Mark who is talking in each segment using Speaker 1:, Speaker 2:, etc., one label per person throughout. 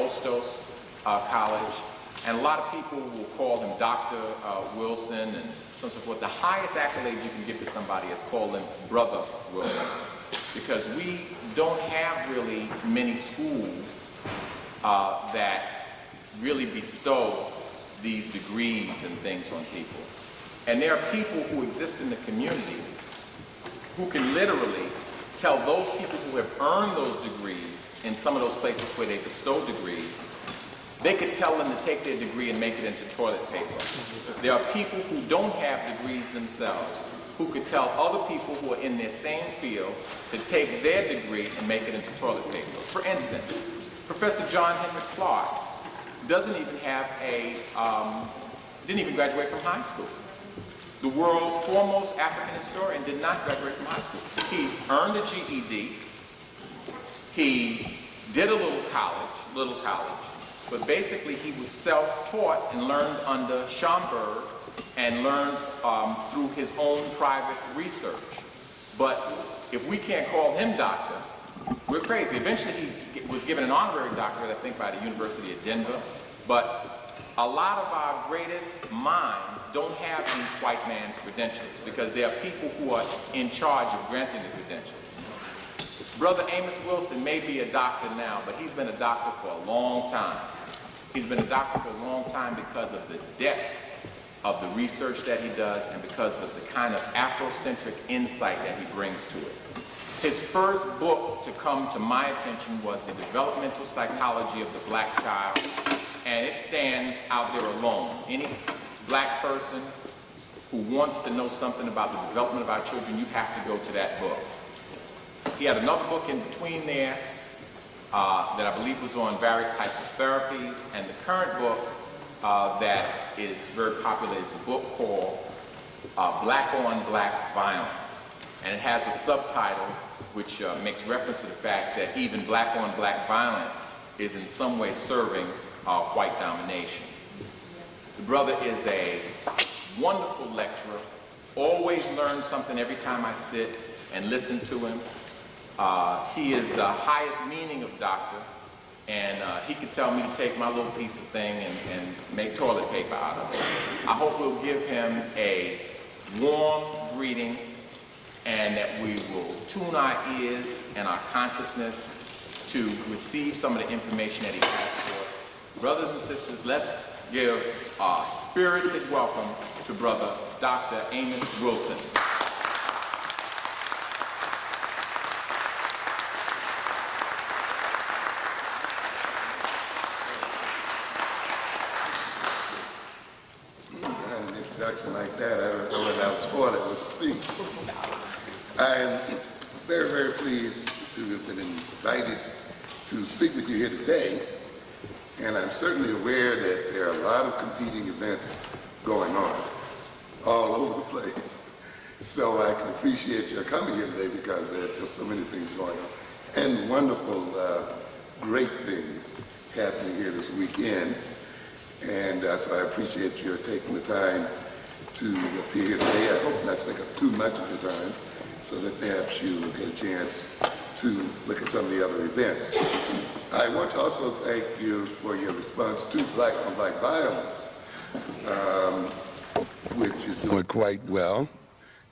Speaker 1: Hostos College, and a lot of people will call him Dr. Wilson and so on and so forth. The highest accolade you can give to somebody is call him Brother Wilson, because we don't have really many schools that really bestow these degrees and things on people. And there are people who exist in the community who can literally tell those people who have earned those degrees in some of those places where they bestow degrees, they could tell them to take their degree and make it into toilet paper. There are people who don't have degrees themselves who could tell other people who are in their same field to take their degree and make it into toilet paper. For instance, Professor John Henrik Clarke doesn't even have didn't even graduate from high school. The world's foremost African historian did not graduate from high school. He earned a GED. He did a little college, but basically he was self-taught and learned under Schomburg and learned through his own private research. But if we can't call him doctor, we're crazy. Eventually he was given an honorary doctorate, I think, by the University of Denver. But a lot of our greatest minds don't have these white man's credentials because there are people who are in charge of granting the credentials. Brother Amos Wilson may be a doctor now, but he's been a doctor for a long time. He's been a doctor for a long time because of the depth of the research that he does and because of the kind of Afrocentric insight that he brings to it. His first book to come to my attention was The Developmental Psychology of the Black Child, and it stands out there alone. Any black person who wants to know something about the development of our children, you have to go to that book. He had another book in between there that I believe was on various types of therapies, and the current book that is very popular is a book called Black on Black Violence, and it has a subtitle which makes reference to the fact that even black on black violence is in some way serving white domination. The brother is a wonderful lecturer, always learn something every time I sit and listen to him. He is the highest meaning of doctor, and he could tell me to take my little piece of thing and make toilet paper out of it. I hope we'll give him a warm greeting and that we will tune our ears and our consciousness to receive some of the information that he has for us. Brothers and sisters, let's give a spirited welcome to Brother Dr. Amos Wilson.
Speaker 2: An introduction like that, I don't know when I'll spoil it with speech. I'm very, very pleased to have been invited to speak with you here today, and I'm certainly aware that there are a lot of competing events going on all over the place. So I can appreciate your coming here today because there are just so many things going on, and wonderful, great things happening here this weekend. And so I appreciate your taking the time to appear here today. I hope not to take up too much of your time so that perhaps you will get a chance to look at some of the other events. I want to also thank you for your response to Black on Black Violence, which is doing quite well,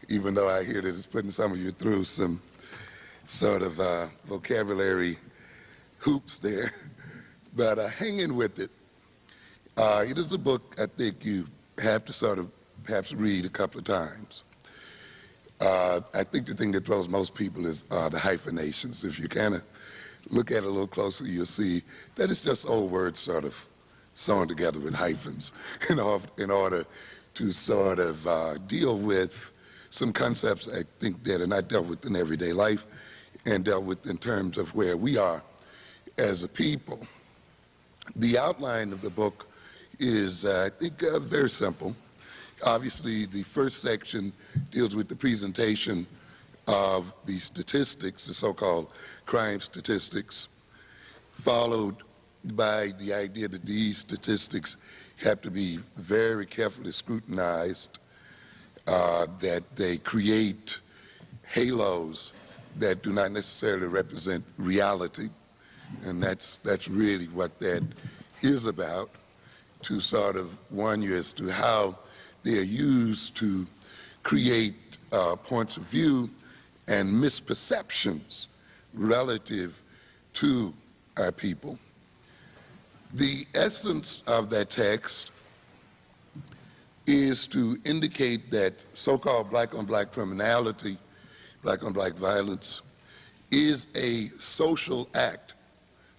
Speaker 2: even though I hear that it's putting some of you through some sort of vocabulary hoops there. But hang in with it. It is a book I think you have to sort of perhaps read a couple of times. I think the thing that throws most people is the hyphenations. If you kind of look at it a little closer, you'll see that it's just old words sort of sewn together with hyphens in order to sort of deal with some concepts I think that are not dealt with in everyday life and dealt with in terms of where we are as a people. The outline of the book is, I think, very simple. Obviously, the first section deals with the presentation of the statistics, the so-called crime statistics, followed by the idea that these statistics have to be very carefully scrutinized, that they create halos that do not necessarily represent reality, And that's really what that is about, to sort of warn you as to how they are used to create points of view and misperceptions relative to our people. The essence of that text is to indicate that so-called black-on-black criminality, black-on-black violence, is a social act,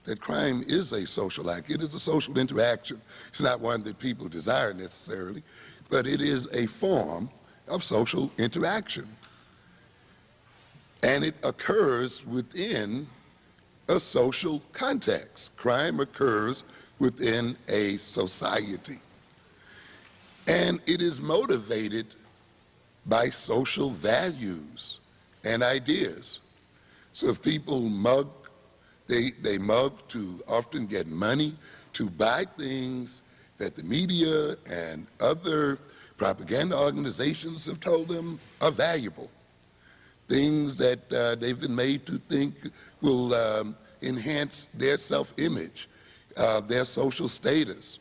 Speaker 2: that crime is a social act. It is a social interaction. It's not one that people desire necessarily, but it is a form of social interaction. And it occurs within a social context. Crime occurs within a society. And it is motivated by social values and ideas. So if people mug, they mug to often get money to buy things that the media and other propaganda organizations have told them are valuable. Things that they've been made to think will enhance their self-image, their social status.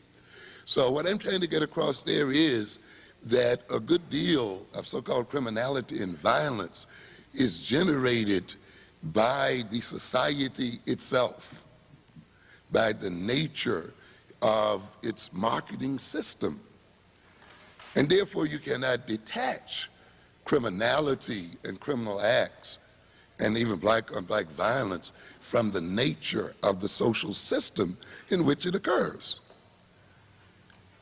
Speaker 2: So what I'm trying to get across there is that a good deal of so-called criminality and violence is generated by the society itself, by the nature of its marketing system. And therefore you cannot detach criminality and criminal acts and even black-on-black violence from the nature of the social system in which it occurs.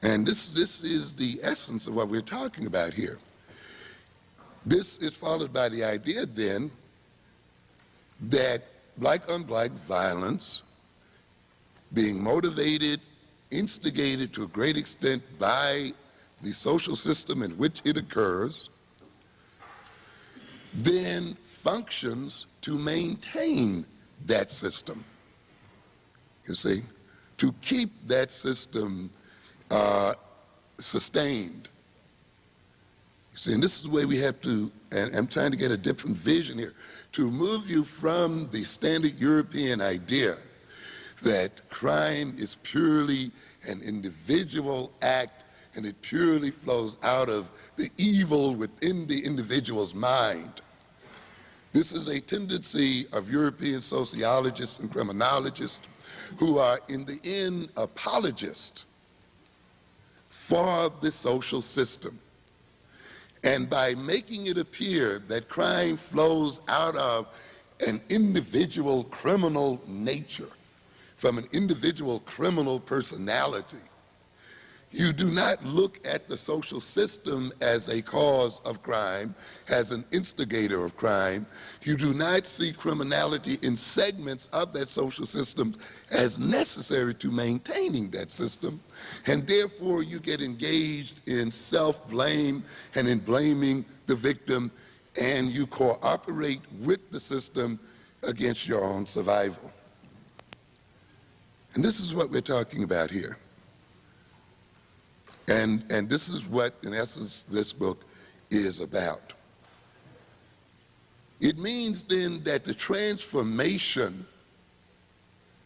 Speaker 2: And this is the essence of what we're talking about here. This is followed by the idea then that black-on-black violence, being motivated, instigated to a great extent by the social system in which it occurs, then functions to maintain that system. You see, to keep that system sustained. You see, and this is the way we have to, and I'm trying to get a different vision here, to move you from the standard European idea that crime is purely an individual act and it purely flows out of the evil within the individual's mind. This is a tendency of European sociologists and criminologists who are in the end apologists for the social system. And by making it appear that crime flows out of an individual criminal nature, from an individual criminal personality, you do not look at the social system as a cause of crime, as an instigator of crime. You do not see criminality in segments of that social system as necessary to maintaining that system, and therefore you get engaged in self-blame and in blaming the victim, and you cooperate with the system against your own survival. And this is what we're talking about here. And this is what, in essence, this book is about. It means then that the transformation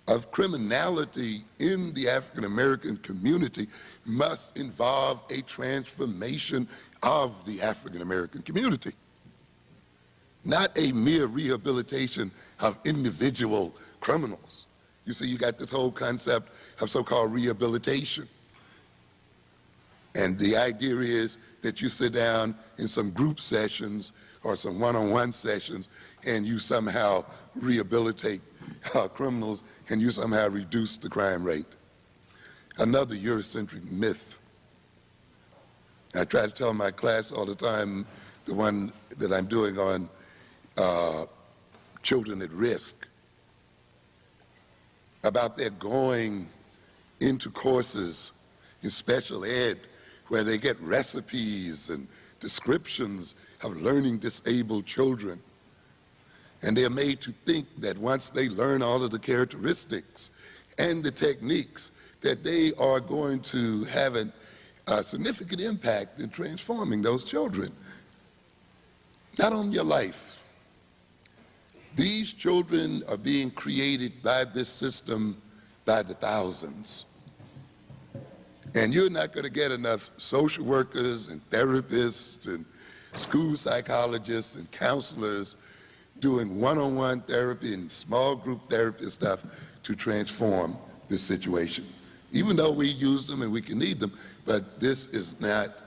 Speaker 2: of criminality in the African American community must involve a transformation of the African American community, not a mere rehabilitation of individual criminals. You see, you got this whole concept of so-called rehabilitation. And the idea is that you sit down in some group sessions or some one-on-one sessions and you somehow rehabilitate criminals and you somehow reduce the crime rate. Another Eurocentric myth. I try to tell my class all the time, the one that I'm doing on children at risk, about their going into courses in special ed where they get recipes and descriptions of learning disabled children. And they're made to think that once they learn all of the characteristics and the techniques, that they are going to have a significant impact in transforming those children. Not on your life, These children are being created by this system by the thousands. And you're not going to get enough social workers and therapists and school psychologists and counselors doing one-on-one therapy and small group therapy stuff to transform this situation. Even though we use them and we can need them, but this is not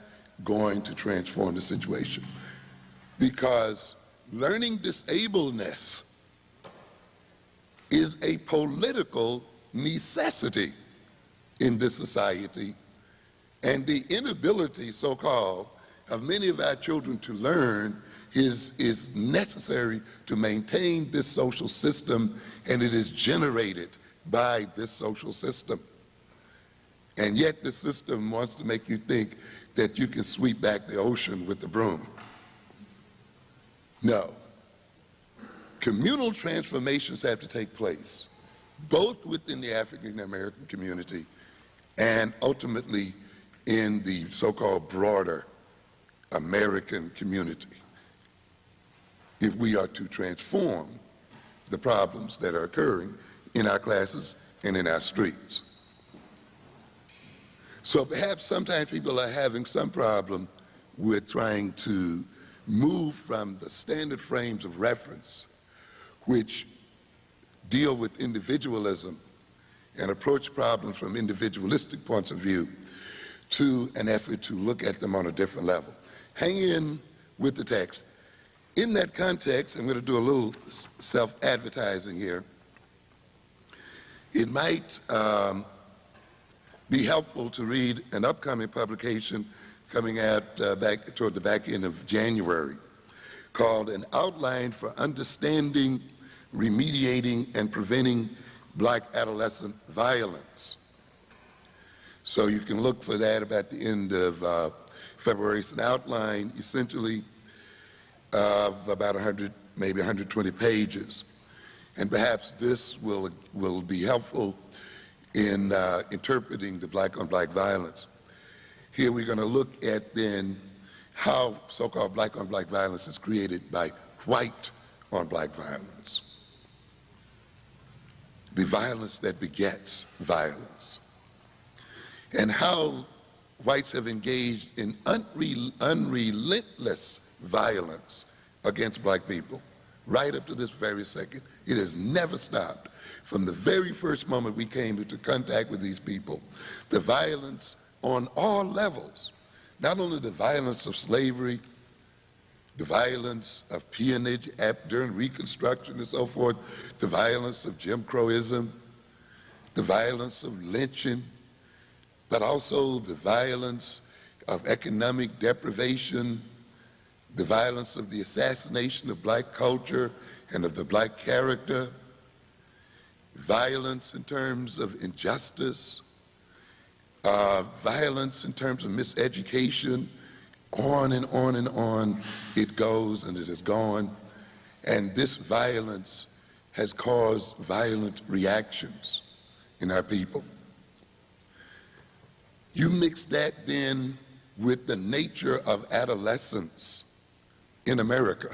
Speaker 2: going to transform the situation. Because learning disableness is a political necessity in this society, and the inability, so-called, of many of our children to learn is necessary to maintain this social system, and it is generated by this social system. And yet the system wants to make you think that you can sweep back the ocean with the broom. No. Communal transformations have to take place, both within the African American community and ultimately in the so-called broader American community, if we are to transform the problems that are occurring in our classes and in our streets. So perhaps sometimes people are having some problem with trying to move from the standard frames of reference, which deal with individualism and approach problems from individualistic points of view, to an effort to look at them on a different level. Hang in with the text. In that context, I'm going to do a little self-advertising here. It might be helpful to read an upcoming publication coming out back toward the back end of January called An Outline for Understanding, Remediating, and Preventing Black Adolescent Violence. So you can look for that about the end of February. It's an outline essentially of about 100, maybe 120 pages. And perhaps this will be helpful in interpreting the black-on-black violence. Here we're going to look at then how so-called black-on-black violence is created by white-on-black violence. The violence that begets violence. And how whites have engaged in unrelentless violence against black people right up to this very second. It has never stopped. From the very first moment we came into contact with these people, the violence on all levels, not only the violence of slavery, the violence of peonage during Reconstruction and so forth, the violence of Jim Crowism, the violence of lynching, but also the violence of economic deprivation, the violence of the assassination of black culture and of the black character, violence in terms of injustice, violence in terms of miseducation, on and on and on it goes, and it has gone. And this violence has caused violent reactions in our people. You mix that then with the nature of adolescence in America,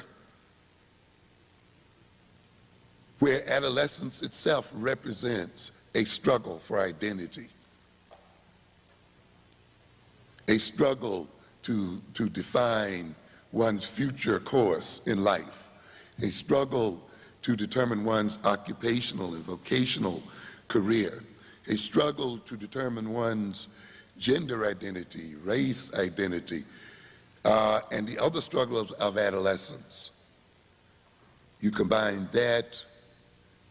Speaker 2: where adolescence itself represents a struggle for identity, a struggle to define one's future course in life, a struggle to determine one's occupational and vocational career, a struggle to determine one's gender identity, race identity, and the other struggles of adolescence. You combine that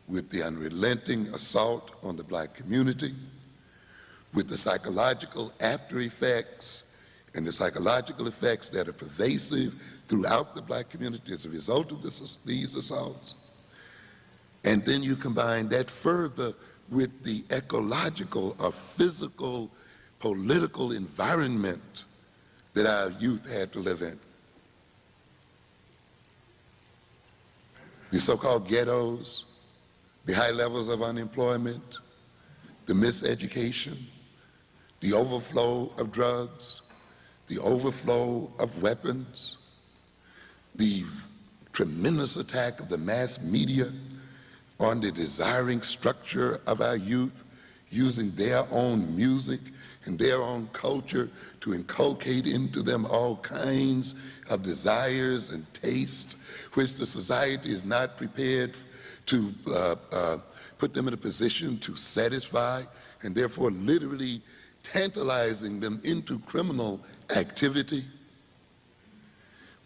Speaker 2: with the unrelenting assault on the black community, with the psychological after effects and the psychological effects that are pervasive throughout the black community as a result of these assaults. And then you combine that further with the ecological or physical, political environment that our youth had to live in. The so-called ghettos, the high levels of unemployment, the miseducation, the overflow of drugs, the overflow of weapons, the tremendous attack of the mass media on the desiring structure of our youth, using their own music and their own culture to inculcate into them all kinds of desires and tastes, which the society is not prepared to put them in a position to satisfy, and therefore literally tantalizing them into criminal activity.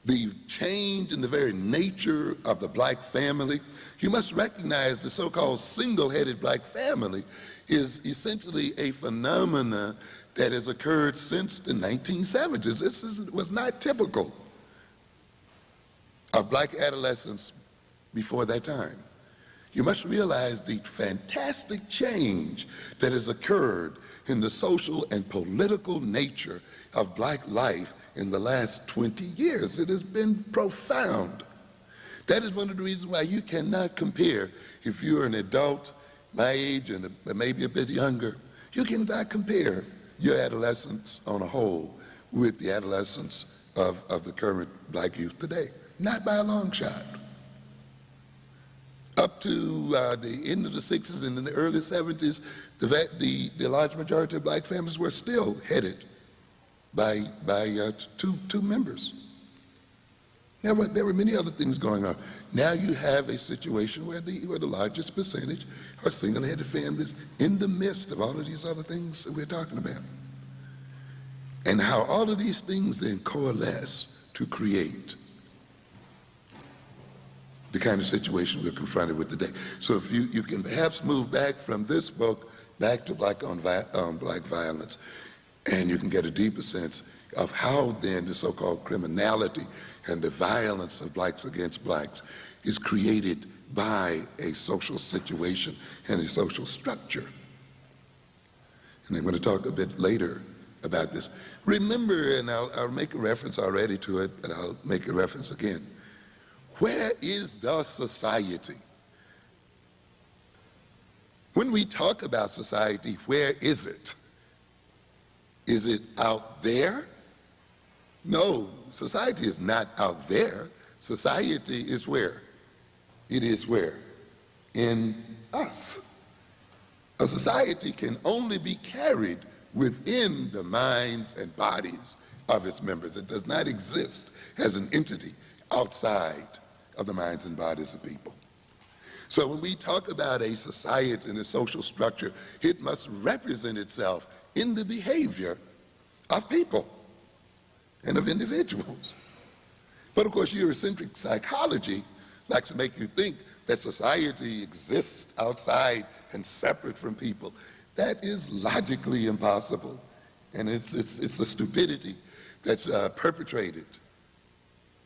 Speaker 2: The change in the very nature of the black family. You must recognize the so-called single-headed black family is essentially a phenomena that has occurred since the 1970s. This was not typical of black adolescents before that time. You must realize the fantastic change that has occurred in the social and political nature of black life in the last 20 years. It has been profound. That is one of the reasons why you cannot compare, if you're an adult my age and maybe a bit younger, you cannot compare your adolescence on a whole with the adolescence of the current black youth today. Not by a long shot. Up to the end of the 60s and in the early 70s, the large majority of black families were still headed by two members. There were many other things going on. Now you have a situation where the largest percentage are single-headed families in the midst of all of these other things that we're talking about. And how all of these things then coalesce to create the kind of situation we're confronted with today. So if you can perhaps move back from this book back to black on black violence, and you can get a deeper sense of how then the so-called criminality and the violence of blacks against blacks is created by a social situation and a social structure. And I'm going to talk a bit later about this. Remember, and I'll make a reference already to it, but I'll make a reference again. Where is the society? When we talk about society, where is it? Is it out there? No, society is not out there. Society is where? It is where? In us. A society can only be carried within the minds and bodies of its members. It does not exist as an entity outside of the minds and bodies of people. So when we talk about a society and a social structure, it must represent itself in the behavior of people and of individuals. But of course, Eurocentric psychology likes to make you think that society exists outside and separate from people. That is logically impossible, and it's a stupidity that's perpetrated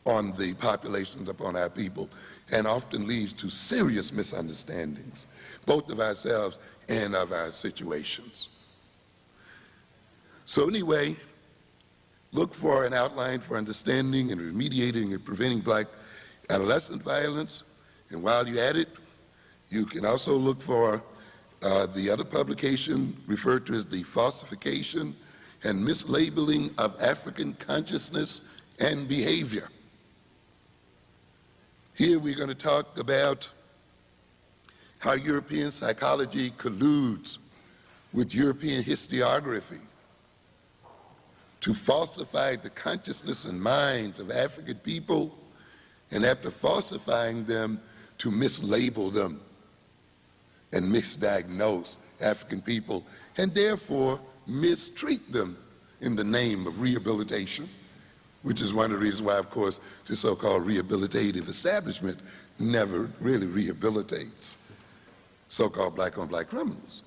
Speaker 2: on the populations, upon our people, and often leads to serious misunderstandings, both of ourselves and of our situations. So anyway, look for an outline for understanding and remediating and preventing black adolescent violence. And while you're at it, you can also look for the other publication referred to as the falsification and mislabeling of African consciousness and behavior. Here we're going to talk about how European psychology colludes with European historiography to falsify the consciousness and minds of African people, and after falsifying them, to mislabel them and misdiagnose African people, and therefore mistreat them in the name of rehabilitation, which is one of the reasons why, of course, the so-called rehabilitative establishment never really rehabilitates so-called black-on-black criminals.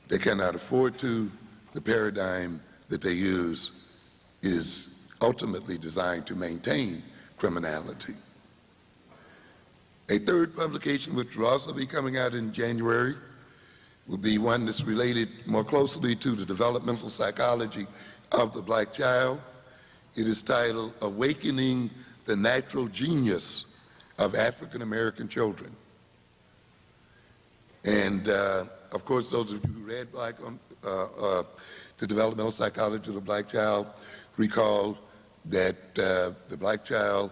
Speaker 2: They cannot afford to. The paradigm that they use is ultimately designed to maintain criminality. A third publication, which will also be coming out in January, will be one that's related more closely to the developmental psychology of the black child. It is titled Awakening the Natural Genius of African American Children. And of course, those of you who read the developmental psychology of the black child recall that the black child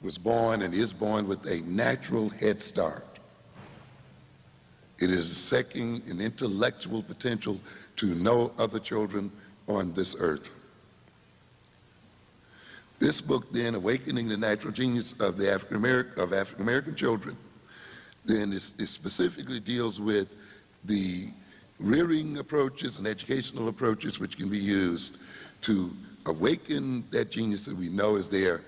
Speaker 2: was born and is born with a natural head start. It is second in intellectual potential to no other children on this earth. This book, then, Awakening the Natural Genius of the African American Children, then it specifically deals with the rearing approaches and educational approaches which can be used to awaken that genius that we know is there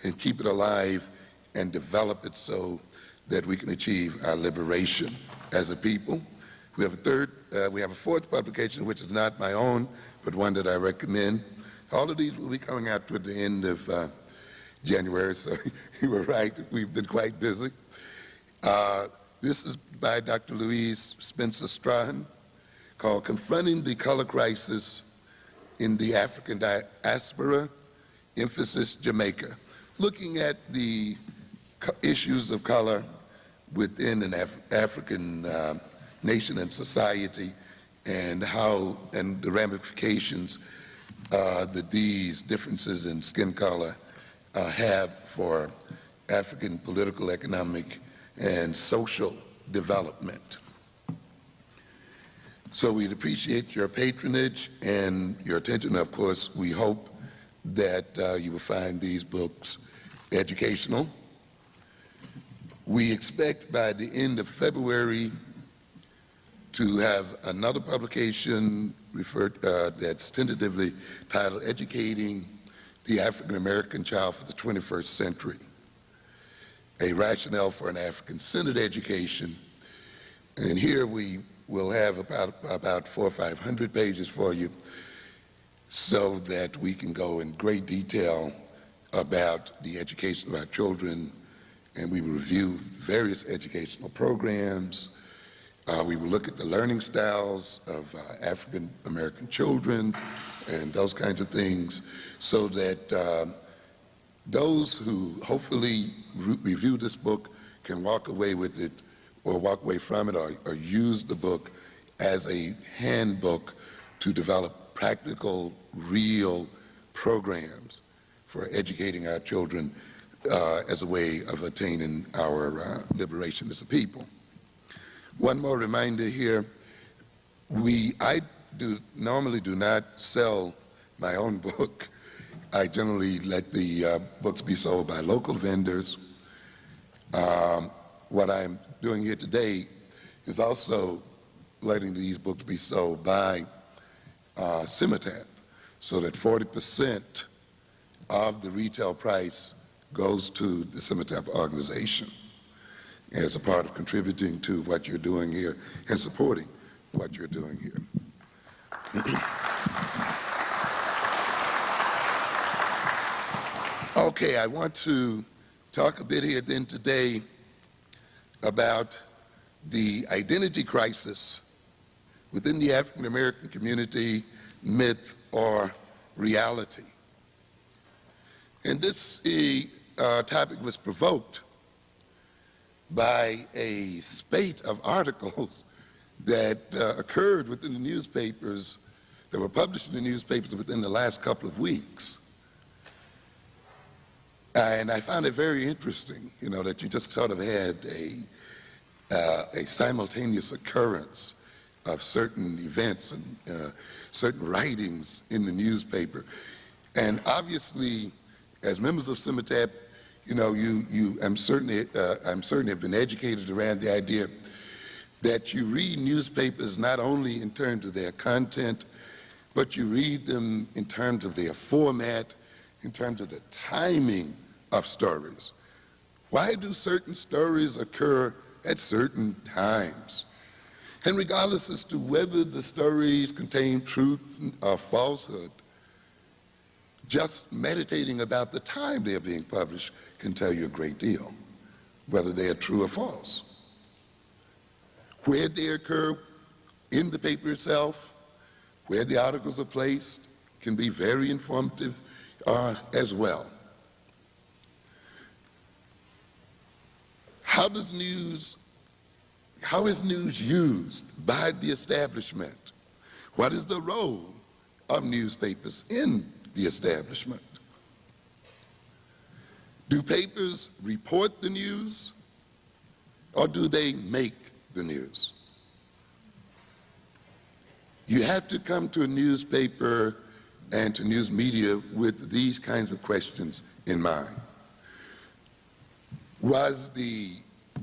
Speaker 2: and keep it alive and develop it so that we can achieve our liberation as a people. We have a fourth publication, which is not my own, but one that I recommend. All of these will be coming out toward the end of January, so you were right, we've been quite busy. This is by Dr. Louise Spencer Strahan, called Confronting the Color Crisis in the African Diaspora, emphasis Jamaica, looking at the issues of color within an African nation and society, and how and the ramifications that these differences in skin color have for African political, economic, and social development. So we'd appreciate your patronage and your attention. Of course, we hope that you will find these books educational. We expect by the end of February to have another publication that's tentatively titled Educating the African American Child for the 21st Century, a rationale for an African-centered education. And here we will have about 400 or 500 pages for you so that we can go in great detail about the education of our children, and we will review various educational programs. We will look at the learning styles of African American children and those kinds of things, so that those who hopefully review this book can walk away with it or walk away from it or use the book as a handbook to develop practical, real programs for educating our children as a way of attaining our liberation as a people. One more reminder here, I normally do not sell my own book. I generally let the books be sold by local vendors. What I'm doing here today is also letting these books be sold by CIMATAP, so that 40% of the retail price goes to the CIMATAP organization as a part of contributing to what you're doing here and supporting what you're doing here. Okay, I want to talk a bit here then today about the identity crisis within the African American community, myth or reality. And this topic was provoked by a spate of articles that occurred within the newspapers, that were published in the newspapers within the last couple of weeks. And I found it very interesting, that you just sort of had a simultaneous occurrence of certain events and certain writings in the newspaper. And obviously, as members of CIMATAP, I'm certainly have been educated around the idea that you read newspapers not only in terms of their content, but you read them in terms of their format, in terms of the timing of stories. Why do certain stories occur at certain times? And regardless as to whether the stories contain truth or falsehood, just meditating about the time they're being published can tell you a great deal, whether they are true or false. Where they occur in the paper itself, where the articles are placed, can be very informative as well. How is news used by the establishment? What is the role of newspapers in the establishment? Do papers report the news, or do they make the news? You have to come to a newspaper and to news media with these kinds of questions in mind. Was the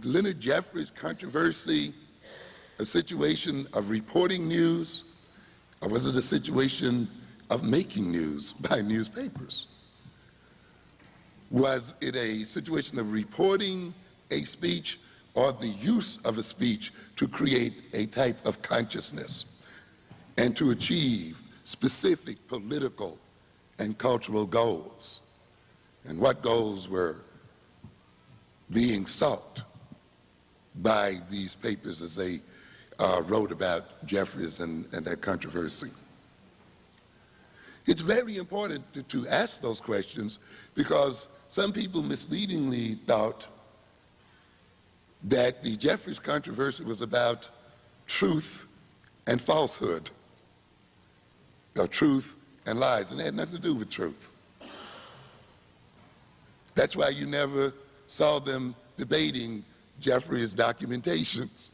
Speaker 2: Leonard Jeffries controversy a situation of reporting news, or was it a situation of making news by newspapers? Was it a situation of reporting a speech or the use of a speech to create a type of consciousness and to achieve specific political and cultural goals? And what goals were being sought by these papers as they wrote about Jeffries and that controversy? It's very important to ask those questions, because some people misleadingly thought that the Jeffries controversy was about truth and falsehood, or truth and lies, and it had nothing to do with truth. That's why you never saw them debating Jeffries' documentations,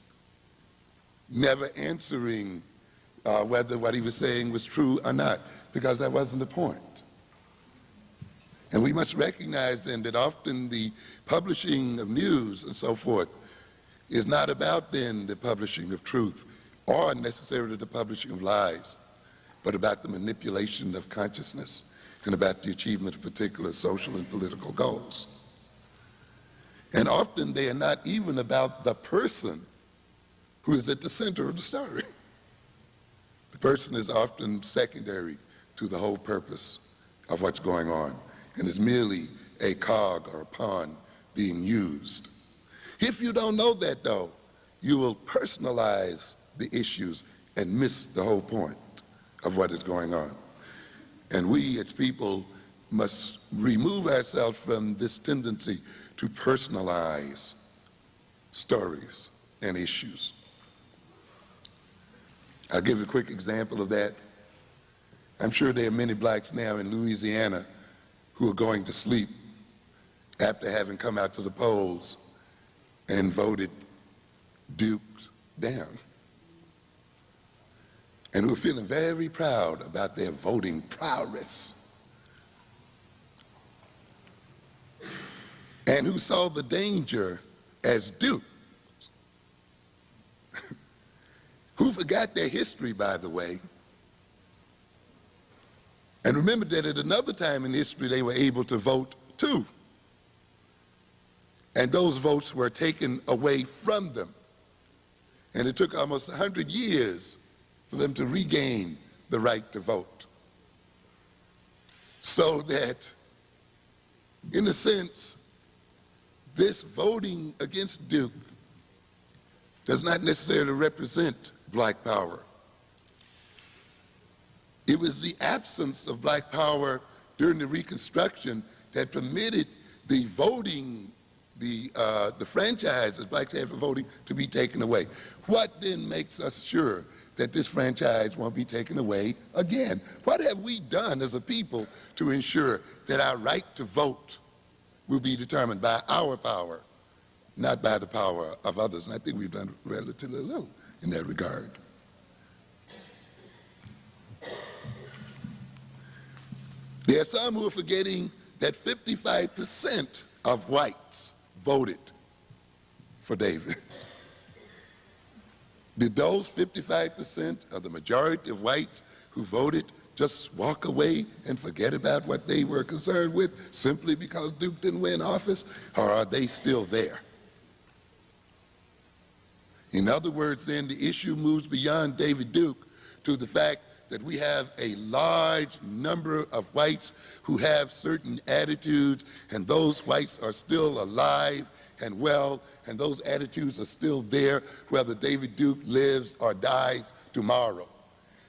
Speaker 2: never answering whether what he was saying was true or not, because that wasn't the point. And we must recognize then that often the publishing of news and so forth is not about then the publishing of truth or necessarily the publishing of lies, but about the manipulation of consciousness and about the achievement of particular social and political goals. And often they are not even about the person who is at the center of the story. The person is often secondary to the whole purpose of what's going on, and is merely a cog or a pawn being used. If you don't know that, though, you will personalize the issues and miss the whole point of what is going on. And we as people must remove ourselves from this tendency to personalize stories and issues. I'll give you a quick example of that. I'm sure there are many blacks now in Louisiana who are going to sleep after having come out to the polls and voted Duke down, and who are feeling very proud about their voting prowess, and who saw the danger as Duke, who forgot their history, by the way, and remember that at another time in history they were able to vote too. And those votes were taken away from them. And it took almost 100 years for them to regain the right to vote. So that, in a sense, this voting against Duke does not necessarily represent black power. It was the absence of black power during the Reconstruction that permitted the voting, the franchise that blacks had for voting to be taken away. What then makes us sure that this franchise won't be taken away again? What have we done as a people to ensure that our right to vote will be determined by our power, not by the power of others? And I think we've done relatively little in that regard. There are some who are forgetting that 55% of whites voted for David. Did those 55% of the majority of whites who voted just walk away and forget about what they were concerned with simply because Duke didn't win office, or are they still there? In other words, then, the issue moves beyond David Duke to the fact that we have a large number of whites who have certain attitudes, and those whites are still alive and well, and those attitudes are still there whether David Duke lives or dies tomorrow.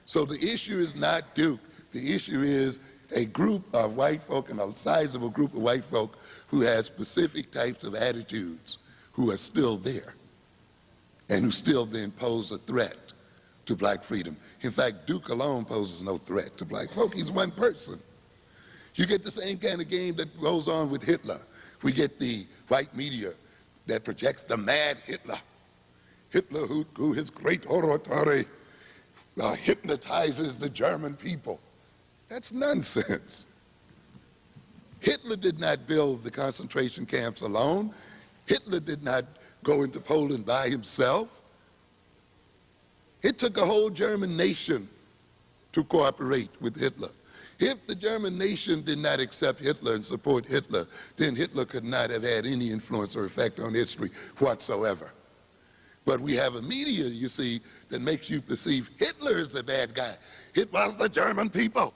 Speaker 2: So the issue is not Duke. The issue is a group of white folk, and a sizable group of white folk who has specific types of attitudes, who are still there, and who still then pose a threat to black freedom. In fact, Duke alone poses no threat to black folk. He's one person. You get the same kind of game that goes on with Hitler, We get the white media that projects the mad Hitler. Hitler, who through his great oratory hypnotizes the German people. That's nonsense. Hitler did not build the concentration camps alone. Hitler did not go into Poland by himself. It took a whole German nation to cooperate with Hitler. If the German nation did not accept Hitler and support Hitler, then Hitler could not have had any influence or effect on history whatsoever. But we have a media, you see, that makes you perceive Hitler as the bad guy. It was the German people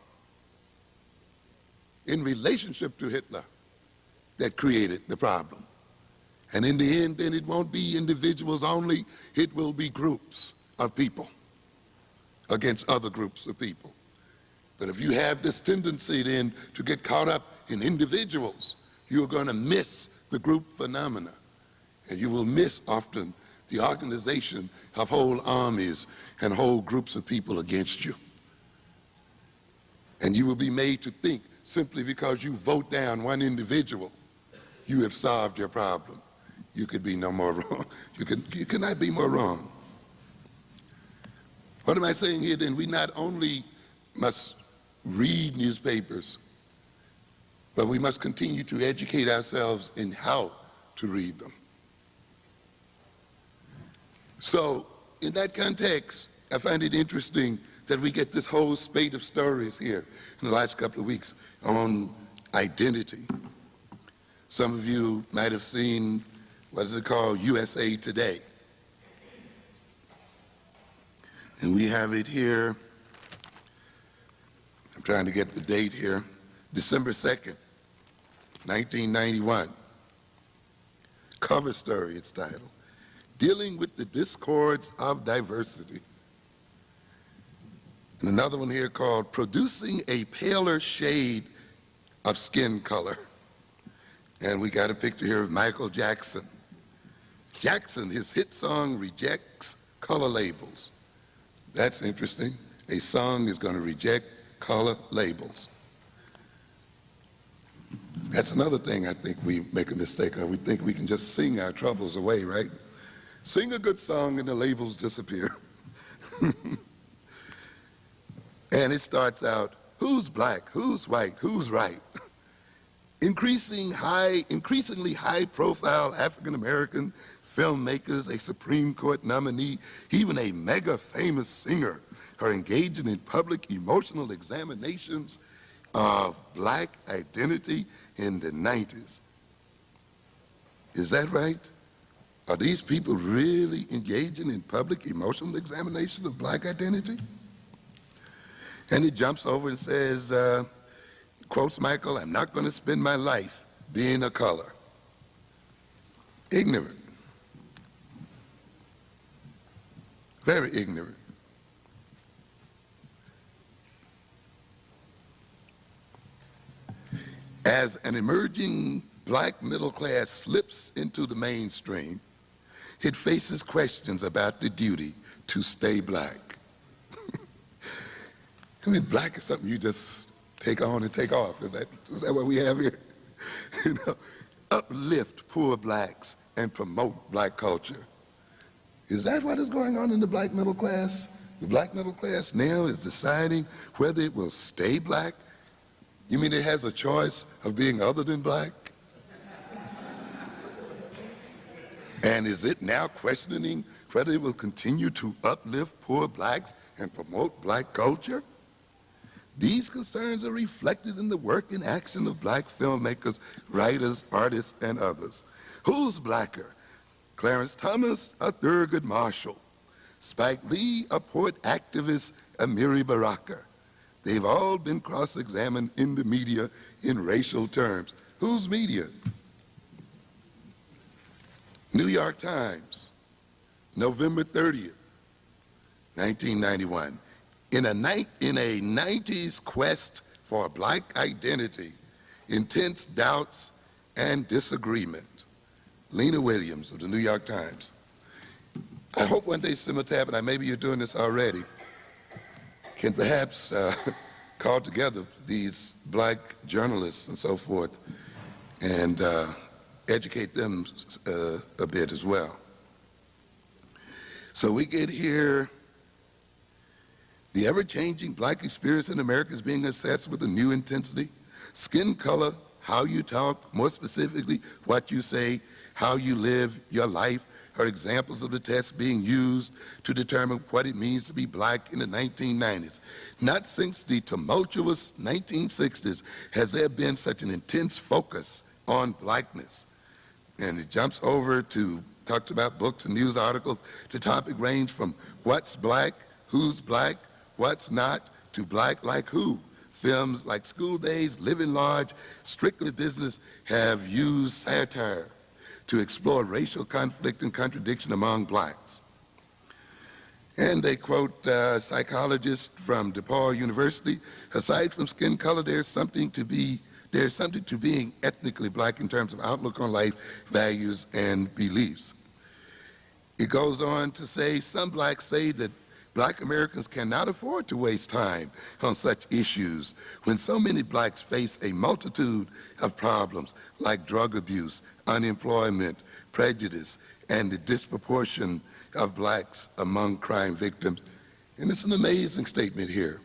Speaker 2: in relationship to Hitler that created the problem. And in the end, then it won't be individuals only, it will be groups of people against other groups of people. But if you have this tendency then to get caught up in individuals, you're going to miss the group phenomena. And you will miss often the organization of whole armies and whole groups of people against you. And you will be made to think simply because you vote down one individual, you have solved your problem. You could be no more wrong. You cannot be more wrong. What am I saying here then? We not only must read newspapers, but we must continue to educate ourselves in how to read them. So in that context, I find it interesting that we get this whole spate of stories here in the last couple of weeks on identity. Some of you might have seen, what is it called, USA Today. And we have it here, I'm trying to get the date here, December 2nd, 1991. Cover story, it's titled, Dealing with the Discords of Diversity. And another one here called Producing a Paler Shade of Skin Color. And we got a picture here of Michael Jackson. Jackson, his hit song rejects color labels. That's interesting. A song is going to reject color labels. That's another thing I think we make a mistake of. We think we can just sing our troubles away, right? Sing a good song and the labels disappear. And it starts out, who's black, who's white, who's right? Increasingly high-profile African-American filmmakers, a Supreme Court nominee, even a mega-famous singer are engaging in public emotional examinations of black identity in the 90s. Is that right? Are these people really engaging in public emotional examination of black identity? And he jumps over and says, quotes Michael, I'm not going to spend my life being a color. Ignorant. Very ignorant. As an emerging black middle class slips into the mainstream, it faces questions about the duty to stay black. I mean, black is something you just take on and take off. Is that what we have here? You know, uplift poor blacks and promote black culture. Is that what is going on in the black middle class? The black middle class now is deciding whether it will stay black. You mean it has a choice of being other than black? And is it now questioning whether it will continue to uplift poor blacks and promote black culture? These concerns are reflected in the work and action of black filmmakers, writers, artists, and others. Who's blacker? Clarence Thomas, a Thurgood Marshall. Spike Lee, a port activist, Amiri Baraka. They've all been cross-examined in the media in racial terms. Whose media? New York Times, November 30th, 1991. In a 90s quest for black identity, intense doubts and disagreement. Lena Williams of the New York Times. I hope one day, Simitab, and maybe you're doing this already, can perhaps call together these black journalists and so forth and educate them a bit as well. So we get here, the ever-changing black experience in America is being assessed with a new intensity. Skin color, how you talk, more specifically, what you say, how you live your life, are examples of the tests being used to determine what it means to be black in the 1990s. Not since the tumultuous 1960s has there been such an intense focus on blackness. And it jumps over to, talks about books and news articles. The topic range from what's black, who's black, what's not, to black like who. Films like School Days, Living Large, Strictly Business have used satire to explore racial conflict and contradiction among blacks. And they quote a psychologist from DePaul University, aside from skin color, there's something to being ethnically black in terms of outlook on life, values, and beliefs. It goes on to say, some blacks say that black Americans cannot afford to waste time on such issues when so many blacks face a multitude of problems like drug abuse, unemployment, prejudice, and the disproportion of blacks among crime victims. And it's an amazing statement here.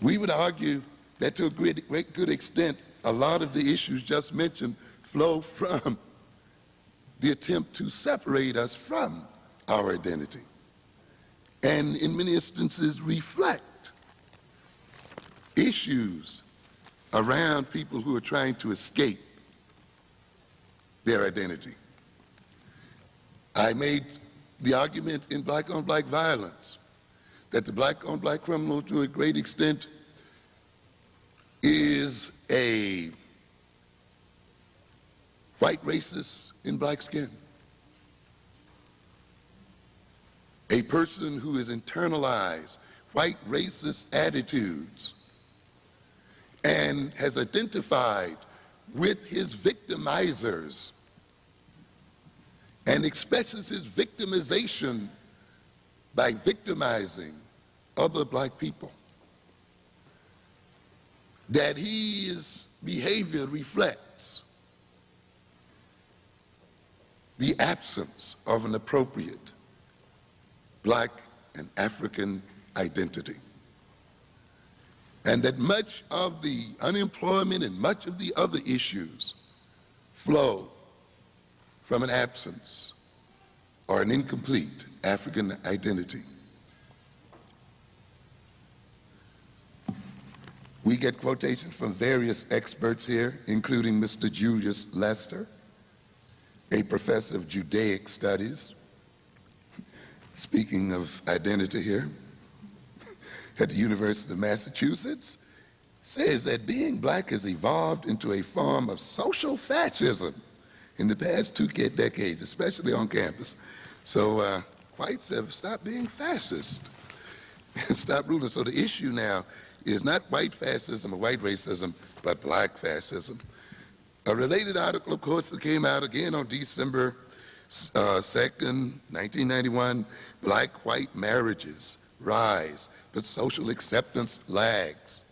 Speaker 2: We would argue that to a great good extent, a lot of the issues just mentioned flow from the attempt to separate us from our identity, and in many instances reflect issues around people who are trying to escape their identity. I made the argument in Black on Black violence that the black on black criminal to a great extent is a white racist in black skin. A person who has internalized white racist attitudes and has identified with his victimizers and expresses his victimization by victimizing other black people. That his behavior reflects the absence of an appropriate black and African identity. And that much of the unemployment and much of the other issues flow from an absence or an incomplete African identity. We get quotations from various experts here, including Mr. Julius Lester, a professor of Judaic studies, speaking of identity here, at the University of Massachusetts, says that being black has evolved into a form of social fascism in the past 2 decades, especially on campus. So whites have stopped being fascist and stopped ruling. So the issue now is not white fascism or white racism, but black fascism. A related article, of course, that came out again on December 2nd, 1991, black-white marriages rise, but social acceptance lags.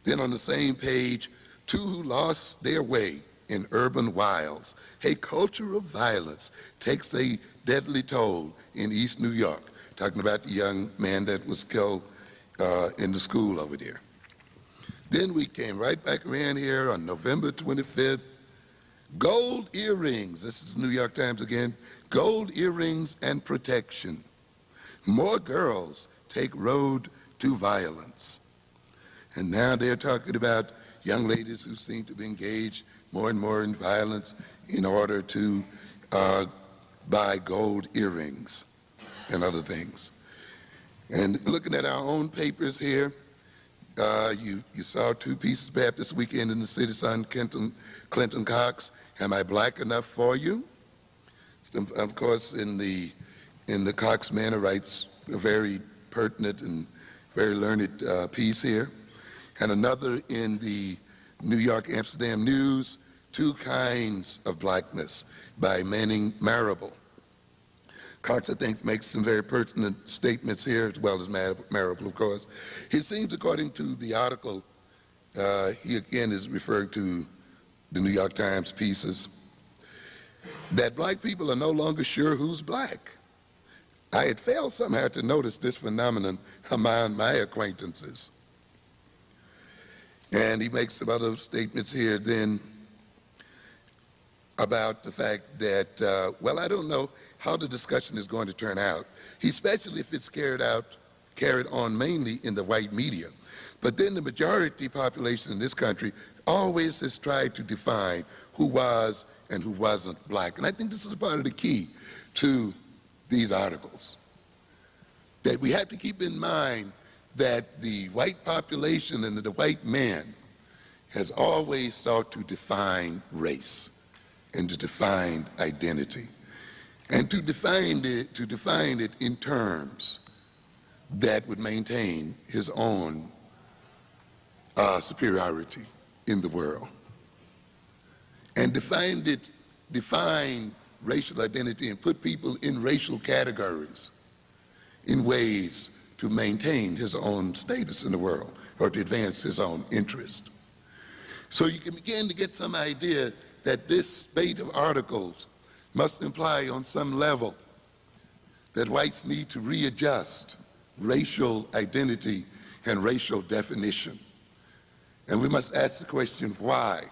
Speaker 2: Then on the same page, two who lost their way in urban wilds. A culture of violence takes a deadly toll in East New York. Talking about the young man that was killed in the school over there. Then we came right back around here on November 25th. Gold earrings, this is the New York Times again, gold earrings and protection. More girls take road to violence. And now they're talking about young ladies who seem to be engaged more and more in violence in order to buy gold earrings and other things. And looking at our own papers here, you saw 2 pieces perhaps this weekend in the City Sun, Clinton Cox, Am I Black Enough for You? Of course, in the Cox Manor writes a very pertinent and very learned piece here. And another in the New York Amsterdam News, Two Kinds of Blackness by Manning Marable. Cox, I think, makes some very pertinent statements here, as well as Marable, of course. It seems, according to the article, he again is referring to the New York Times pieces, that black people are no longer sure who's black. I had failed somehow to notice this phenomenon among my acquaintances. And he makes some other statements here then about the fact that, well, I don't know how the discussion is going to turn out, especially if it's carried on mainly in the white media. But then the majority population in this country always has tried to define who was and who wasn't black. And I think this is part of the key to these articles, that we have to keep in mind that the white population and the white man has always sought to define race and to define identity, and to define it in terms that would maintain his own superiority in the world, and define racial identity and put people in racial categories in ways to maintain his own status in the world or to advance his own interest. So you can begin to get some idea that this spate of articles must imply on some level that whites need to readjust racial identity and racial definition. And we must ask the question, why?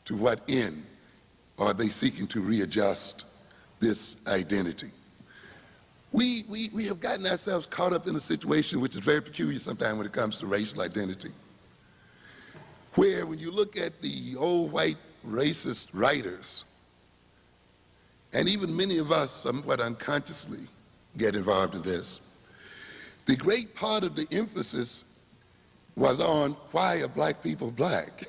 Speaker 2: To what end are they seeking to readjust this identity? We have gotten ourselves caught up in a situation which is very peculiar sometimes when it comes to racial identity, where when you look at the old white racist writers, and even many of us somewhat unconsciously get involved in this, the great part of the emphasis was on why are black people black?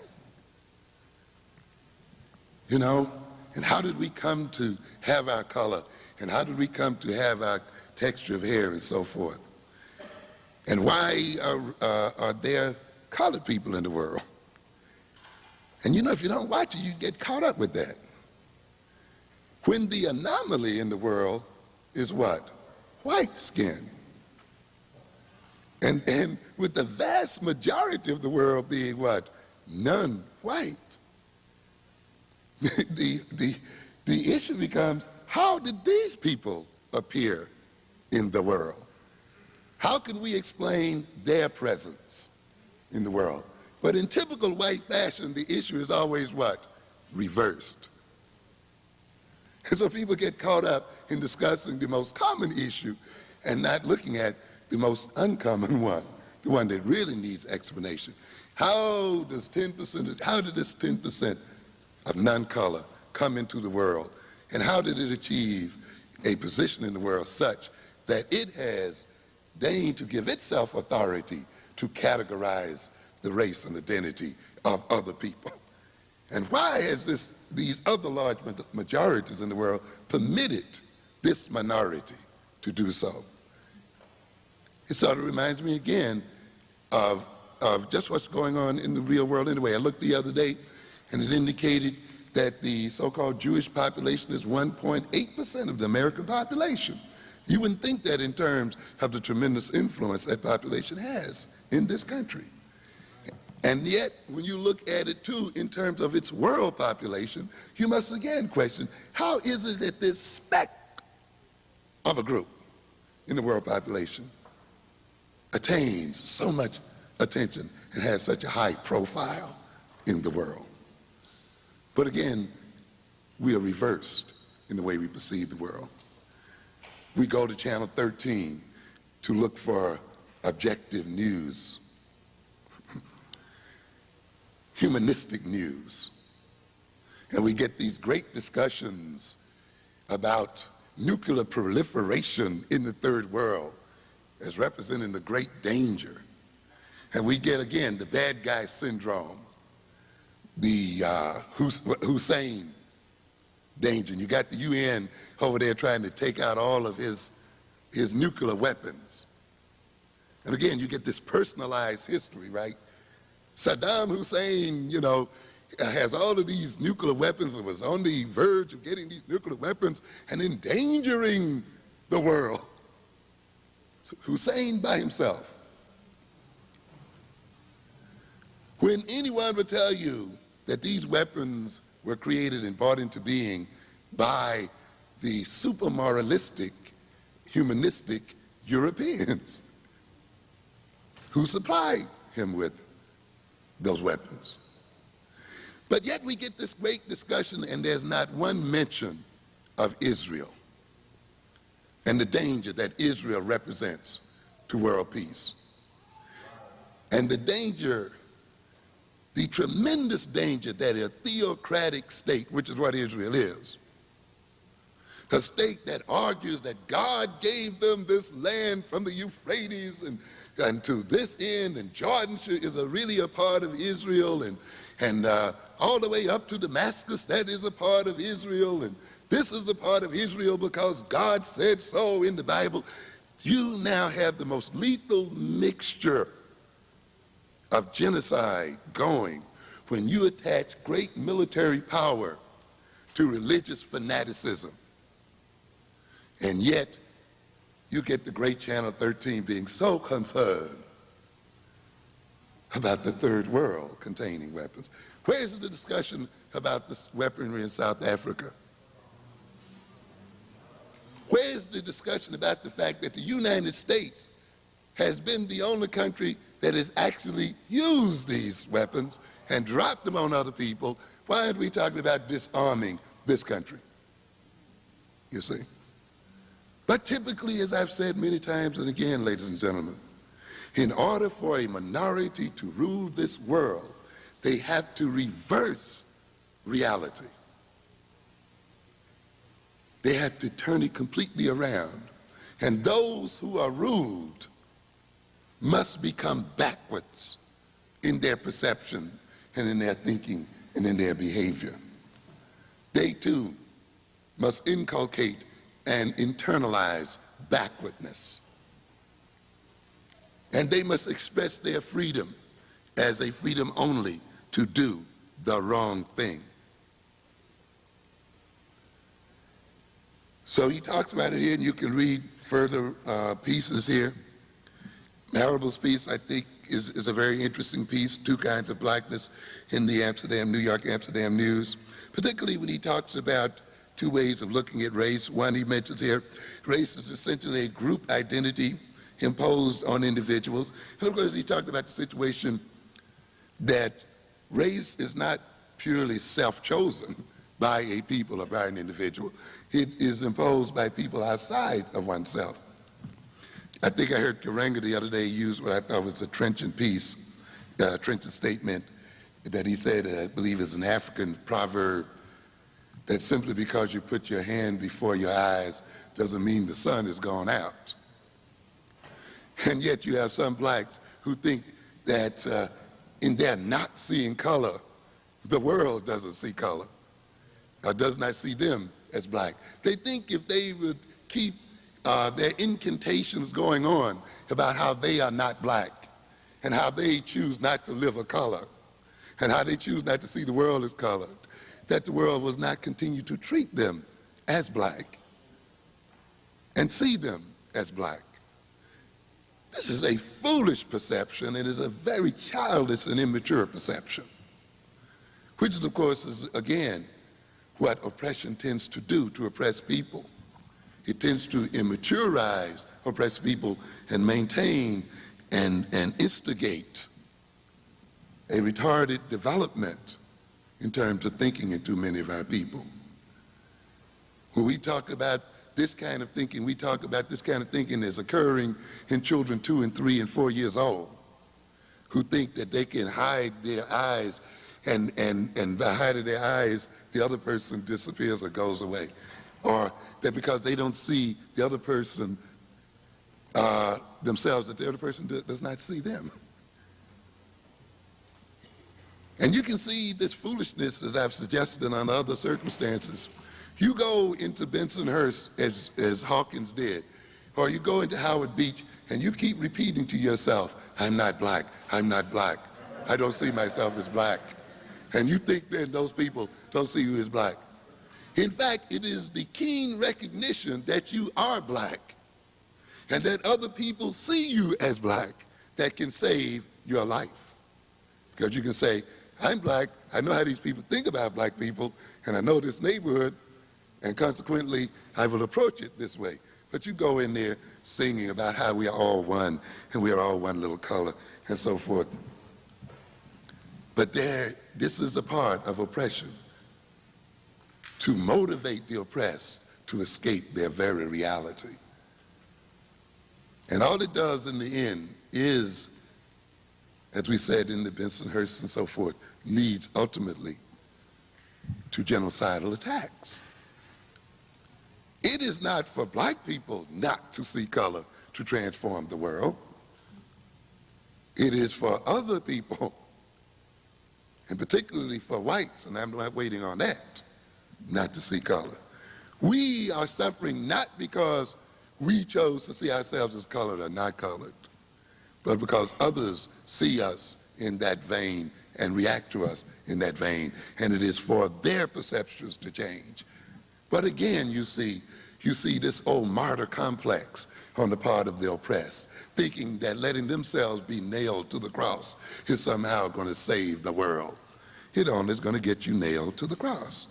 Speaker 2: You know, and how did we come to have our color? And how did we come to have our texture of hair and so forth? And why are there colored people in the world? And you know, if you don't watch it, you get caught up with that. When the anomaly in the world is what? White skin. And with the vast majority of the world being what? Non-white. The issue becomes, how did these people appear in the world? How can we explain their presence in the world? But in typical white fashion, the issue is always what? Reversed. And so people get caught up in discussing the most common issue and not looking at the most uncommon one, the one that really needs explanation. How did this 10% of non-color come into the world? And how did it achieve a position in the world such that it has deigned to give itself authority to categorize the race and identity of other people? And why has these other large majorities in the world permitted this minority to do so? It sort of reminds me again of just what's going on in the real world anyway. I looked the other day and it indicated that the so-called Jewish population is 1.8% of the American population. You wouldn't think that in terms of the tremendous influence that population has in this country. And yet, when you look at it too in terms of its world population, you must again question, how is it that this speck of a group in the world population attains so much attention and has such a high profile in the world? But again, we are reversed in the way we perceive the world. We go to Channel 13 to look for objective news, humanistic news, and we get these great discussions about nuclear proliferation in the third world as representing the great danger. And we get, again, the bad guy syndrome, the Hussein danger. And you got the UN over there trying to take out all of his nuclear weapons. And again, you get this personalized history, right? Saddam Hussein, you know, has all of these nuclear weapons and was on the verge of getting these nuclear weapons and endangering the world. Hussein by himself. When anyone would tell you that these weapons were created and brought into being by the super moralistic, humanistic Europeans who supplied him with those weapons. But yet we get this great discussion and there's not one mention of Israel and the danger that Israel represents to world peace. And the danger, the tremendous danger that a theocratic state, which is what Israel is, a state that argues that God gave them this land from the Euphrates and to this end, and Jordan is really a part of Israel, and all the way up to Damascus, that is a part of Israel, and this is a part of Israel because God said so in the Bible. You now have the most lethal mixture of genocide going when you attach great military power to religious fanaticism. And yet, you get the great Channel 13 being so concerned about the third world containing weapons. Where's the discussion about this weaponry in South Africa? Where's the discussion about the fact that the United States has been the only country that has actually used these weapons and dropped them on other people? Why aren't we talking about disarming this country? You see? But typically, as I've said many times and again, ladies and gentlemen, in order for a minority to rule this world, they have to reverse reality. They have to turn it completely around. And those who are ruled must become backwards in their perception and in their thinking and in their behavior. They too must inculcate and internalize backwardness. And they must express their freedom as a freedom only to do the wrong thing. So he talks about it here, and you can read further pieces here. Marable's piece, I think, is a very interesting piece, Two Kinds of Blackness, in the New York Amsterdam News, particularly when he talks about two ways of looking at race. One, he mentions here, race is essentially a group identity imposed on individuals. And of course, he talked about the situation that race is not purely self-chosen by a people or by an individual. It is imposed by people outside of oneself. I think I heard Karenga the other day use what I thought was a trenchant piece, a trenchant statement that he said, I believe is an African proverb, that simply because you put your hand before your eyes doesn't mean the sun has gone out. And yet you have some blacks who think that in their not seeing color, the world doesn't see color, or does not see them as black. They think if they would keep their incantations going on about how they are not black, and how they choose not to live a color, and how they choose not to see the world as colored, that the world will not continue to treat them as black and see them as black. This is a foolish perception. It is a very childish and immature perception, which is, of course, is, again, what oppression tends to do to oppress people. It tends to immaturize oppressed people and maintain and instigate a retarded development in terms of thinking in too many of our people. When we talk about this kind of thinking, we talk about this kind of thinking as occurring in children 2 and 3 and 4 years old, who think that they can hide their eyes, and by hiding their eyes, the other person disappears or goes away. Or that because they don't see the other person themselves, that the other person does not see them. And you can see this foolishness, as I've suggested, on other circumstances. You go into Bensonhurst, as Hawkins did, or you go into Howard Beach, and you keep repeating to yourself, I'm not black, I'm not black, I don't see myself as black. And you think that those people don't see you as black. In fact, it is the keen recognition that you are black and that other people see you as black that can save your life. Because you can say, I'm black, I know how these people think about black people, and I know this neighborhood, and consequently, I will approach it this way. But you go in there singing about how we are all one, and we are all one little color, and so forth. But this is a part of oppression, to motivate the oppressed to escape their very reality. And all it does in the end is, as we said in the Bensonhurst and so forth, leads ultimately to genocidal attacks. It is not for black people not to see color to transform the world. It is for other people, and particularly for whites, and I'm not waiting on that, not to see color. We are suffering not because we chose to see ourselves as colored or not colored, but because others see us in that vein and react to us in that vein, and it is for their perceptions to change. But again, you see this old martyr complex on the part of the oppressed, thinking that letting themselves be nailed to the cross is somehow going to save the world. It only is going to get you nailed to the cross.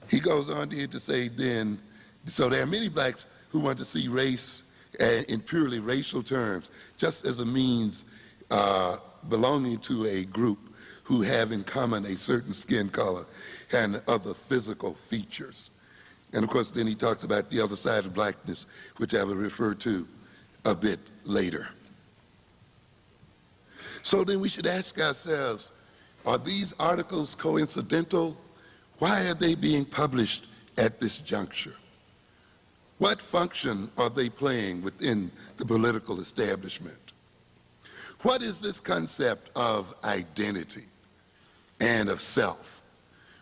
Speaker 2: He goes on here to say then, so there are many blacks who want to see race in purely racial terms, just as a means belonging to a group who have in common a certain skin color and other physical features. And of course, then he talks about the other side of blackness, which I will refer to a bit later. So then we should ask ourselves, are these articles coincidental? Why are they being published at this juncture? What function are they playing within the political establishment? What is this concept of identity and of self?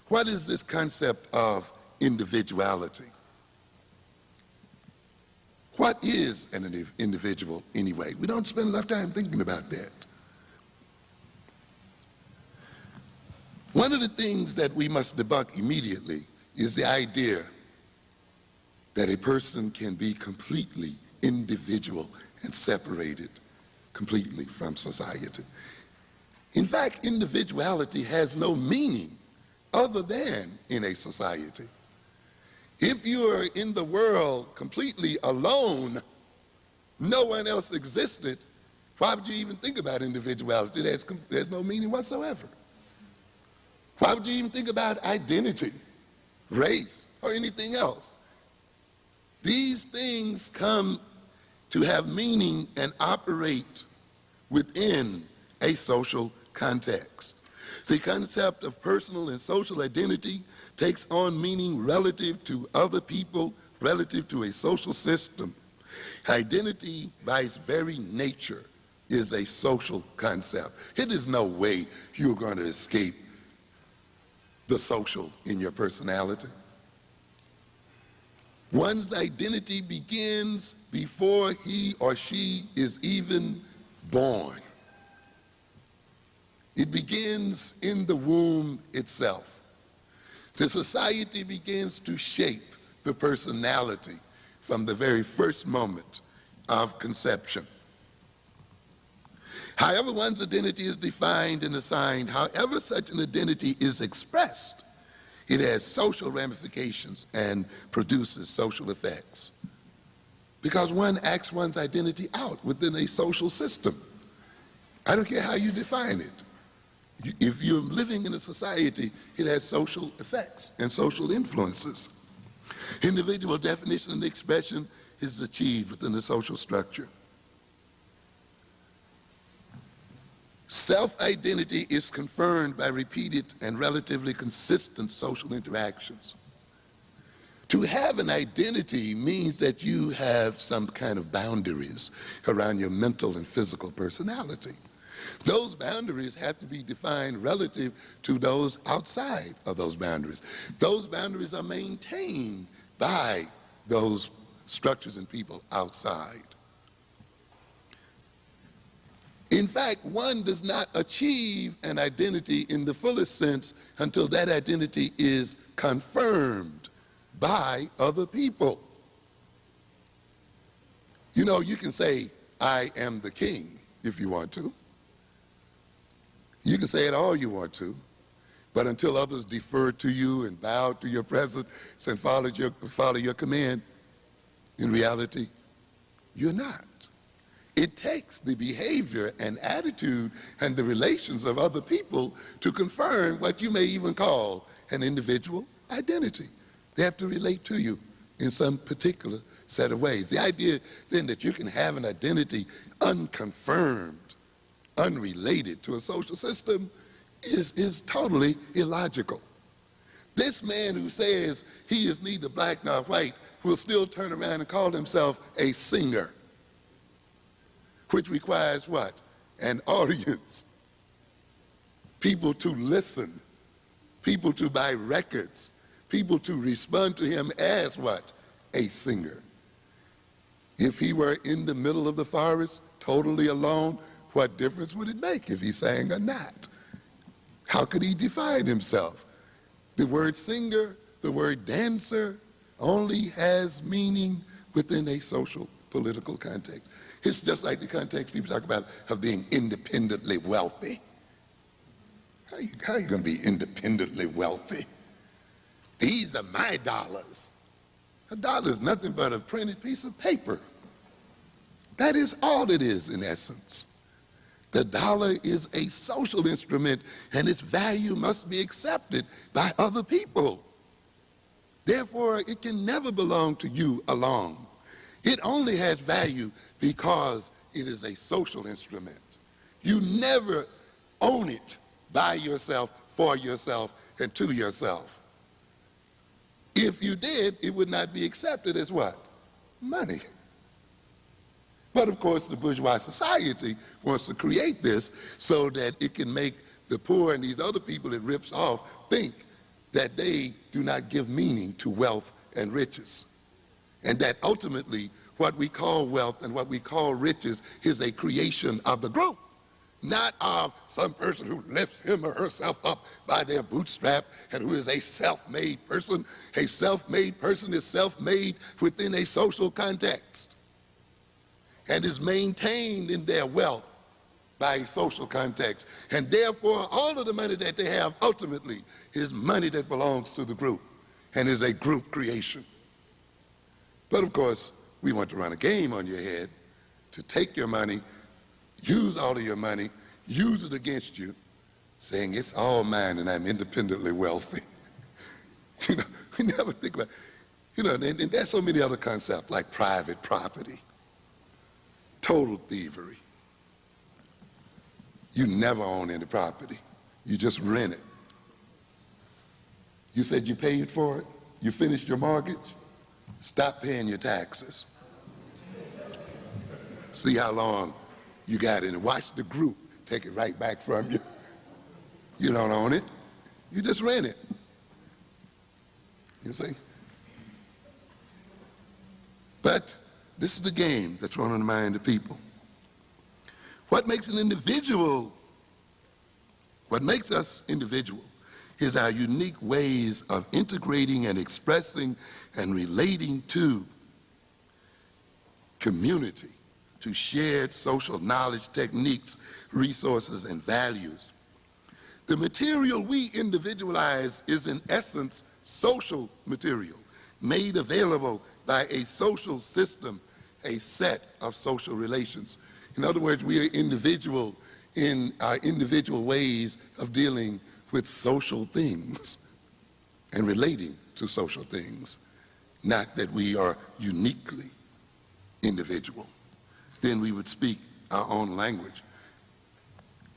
Speaker 2: What is this concept of individuality? What is an individual anyway? We don't spend enough time thinking about that. One of the things that we must debunk immediately is the idea that a person can be completely individual and separated completely from society. In fact, individuality has no meaning other than in a society. If you are in the world completely alone, no one else existed, why would you even think about individuality? There's no meaning whatsoever. Why would you even think about identity, race, or anything else? These things come to have meaning and operate within a social context. The concept of personal and social identity takes on meaning relative to other people, relative to a social system. Identity, by its very nature, is a social concept. It is no way you're going to escape the social in your personality. One's identity begins before he or she is even born. It begins in the womb itself. The society begins to shape the personality from the very first moment of conception. However one's identity is defined and assigned, however such an identity is expressed, it has social ramifications and produces social effects. Because one acts one's identity out within a social system. I don't care how you define it. If you're living in a society, it has social effects and social influences. Individual definition and expression is achieved within the social structure. Self-identity is confirmed by repeated and relatively consistent social interactions. To have an identity means that you have some kind of boundaries around your mental and physical personality. Those boundaries have to be defined relative to those outside of those boundaries. Those boundaries are maintained by those structures and people outside. In fact, one does not achieve an identity in the fullest sense until that identity is confirmed by other people. You know, you can say, I am the king, if you want to. You can say it all you want to, but until others defer to you and bow to your presence and follow your command, in reality, you're not. It takes the behavior and attitude and the relations of other people to confirm what you may even call an individual identity. They have to relate to you in some particular set of ways. The idea then that you can have an identity unconfirmed, unrelated to a social system is totally illogical. This man who says he is neither black nor white will still turn around and call himself a singer, which requires what? An audience. People to listen, people to buy records, people to respond to him as what? A singer. If he were in the middle of the forest, totally alone, what difference would it make if he sang or not? How could he define himself? The word singer, the word dancer, only has meaning within a social, political context. It's just like the context people talk about of being independently wealthy. How are you going to be independently wealthy? These are my dollars. A dollar is nothing but a printed piece of paper. That is all it is in essence. The dollar is a social instrument, and its value must be accepted by other people. Therefore, it can never belong to you alone. It only has value because it is a social instrument. You never own it by yourself, for yourself, and to yourself. If you did, it would not be accepted as what? Money. But of course, the bourgeois society wants to create this so that it can make the poor and these other people it rips off think that they do not give meaning to wealth and riches. And that ultimately what we call wealth and what we call riches is a creation of the group, not of some person who lifts him or herself up by their bootstrap and who is a self-made person. A self-made person is self-made within a social context and is maintained in their wealth by a social context. And therefore, all of the money that they have ultimately is money that belongs to the group and is a group creation. But of course, we want to run a game on your head to take your money, use all of your money, use it against you, saying it's all mine and I'm independently wealthy. You know, we never think about, and there's so many other concepts like private property, total thievery. You never own any property. You just rent it. You said you paid for it. You finished your mortgage. Stop paying your taxes. See how long you got in it. Watch the group take it right back from you. You don't own it. You just rent it. You see? But this is the game that's run on the mind of people. What makes an individual, what makes us individual is our unique ways of integrating and expressing and relating to community, to shared social knowledge, techniques, resources, and values. The material we individualize is in essence social material, made available by a social system, a set of social relations. In other words, we are individual in our individual ways of dealing with social things and relating to social things, not that we are uniquely individual. Then we would speak our own language.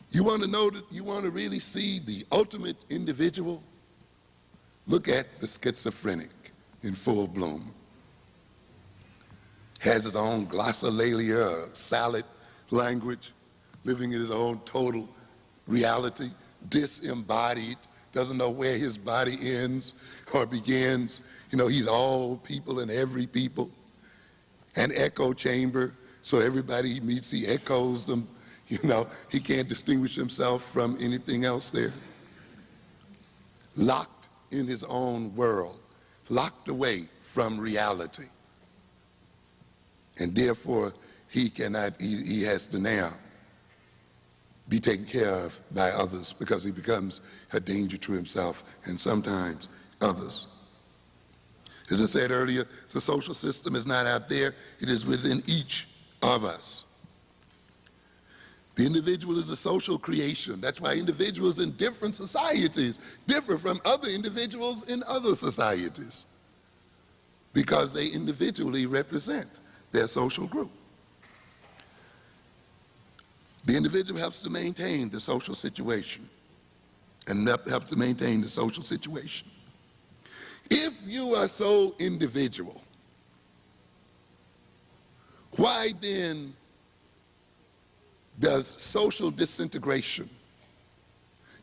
Speaker 2: You want to know that you want to really see the ultimate individual? Look at the schizophrenic in full bloom. Has his own glossolalia, salad language, living in his own total reality, disembodied, doesn't know where his body ends or begins. He's all people and every people. An echo chamber, so everybody he meets, he echoes them. He can't distinguish himself from anything else there. Locked in his own world, locked away from reality. And therefore, he has to now be taken care of by others because he becomes a danger to himself and sometimes others. As I said earlier, the social system is not out there, it is within each of us. The individual is a social creation. That's why individuals in different societies differ from other individuals in other societies, because they individually represent their social group. The individual helps to maintain the social situation and helps to maintain the social situation. If you are so individual, why then does social disintegration,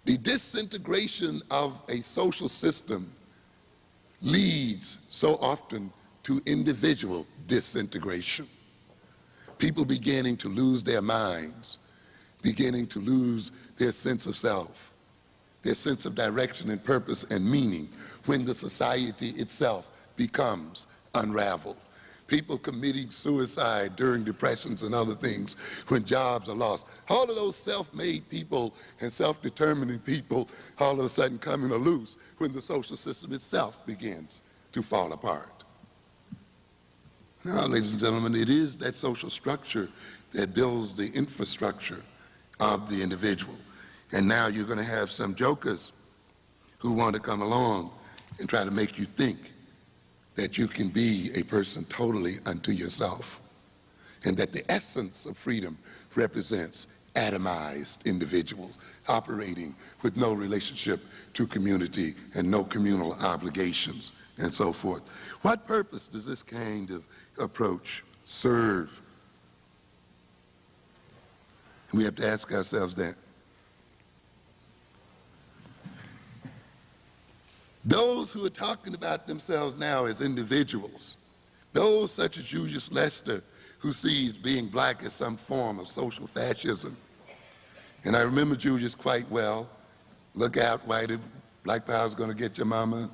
Speaker 2: the disintegration of a social system, leads so often to individual disintegration? People beginning to lose their minds, beginning to lose their sense of self, their sense of direction and purpose and meaning when the society itself becomes unraveled. People committing suicide during depressions and other things when jobs are lost. All of those self-made people and self-determining people all of a sudden coming loose when the social system itself begins to fall apart. Now, ladies and gentlemen, it is that social structure that builds the infrastructure of the individual. And now you're going to have some jokers who want to come along and try to make you think that you can be a person totally unto yourself, and that the essence of freedom represents atomized individuals operating with no relationship to community and no communal obligations and so forth. What purpose does this kind of approach serve? And we have to ask ourselves that. Those who are talking about themselves now as individuals, those such as Julius Lester, who sees being black as some form of social fascism. And I remember Julius quite well. Look out, whitey, black power's gonna get your mama,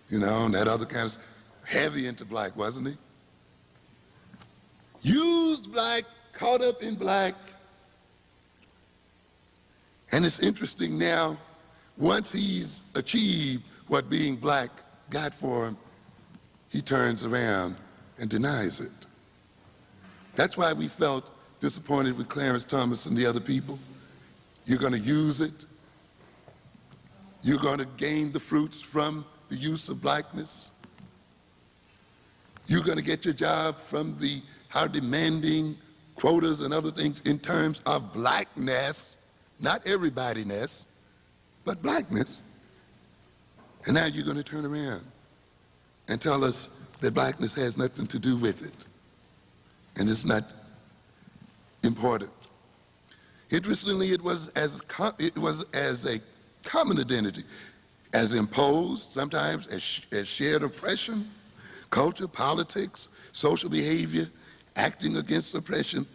Speaker 2: you know, and that other kind of, heavy into black, wasn't he? Used black, caught up in black. And it's interesting now, once he's achieved what being black got for him, he turns around and denies it. That's why we felt disappointed with Clarence Thomas and the other people. You're going to use it. You're going to gain the fruits from the use of blackness. You're going to get your job from our demanding quotas and other things in terms of blackness, not everybody-ness, but blackness. And now you're going to turn around and tell us that blackness has nothing to do with it, and it's not important. Interestingly, it was as a common identity, as imposed, sometimes as shared oppression, culture, politics, social behavior, acting against oppression,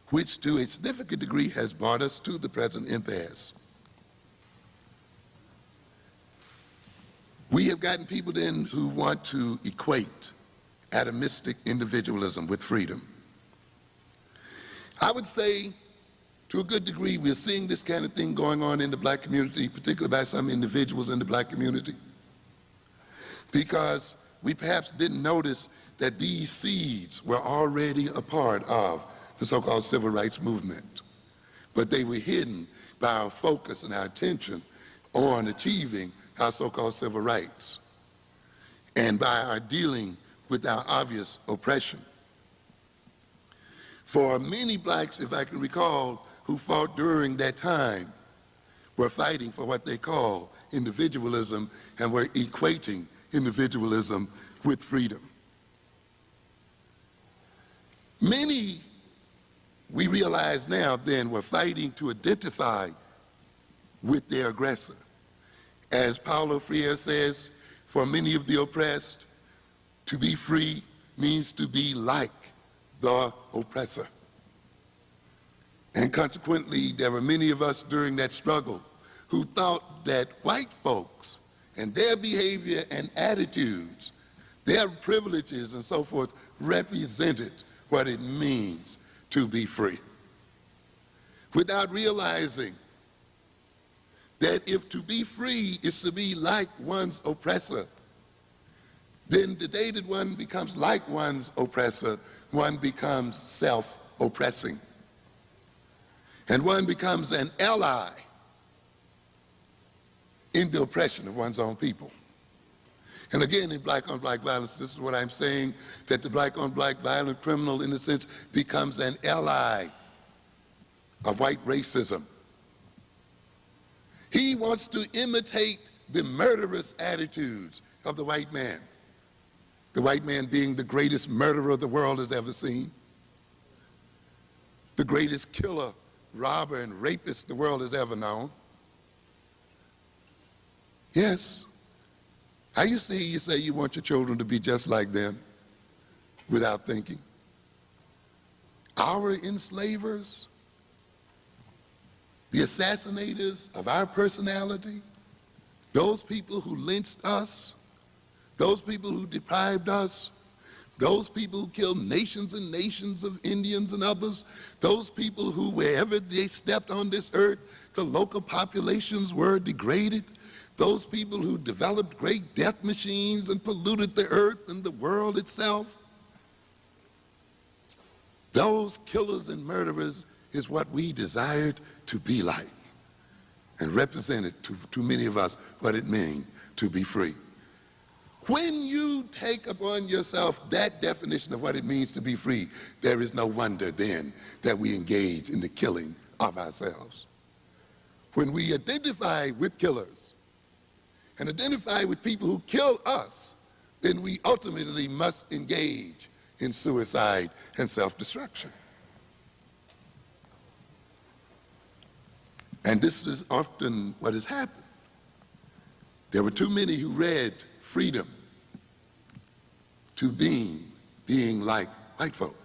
Speaker 2: which to a significant degree has brought us to the present impasse. We have gotten people then who want to equate atomistic individualism with freedom. I would say, to a good degree, we're seeing this kind of thing going on in the black community, particularly by some individuals in the black community, because we perhaps didn't notice that these seeds were already a part of the so-called civil rights movement, but they were hidden by our focus and our attention on achieving our so-called civil rights, and by our dealing with our obvious oppression. For many blacks, if I can recall, who fought during that time, were fighting for what they call individualism and were equating individualism with freedom. Many, we realize now then, were fighting to identify with their aggressor. As Paulo Freire says, for many of the oppressed, to be free means to be like the oppressor. And consequently, there were many of us during that struggle who thought that white folks and their behavior and attitudes, their privileges and so forth, represented what it means to be free. without realizing that if to be free is to be like one's oppressor, then the day that one becomes like one's oppressor, one becomes self-oppressing. And one becomes an ally in the oppression of one's own people. And again, in black-on-black violence, this is what I'm saying, that the black-on-black violent criminal, in a sense, becomes an ally of white racism. He wants to imitate the murderous attitudes of the white man being the greatest murderer the world has ever seen, the greatest killer, robber, and rapist the world has ever known. Yes, I used to hear you say you want your children to be just like them without thinking. Our enslavers, the assassinators of our personality, those people who lynched us, those people who deprived us, those people who killed nations and nations of Indians and others, those people who, wherever they stepped on this earth, the local populations were degraded, those people who developed great death machines and polluted the earth and the world itself. Those killers and murderers is what we desired to be like, and represented to many of us what it means to be free. When you take upon yourself that definition of what it means to be free, there is no wonder then that we engage in the killing of ourselves. When we identify with killers and identify with people who kill us, then we ultimately must engage in suicide and self-destruction. And this is often what has happened. There were too many who read freedom to being like white folk.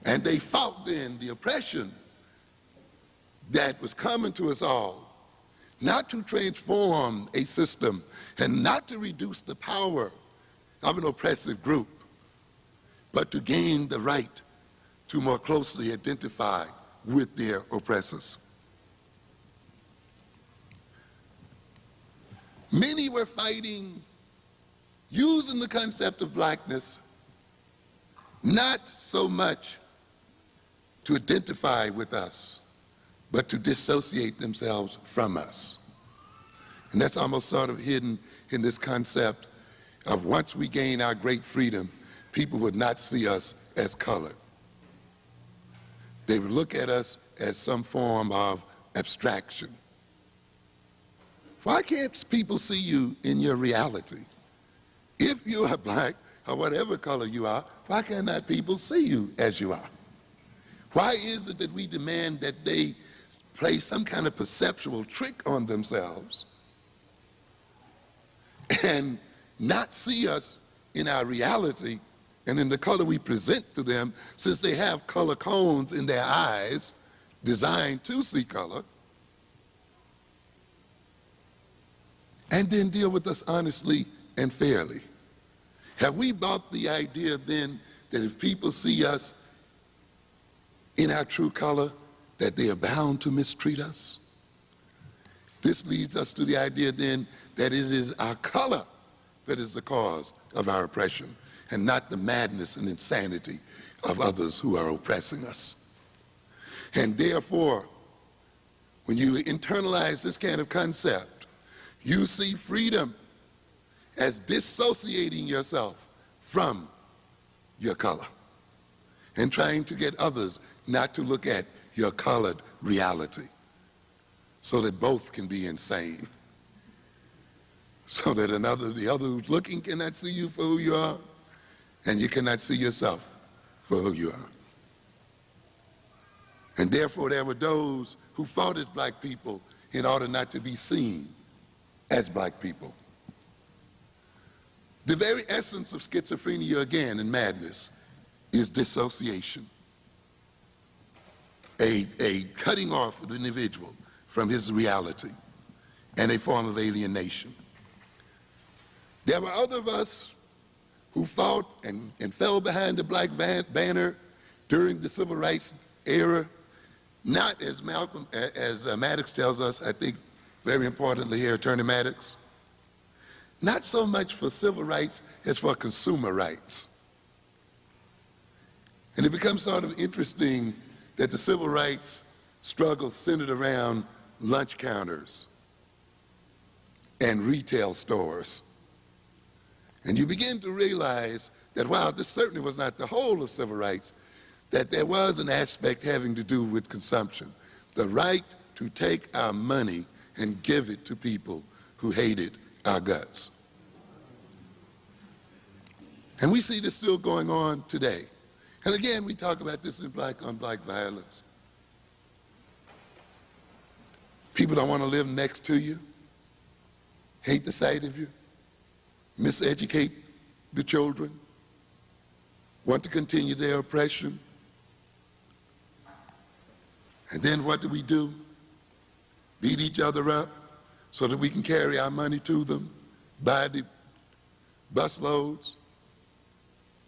Speaker 2: And they fought then the oppression that was coming to us all, not to transform a system and not to reduce the power of an oppressive group, but to gain the right to more closely identify with their oppressors. Many were fighting using the concept of blackness not so much to identify with us, but to dissociate themselves from us. And that's almost sort of hidden in this concept of once we gain our great freedom, people would not see us as colored. They would look at us as some form of abstraction. Why can't people see you in your reality? If you are black or whatever color you are, why cannot people see you as you are? Why is it that we demand that they play some kind of perceptual trick on themselves and not see us in our reality and in the color we present to them, since they have color cones in their eyes designed to see color, and then deal with us honestly and fairly? Have we bought the idea then that if people see us in our true color, that they are bound to mistreat us? This leads us to the idea then that it is our color that is the cause of our oppression, and not the madness and insanity of others who are oppressing us. And therefore, when you internalize this kind of concept, you see freedom as dissociating yourself from your color and trying to get others not to look at your colored reality, so that both can be insane, so that the other who's looking cannot see you for who you are, and you cannot see yourself for who you are. And therefore there were those who fought as black people in order not to be seen as black people. The very essence of schizophrenia, again, and madness, is dissociation. A cutting off of the individual from his reality, and a form of alienation. There were other of us who fought and fell behind the black banner during the civil rights era, Not as Maddox tells us, I think very importantly here, Attorney Maddox, not so much for civil rights as for consumer rights. And it becomes sort of interesting that the civil rights struggle centered around lunch counters and retail stores. And you begin to realize that while this certainly was not the whole of civil rights, that there was an aspect having to do with consumption, the right to take our money and give it to people who hated our guts. And we see this still going on today. And again, we talk about this in black on black violence. People don't want to live next to you, hate the sight of you, miseducate the children, want to continue their oppression. And then what do? Beat each other up so that we can carry our money to them, buy the bus loads,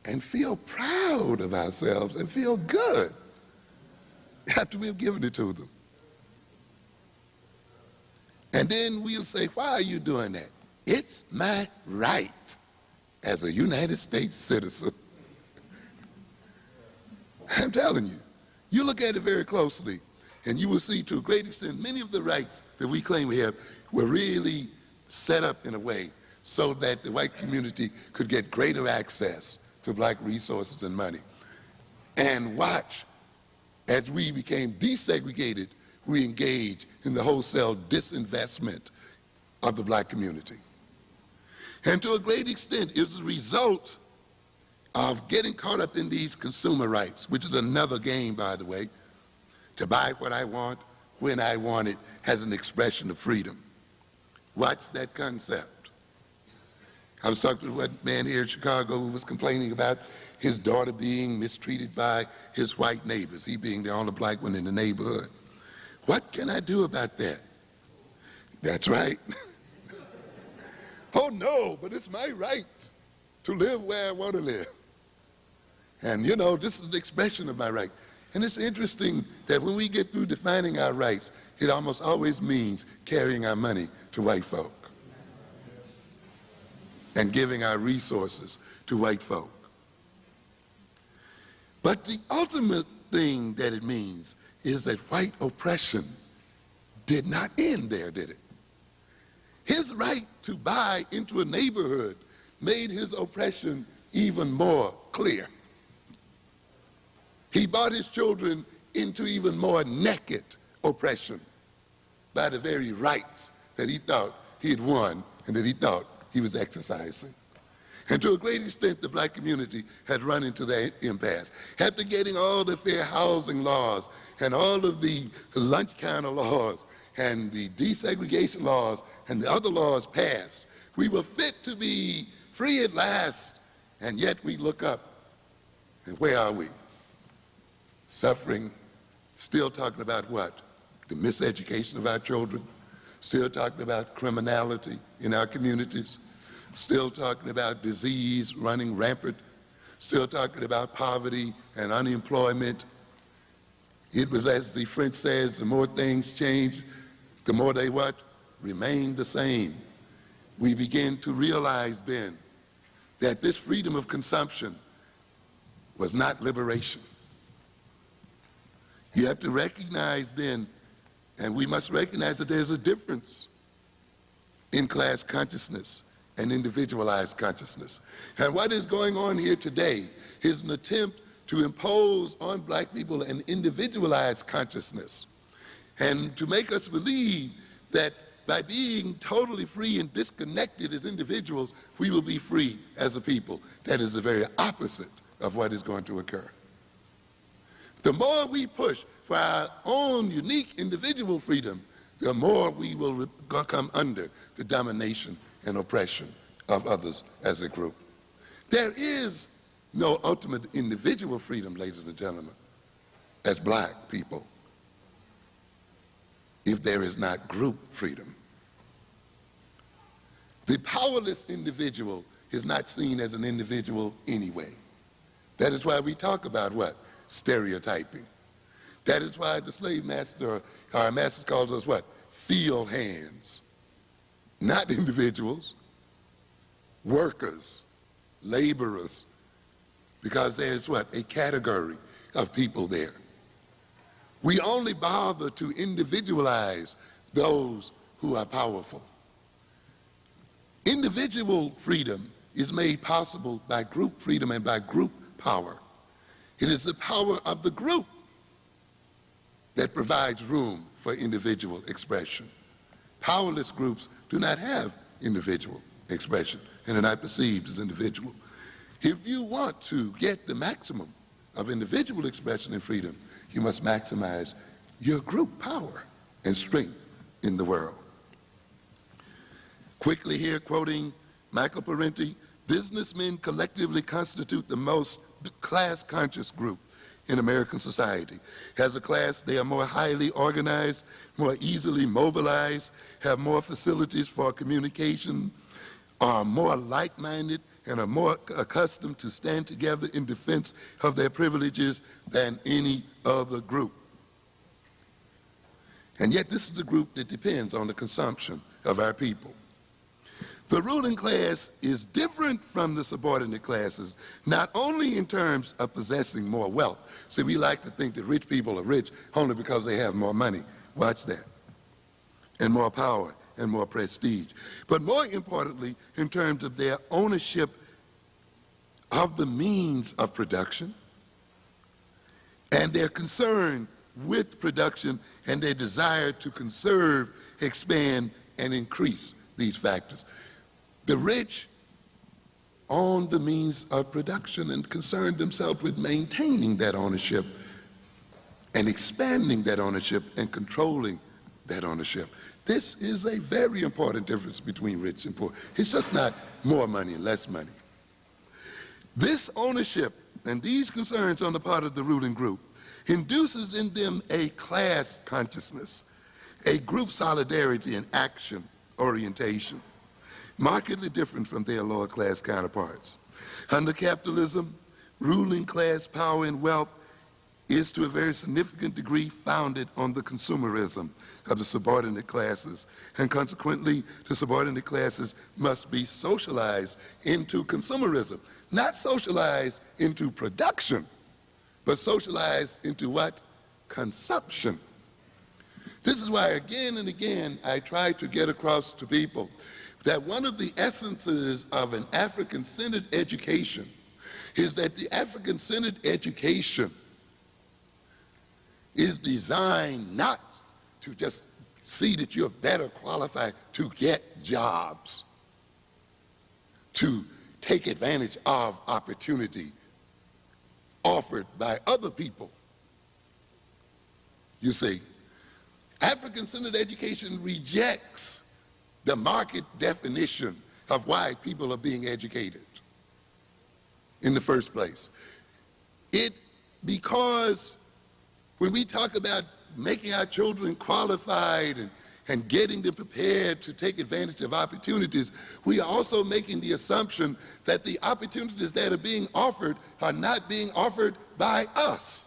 Speaker 2: and feel proud of ourselves and feel good after we've given it to them. And then we'll say, why are you doing that? It's my right as a United States citizen. I'm telling you, you look at it very closely, and you will see to a great extent many of the rights that we claim we have were really set up in a way so that the white community could get greater access to black resources and money. And watch, as we became desegregated, we engage in the wholesale disinvestment of the black community. And to a great extent, it was a result of getting caught up in these consumer rights, which is another game, by the way. To buy what I want, when I want it, has an expression of freedom. Watch that concept. I was talking to one man here in Chicago who was complaining about his daughter being mistreated by his white neighbors, he being the only black one in the neighborhood. What can I do about that? That's right. Oh no, but it's my right to live where I want to live. And you know, this is the expression of my right. And it's interesting that when we get through defining our rights, it almost always means carrying our money to white folk and giving our resources to white folk. But the ultimate thing that it means is that white oppression did not end there, did it? His right to buy into a neighborhood made his oppression even more clear. He brought his children into even more naked oppression by the very rights that he thought he had won and that he thought he was exercising. And to a great extent, the black community had run into that impasse. After getting all the fair housing laws and all of the lunch counter laws and the desegregation laws and the other laws passed, we were fit to be free at last, and yet we look up, and where are we? Suffering, still talking about what? The miseducation of our children, still talking about criminality in our communities, still talking about disease running rampant, still talking about poverty and unemployment. It was, as the French says, the more things change, the more they what? Remain the same. We begin to realize then that this freedom of consumption was not liberation. You have to recognize then, and we must recognize that there's a difference in class consciousness and individualized consciousness. And what is going on here today is an attempt to impose on black people an individualized consciousness and to make us believe that by being totally free and disconnected as individuals, we will be free as a people. That is the very opposite of what is going to occur. The more we push for our own unique individual freedom, the more we will come under the domination and oppression of others as a group. There is no ultimate individual freedom, ladies and gentlemen, as black people, if there is not group freedom. The powerless individual is not seen as an individual anyway. That is why we talk about what? Stereotyping. That is why the slave master, our masters calls us what? Field hands. Not individuals, workers, laborers, because there's what? A category of people there. We only bother to individualize those who are powerful. Individual freedom is made possible by group freedom and by group power. It is the power of the group that provides room for individual expression. Powerless groups do not have individual expression and are not perceived as individual. If you want to get the maximum of individual expression and freedom, you must maximize your group power and strength in the world. Quickly here, quoting Michael Parenti, businessmen collectively constitute the most class-conscious group in American society. As a class, they are more highly organized, more easily mobilized, have more facilities for communication, are more like-minded, and are more accustomed to stand together in defense of their privileges than any other group. And yet this is the group that depends on the consumption of our people. The ruling class is different from the subordinate classes, not only in terms of possessing more wealth. See, we like to think that rich people are rich only because they have more money. Watch that. And more power and more prestige. But more importantly, in terms of their ownership of the means of production and their concern with production and their desire to conserve, expand, and increase these factors. The rich own the means of production and concern themselves with maintaining that ownership and expanding that ownership and controlling that ownership. This is a very important difference between rich and poor. It's just not more money and less money. This ownership and these concerns on the part of the ruling group induces in them a class consciousness, a group solidarity and action orientation, markedly different from their lower class counterparts. Under capitalism, ruling class power and wealth is to a very significant degree founded on the consumerism of the subordinate classes, and consequently the subordinate classes must be socialized into consumerism, not socialized into production, but socialized into what? Consumption. This is why again and again I try to get across to people that one of the essences of an African-centered education is that the African-centered education is designed not to just see that you're better qualified to get jobs, to take advantage of opportunity offered by other people. You see, African-centered education rejects the market definition of why people are being educated in the first place. Because when we talk about making our children qualified and getting them prepared to take advantage of opportunities, we are also making the assumption that the opportunities that are being offered are not being offered by us.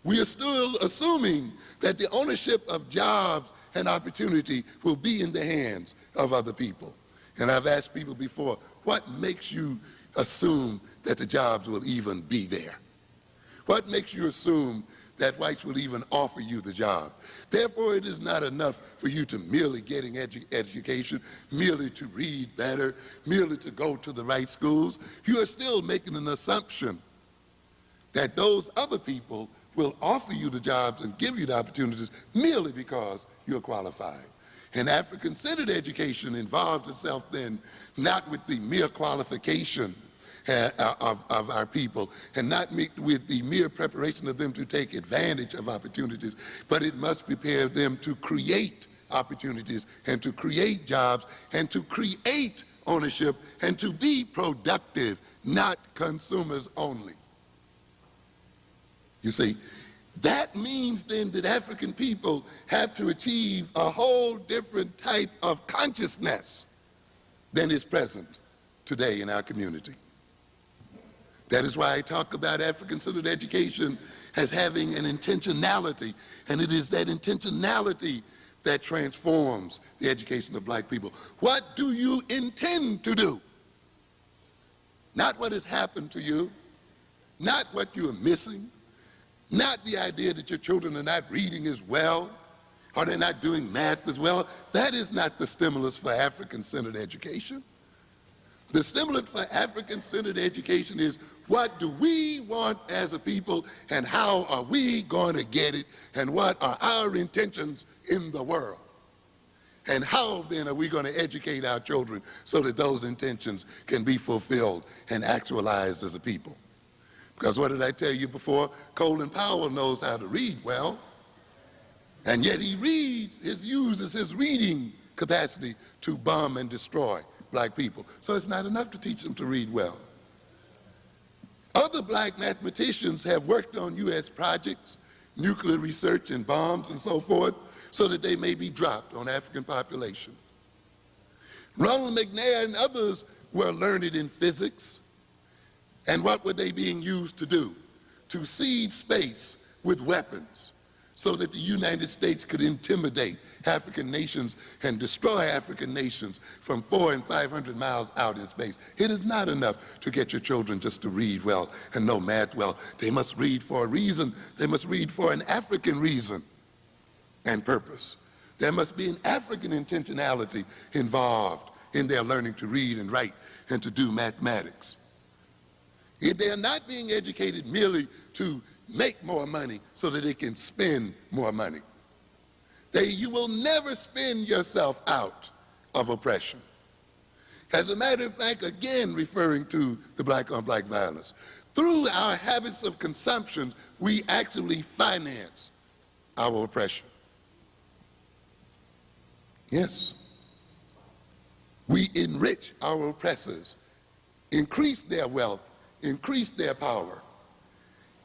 Speaker 2: We are still assuming that the ownership of jobs and opportunity will be in the hands of other people. And I've asked people before, what makes you assume that the jobs will even be there? What makes you assume that whites will even offer you the job? Therefore, it is not enough for you to merely getting education, merely to read better, merely to go to the right schools. You are still making an assumption that those other people will offer you the jobs and give you the opportunities merely because you're qualified. And African-centered education involves itself then not with the mere qualification of our people and not with the mere preparation of them to take advantage of opportunities, but it must prepare them to create opportunities and to create jobs and to create ownership and to be productive, not consumers only. You see, that means then that African people have to achieve a whole different type of consciousness than is present today in our community. That is why I talk about African-centered education as having an intentionality, and it is that intentionality that transforms the education of black people. What do you intend to do? Not what has happened to you, not what you are missing, not the idea that your children are not reading as well, or they're not doing math as well. That is not the stimulus for African-centered education. The stimulus for African-centered education is, what do we want as a people, and how are we going to get it, and what are our intentions in the world? And how then are we going to educate our children so that those intentions can be fulfilled and actualized as a people? Because what did I tell you before? Colin Powell knows how to read well, and yet he uses his reading capacity to bomb and destroy black people. So it's not enough to teach them to read well. Other black mathematicians have worked on U.S. projects, nuclear research and bombs and so forth, so that they may be dropped on African population. Ronald McNair and others were learned in physics. And what were they being used to do? To seed space with weapons so that the United States could intimidate African nations and destroy African nations from 400 and 500 miles out in space. It is not enough to get your children just to read well and know math well. They must read for a reason. They must read for an African reason and purpose. There must be an African intentionality involved in their learning to read and write and to do mathematics. If they are not being educated merely to make more money so that they can spend more money, you will never spend yourself out of oppression. As a matter of fact, again referring to the black-on-black violence, through our habits of consumption, we actually finance our oppression. Yes. We enrich our oppressors, increase their wealth, increase their power,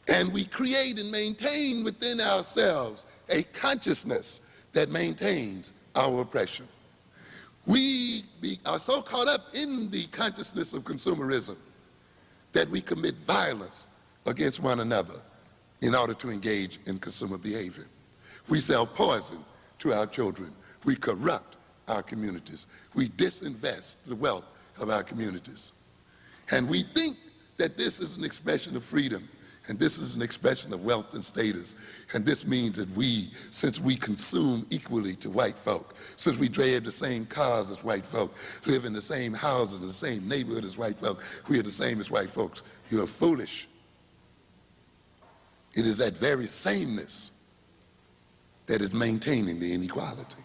Speaker 2: and we create and maintain within ourselves a consciousness that maintains our oppression. We are so caught up in the consciousness of consumerism that we commit violence against one another in order to engage in consumer behavior. We sell poison to our children. We corrupt our communities. We disinvest the wealth of our communities. And we think that this is an expression of freedom, and this is an expression of wealth and status. And this means that since we consume equally to white folk, since we drive the same cars as white folk, live in the same houses, in the same neighborhood as white folk, we are the same as white folks, you are foolish. It is that very sameness that is maintaining the inequality.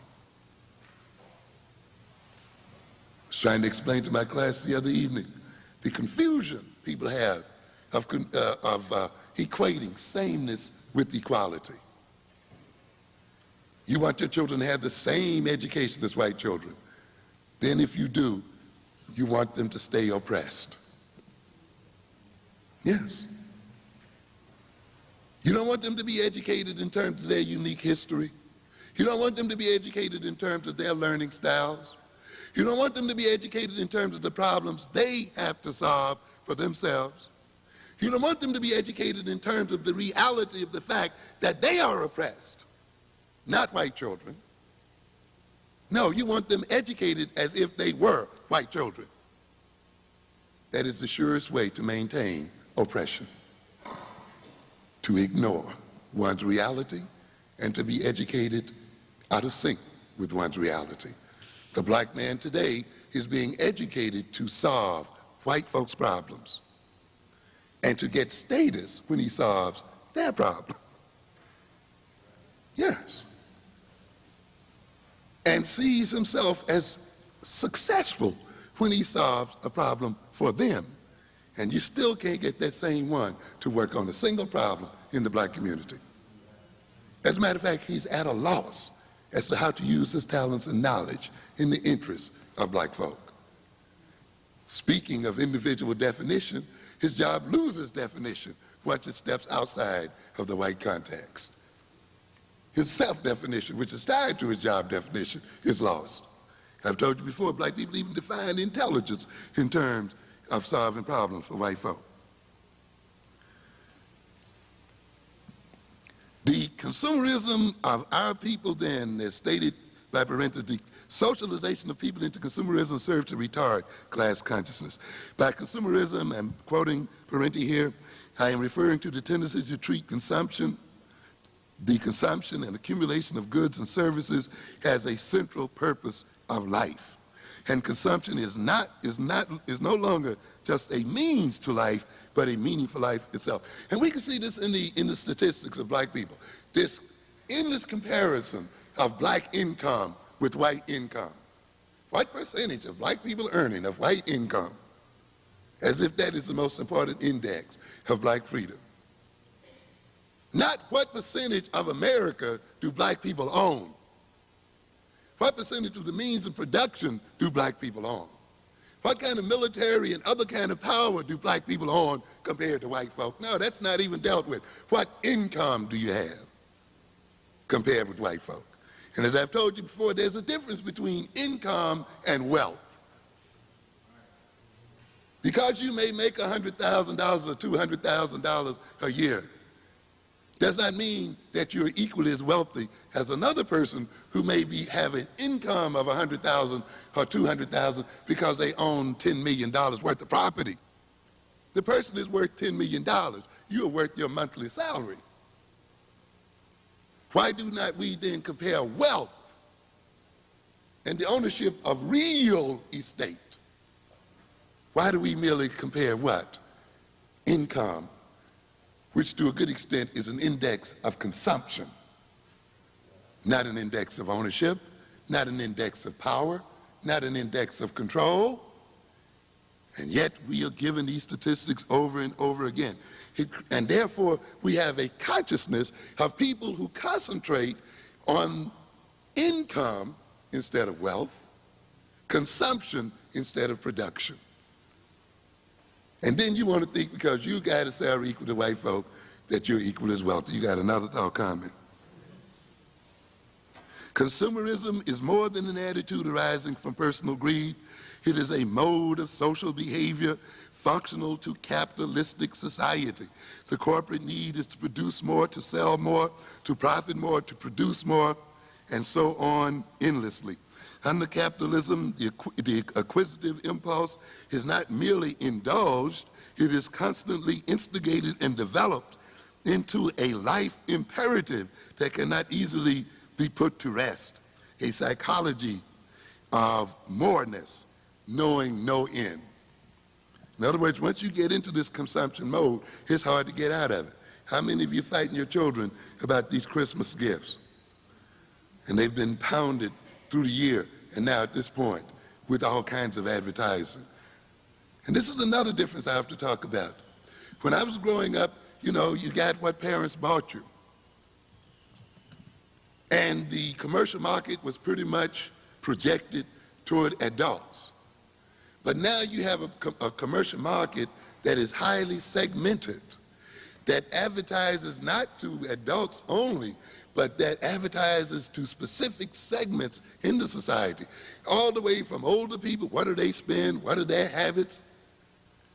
Speaker 2: I was trying to explain to my class the other evening the confusion people have of equating sameness with equality. You want your children to have the same education as white children. Then if you do, you want them to stay oppressed. Yes. You don't want them to be educated in terms of their unique history. You don't want them to be educated in terms of their learning styles. You don't want them to be educated in terms of the problems they have to solve for themselves. You don't want them to be educated in terms of the reality of the fact that they are oppressed, not white children. No, you want them educated as if they were white children. That is the surest way to maintain oppression, to ignore one's reality and to be educated out of sync with one's reality. The black man today is being educated to solve white folks' problems and to get status when he solves their problem. Yes. And sees himself as successful when he solves a problem for them. And you still can't get that same one to work on a single problem in the black community. As a matter of fact, he's at a loss as to how to use his talents and knowledge in the interests of black folk. Speaking of individual definition, his job loses definition once it steps outside of the white context. His self-definition, which is tied to his job definition, is lost. I've told you before, black people even define intelligence in terms of solving problems for white folk. The consumerism of our people then, as stated by Parenti, the socialization of people into consumerism served to retard class consciousness. By consumerism, I'm quoting Parenti here, I am referring to the tendency to treat consumption, the consumption and accumulation of goods and services as a central purpose of life. And consumption is no longer just a means to life, but a meaning for life itself. And we can see this in the statistics of black people. This endless comparison of black income with white income. What percentage of black people earning of white income? As if that is the most important index of black freedom. Not what percentage of America do black people own. What percentage of the means of production do black people own? What kind of military and other kind of power do black people own compared to white folk? No, that's not even dealt with. What income do you have compared with white folk? And as I've told you before, there's a difference between income and wealth. Because you may make $100,000 or $200,000 a year, does not mean that you're equally as wealthy as another person who may have an income of $100,000 or $200,000 because they own $10 million worth of property. The person is worth $10 million. You're worth your monthly salary. Why do not we then compare wealth and the ownership of real estate? Why do we merely compare what? Income, which to a good extent is an index of consumption, not an index of ownership, not an index of power, not an index of control. And yet we are given these statistics over and over again. And therefore we have a consciousness of people who concentrate on income instead of wealth, consumption instead of production. And then you want to think because you got a salary equal to white folk that you're equal as wealthy. You got another thought comment. Consumerism is more than an attitude arising from personal greed. It is a mode of social behavior functional to capitalistic society. The corporate need is to produce more, to sell more, to profit more, to produce more, and so on endlessly. Under capitalism, the acquisitive impulse is not merely indulged, it is constantly instigated and developed into a life imperative that cannot easily be put to rest. A psychology of moreness, knowing no end. In other words, once you get into this consumption mode, it's hard to get out of it. How many of you fighting your children about these Christmas gifts? And they've been pounded through the year, and now at this point, with all kinds of advertising. And this is another difference I have to talk about. When I was growing up, you know, you got what parents bought you. And the commercial market was pretty much projected toward adults. But now you have a commercial market that is highly segmented, that advertises not to adults only, but that advertises to specific segments in the society, all the way from older people, what do they spend, what are their habits?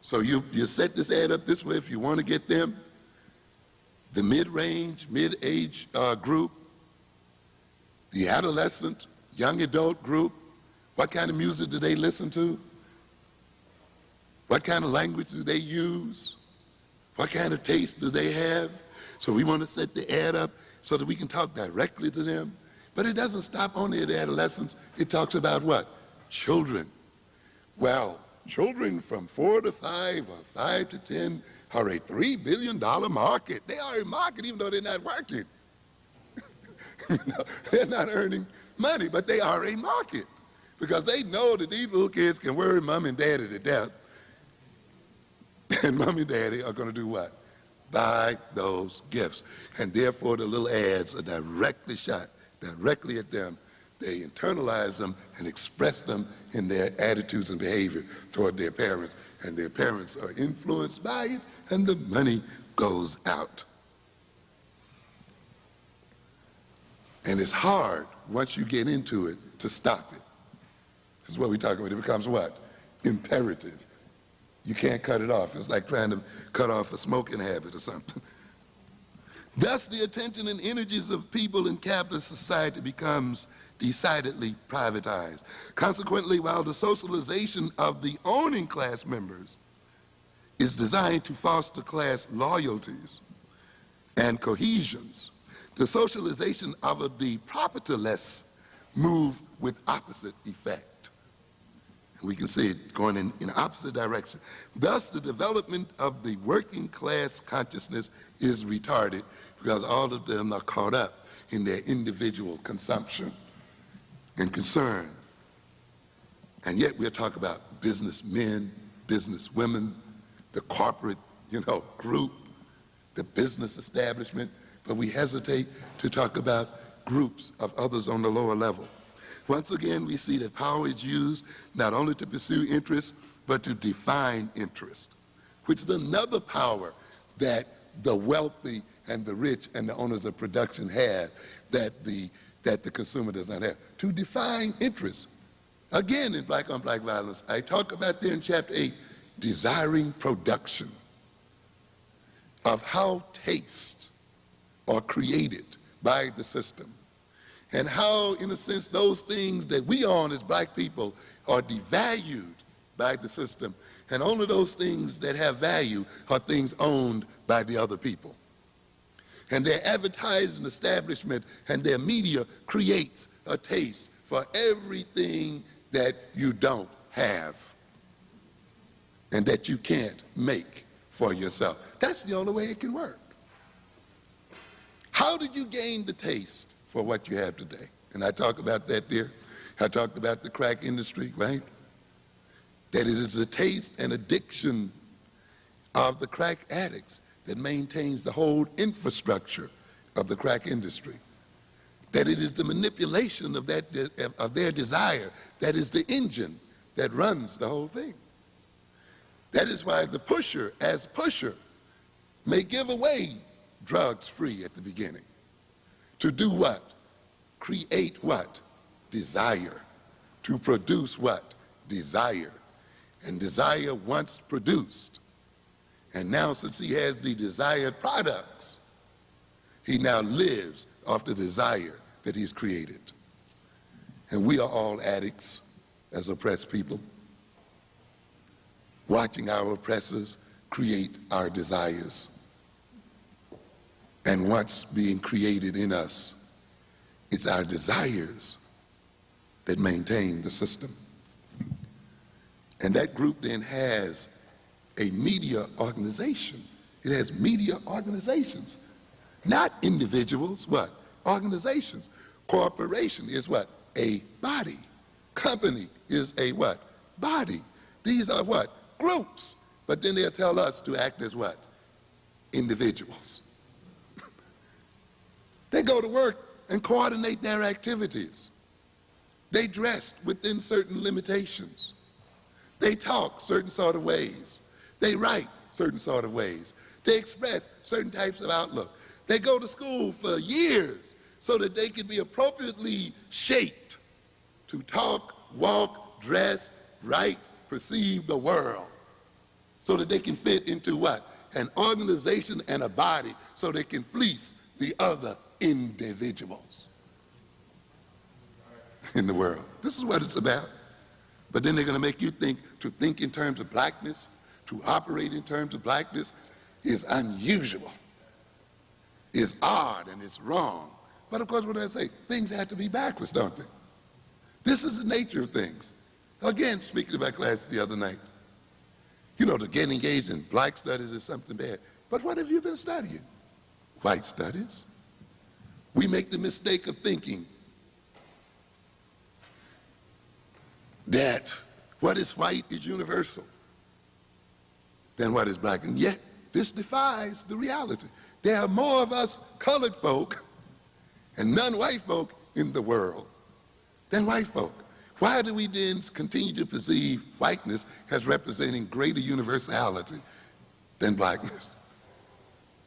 Speaker 2: So you set this ad up this way if you want to get them. The mid-range, mid-age group, the adolescent, young adult group, what kind of music do they listen to? What kind of language do they use? What kind of taste do they have? So we want to set the ad up so that we can talk directly to them. But it doesn't stop only at adolescents. It talks about what? Children. Well, children from 4 to 5 or 5 to 10 are a $3 billion market. They are a market even though they're not working. They're not earning money, but they are a market because they know that these little kids can worry mom and daddy to death. And mom and daddy are going to do what? Buy those gifts. And therefore the little ads are directly shot, directly at them. They internalize them and express them in their attitudes and behavior toward their parents. And their parents are influenced by it, and the money goes out. And it's hard, once you get into it, to stop it. This is what we talk about. It becomes what? Imperative. You can't cut it off. It's like trying to cut off a smoking habit or something. Thus, the attention and energies of people in capitalist society becomes decidedly privatized. Consequently, while the socialization of the owning class members is designed to foster class loyalties and cohesions, the socialization of the propertyless move with opposite effect. And we can see it going in opposite direction. Thus, the development of the working class consciousness is retarded because all of them are caught up in their individual consumption and concern. And yet we'll talk about businessmen, businesswomen, the corporate, group, the business establishment, but we hesitate to talk about groups of others on the lower level. Once again, we see that power is used not only to pursue interests, but to define interest, which is another power that the wealthy and the rich and the owners of production have that the consumer does not have, to define interest. Again, in Black on Black Violence, I talk about there in chapter 8, desiring production, of how tastes are created by the system, and how, in a sense, those things that we own as black people are devalued by the system, and only those things that have value are things owned by the other people. And their advertising establishment and their media creates a taste for everything that you don't have and that you can't make for yourself. That's the only way it can work. How did you gain the taste for what you have today? And I talk about that there. I talked about the crack industry, right? That it is the taste and addiction of the crack addicts that maintains the whole infrastructure of the crack industry. That it is the manipulation of their desire that is the engine that runs the whole thing. That is why the pusher, as pusher, may give away drugs free at the beginning. To do what? Create what? Desire. To produce what? Desire. And desire once produced. And now, since he has the desired products, he now lives off the desire that he's created. And we are all addicts as oppressed people, watching our oppressors create our desires. And what's being created in us, it's our desires that maintain the system. And that group then has a media organization. It has media organizations, not individuals, what? Organizations. Corporation is what? A body. Company is a what? Body. These are what? Groups. But then they'll tell us to act as what? Individuals. They go to work and coordinate their activities. They dress within certain limitations. They talk certain sort of ways. They write certain sort of ways. They express certain types of outlook. They go to school for years so that they can be appropriately shaped to talk, walk, dress, write, perceive the world, so that they can fit into what? An organization and a body, so they can fleece the other individuals in the world. This is what it's about. But then they're going to make you think in terms of blackness, to operate in terms of blackness is unusual, is odd, and it's wrong. But of course, what do I say? Things have to be backwards, don't they? This is the nature of things. Again, speaking to my class the other night, to get engaged in black studies is something bad. But what have you been studying? White studies. We make the mistake of thinking that what is white is universal than what is black. And yet, this defies the reality. There are more of us colored folk and non-white folk in the world than white folk. Why do we then continue to perceive whiteness as representing greater universality than blackness?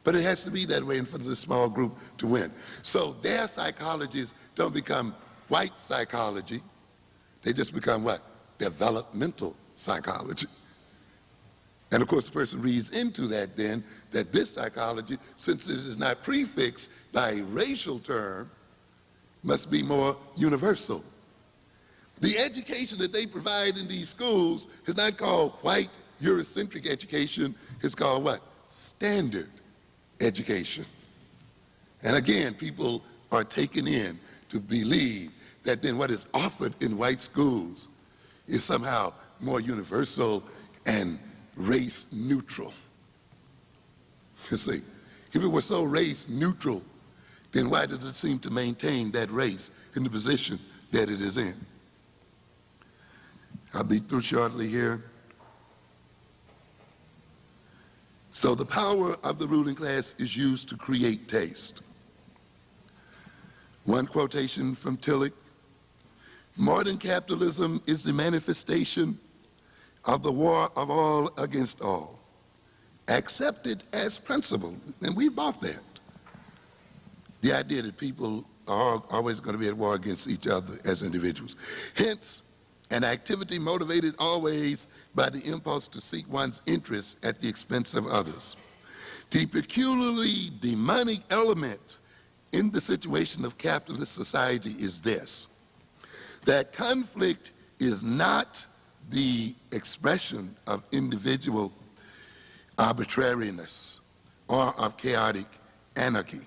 Speaker 2: But it has to be that way in front of this small group to win. So their psychologies don't become white psychology. They just become what? Developmental psychology. And of course, the person reads into that then that this psychology, since it is not prefixed by a racial term, must be more universal. The education that they provide in these schools is not called white Eurocentric education, it's called what? Standard education. And again, people are taken in to believe that then what is offered in white schools is somehow more universal and race neutral. You see, if it were so race neutral, then why does it seem to maintain that race in the position that it is in? I'll be through shortly here. So the power of the ruling class is used to create taste. One quotation from Tillich: modern capitalism is the manifestation of the war of all against all, accepted as principle. And we bought that. The idea that people are always going to be at war against each other as individuals. Hence, an activity motivated always by the impulse to seek one's interests at the expense of others. The peculiarly demonic element in the situation of capitalist society is this: that conflict is not the expression of individual arbitrariness or of chaotic anarchy,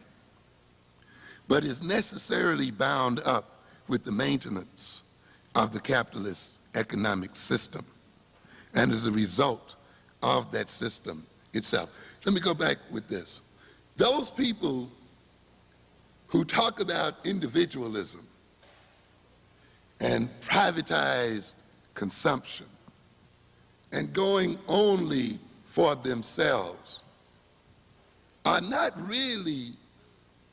Speaker 2: but is necessarily bound up with the maintenance of the capitalist economic system and as a result of that system itself. Let me go back with this. Those people who talk about individualism and privatized consumption and going only for themselves are not really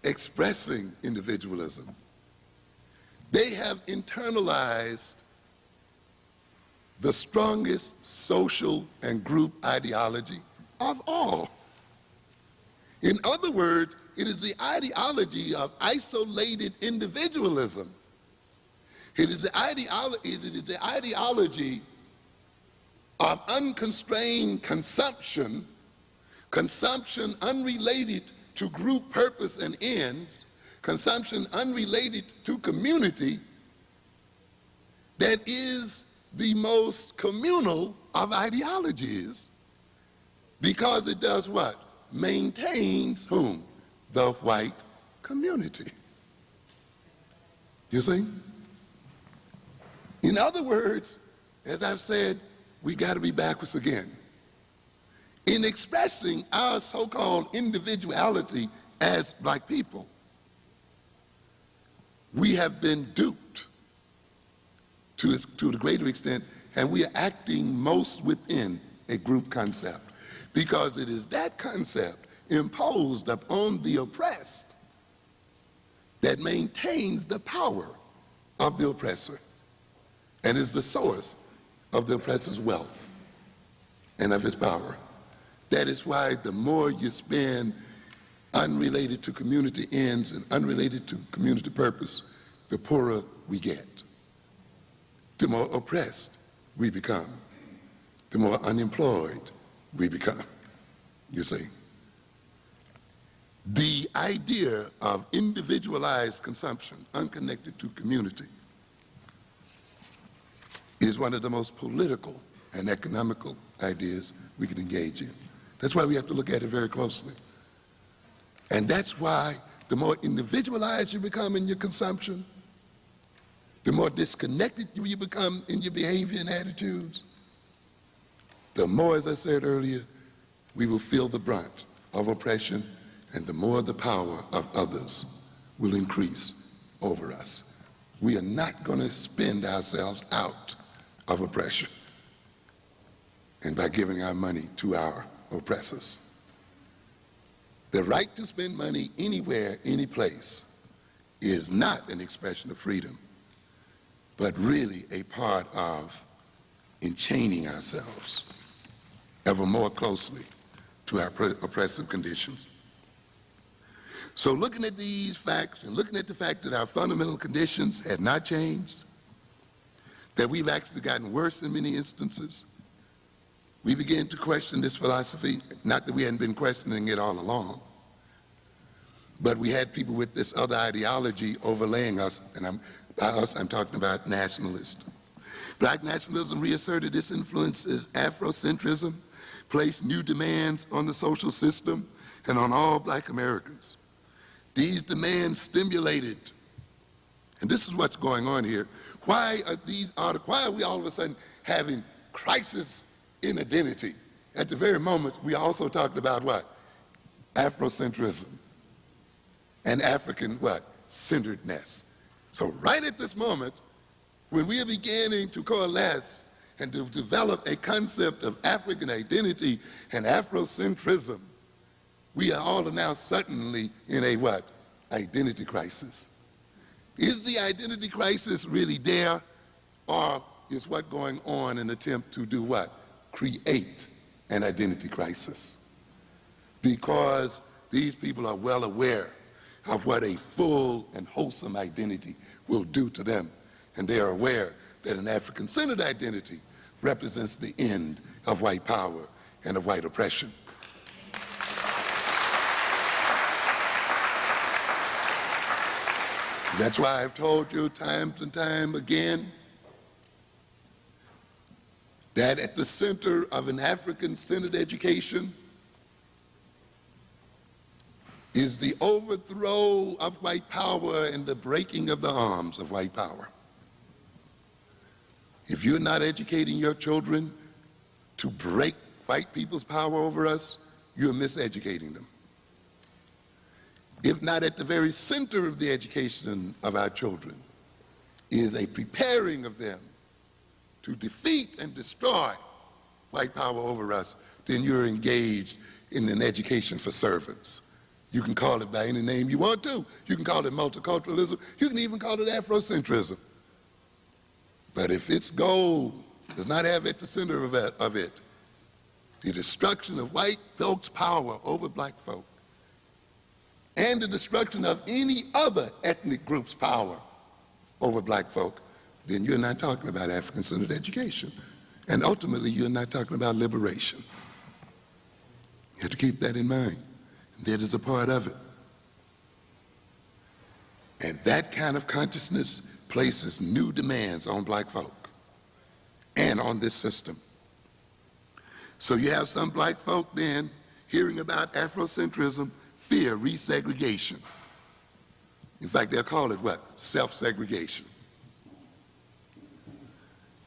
Speaker 2: expressing individualism. They have internalized the strongest social and group ideology of all. In other words, it is the ideology of isolated individualism. It is the ideology of unconstrained consumption, consumption unrelated to group purpose and ends, consumption unrelated to community, that is the most communal of ideologies, because it does what? Maintains whom? The white community. You see? In other words, as I've said, we got to be backwards again. In expressing our so-called individuality as black people, we have been duped to the greater extent, and we are acting most within a group concept, because it is that concept imposed upon the oppressed that maintains the power of the oppressor and is the source of the oppressor's wealth and of his power. That is why the more you spend unrelated to community ends and unrelated to community purpose, the poorer we get. The more oppressed we become, the more unemployed we become, you see. The idea of individualized consumption, unconnected to community, is one of the most political and economical ideas we can engage in. That's why we have to look at it very closely. And that's why the more individualized you become in your consumption, the more disconnected you become in your behavior and attitudes, the more, as I said earlier, we will feel the brunt of oppression, and the more the power of others will increase over us. We are not going to spend ourselves out of oppression and by giving our money to our oppressors. The right to spend money anywhere, any place, is not an expression of freedom, but really a part of enchaining ourselves ever more closely to our oppressive conditions. So looking at these facts and looking at the fact that our fundamental conditions had not changed, that we've actually gotten worse in many instances, we began to question this philosophy, not that we hadn't been questioning it all along, but we had people with this other ideology overlaying us, and by us, I'm talking about nationalists. Black nationalism reasserted its influence as Afrocentrism, placed new demands on the social system and on all black Americans. These demands stimulated, and this is what's going on here, why are we all of a sudden having crisis in identity? At the very moment, we also talked about what? Afrocentrism and African what? Centeredness. So right at this moment, when we are beginning to coalesce and to develop a concept of African identity and Afrocentrism, we are all now suddenly in a what? Identity crisis. Is the identity crisis really there, or is what going on an attempt to do what? Create an identity crisis? Because these people are well aware of what a full and wholesome identity will do to them, and they are aware that an African-centered identity represents the end of white power and of white oppression. That's why I've told you time and time again that at the center of an African-centered education is the overthrow of white power and the breaking of the arms of white power. If you're not educating your children to break white people's power over us, you're miseducating them. If not at the very center of the education of our children is a preparing of them to defeat and destroy white power over us, then you're engaged in an education for servants. You can call it by any name you want to. You can call it multiculturalism. You can even call it Afrocentrism. But if its goal does not have at the center of it the destruction of white folks' power over black folk, and the destruction of any other ethnic group's power over black folk, then you're not talking about African-centered education. And ultimately, you're not talking about liberation. You have to keep that in mind. That is a part of it. And that kind of consciousness places new demands on black folk and on this system. So you have some black folk then hearing about Afrocentrism, fear resegregation. In fact, they'll call it what? Self-segregation.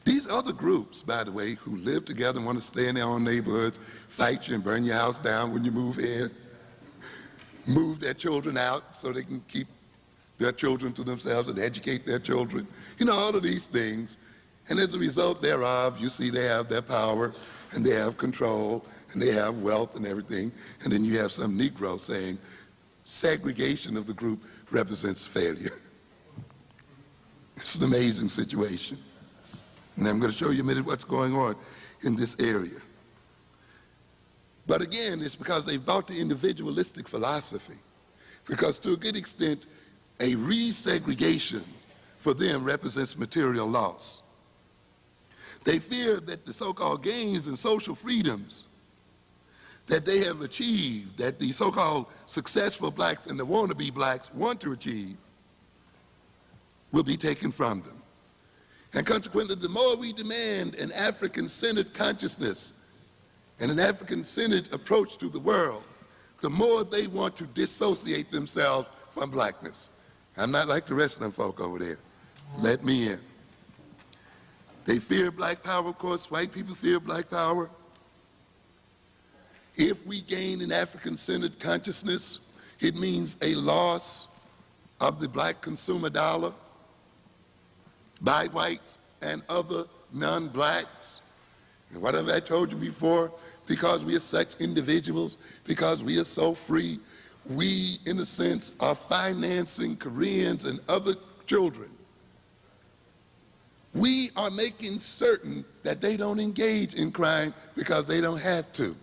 Speaker 2: These other groups, by the way, who live together and want to stay in their own neighborhoods, fight you and burn your house down when you move in, move their children out so they can keep their children to themselves and educate their children, you know, all of these things. And as a result thereof, you see they have their power and they have control and they have wealth and everything. And then you have some Negro saying segregation of the group represents failure. It's an amazing situation. And I'm going to show you a minute what's going on in this area. But again, it's because they've bought the individualistic philosophy. Because to a good extent, a resegregation for them represents material loss. They fear that the so-called gains in social freedoms that they have achieved, that the so-called successful blacks and the wannabe blacks want to achieve, will be taken from them. And consequently, the more we demand an African-centered consciousness and an African-centered approach to the world, the more they want to dissociate themselves from blackness. I'm not like the rest of them folk over there. Let me in. They fear black power, of course. White people fear black power. If we gain an African-centered consciousness, it means a loss of the black consumer dollar by whites and other non-blacks. And what have I told you before? Because we are such individuals, because we are so free, we, in a sense, are financing Koreans and other children. We are making certain that they don't engage in crime because they don't have to.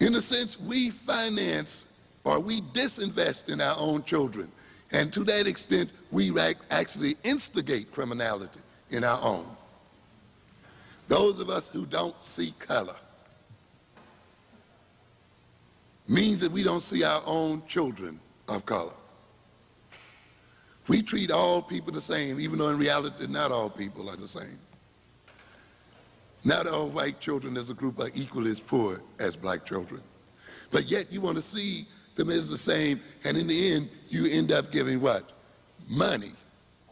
Speaker 2: In a sense, we finance or we disinvest in our own children. And to that extent, we actually instigate criminality in our own. Those of us who don't see color means that we don't see our own children of color. We treat all people the same, even though in reality not all people are the same. Not all white children as a group are equally as poor as black children. But yet you want to see them as the same, and in the end, you end up giving what? Money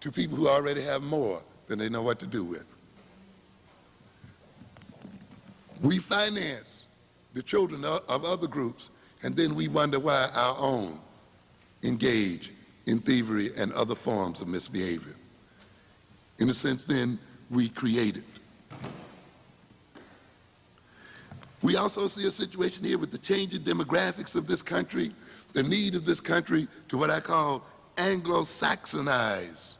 Speaker 2: to people who already have more than they know what to do with. We finance the children of other groups, and then we wonder why our own engage in thievery and other forms of misbehavior. In a sense, then, we create it. We also see a situation here with the changing demographics of this country, the need of this country to what I call Anglo-Saxonize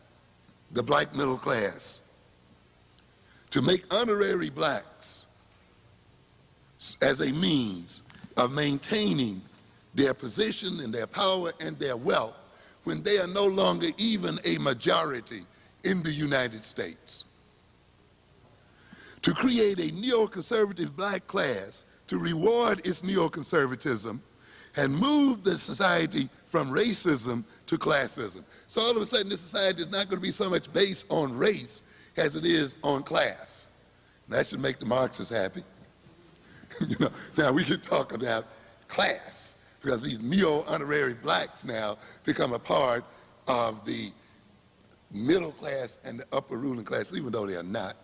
Speaker 2: the black middle class, to make honorary blacks as a means of maintaining their position and their power and their wealth when they are no longer even a majority in the United States. To create a neoconservative black class to reward its neoconservatism and move the society from racism to classism. So all of a sudden this society is not going to be so much based on race as it is on class. And that should make the Marxists happy. You know, now we can talk about class because these neo-honorary blacks now become a part of the middle class and the upper ruling class, even though they are not.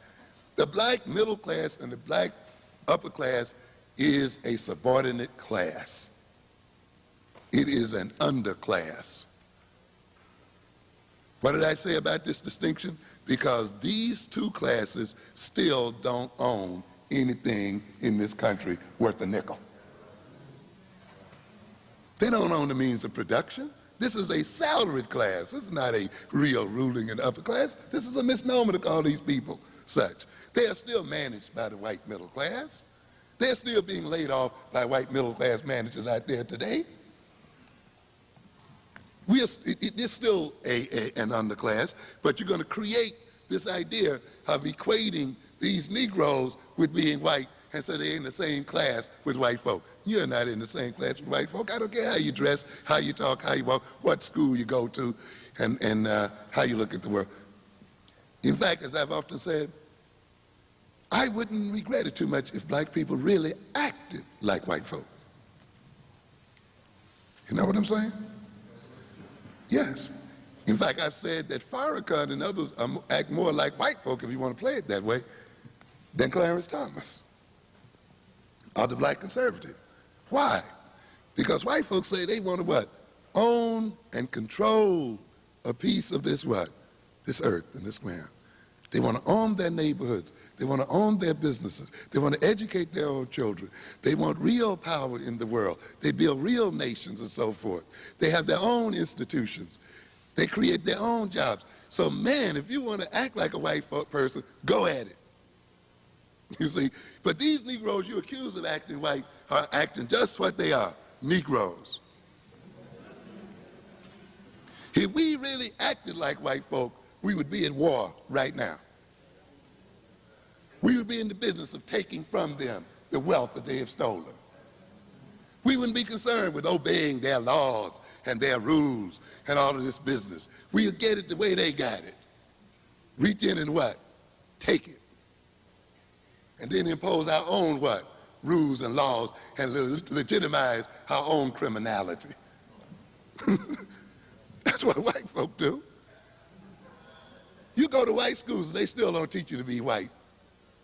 Speaker 2: The black middle class and the black upper class is a subordinate class. It is an underclass. What did I say about this distinction? Because these two classes still don't own anything in this country worth a nickel. They don't own the means of production. This is a salaried class. This is not a real ruling and upper class. This is a misnomer to call these people such. They are still managed by the white middle class. They're still being laid off by white middle class managers out there today. It is still an underclass, but you're going to create this idea of equating these Negroes with being white, and so they're in the same class with white folk. You're not in the same class with white folk. I don't care how you dress, how you talk, how you walk, what school you go to, and how you look at the world. In fact, as I've often said, I wouldn't regret it too much if black people really acted like white folk. You know what I'm saying? Yes. In fact, I've said that Farrakhan and others act more like white folk, if you want to play it that way, than Clarence Thomas or the black conservative. Why? Because white folks say they want to what? Own and control a piece of this what? This earth and this ground. They want to own their neighborhoods. They want to own their businesses. They want to educate their own children. They want real power in the world. They build real nations and so forth. They have their own institutions. They create their own jobs. So man, if you want to act like a white person, go at it. You see? But these Negroes you accuse of acting white are acting just what they are, Negroes. If we really acted like white folk, we would be at war right now. We would be in the business of taking from them the wealth that they have stolen. We wouldn't be concerned with obeying their laws and their rules and all of this business. We would get it the way they got it. Reach in and what? Take it. And then impose our own what? Rules and laws and legitimize our own criminality. That's what white folk do. You go to white schools, they still don't teach you to be white.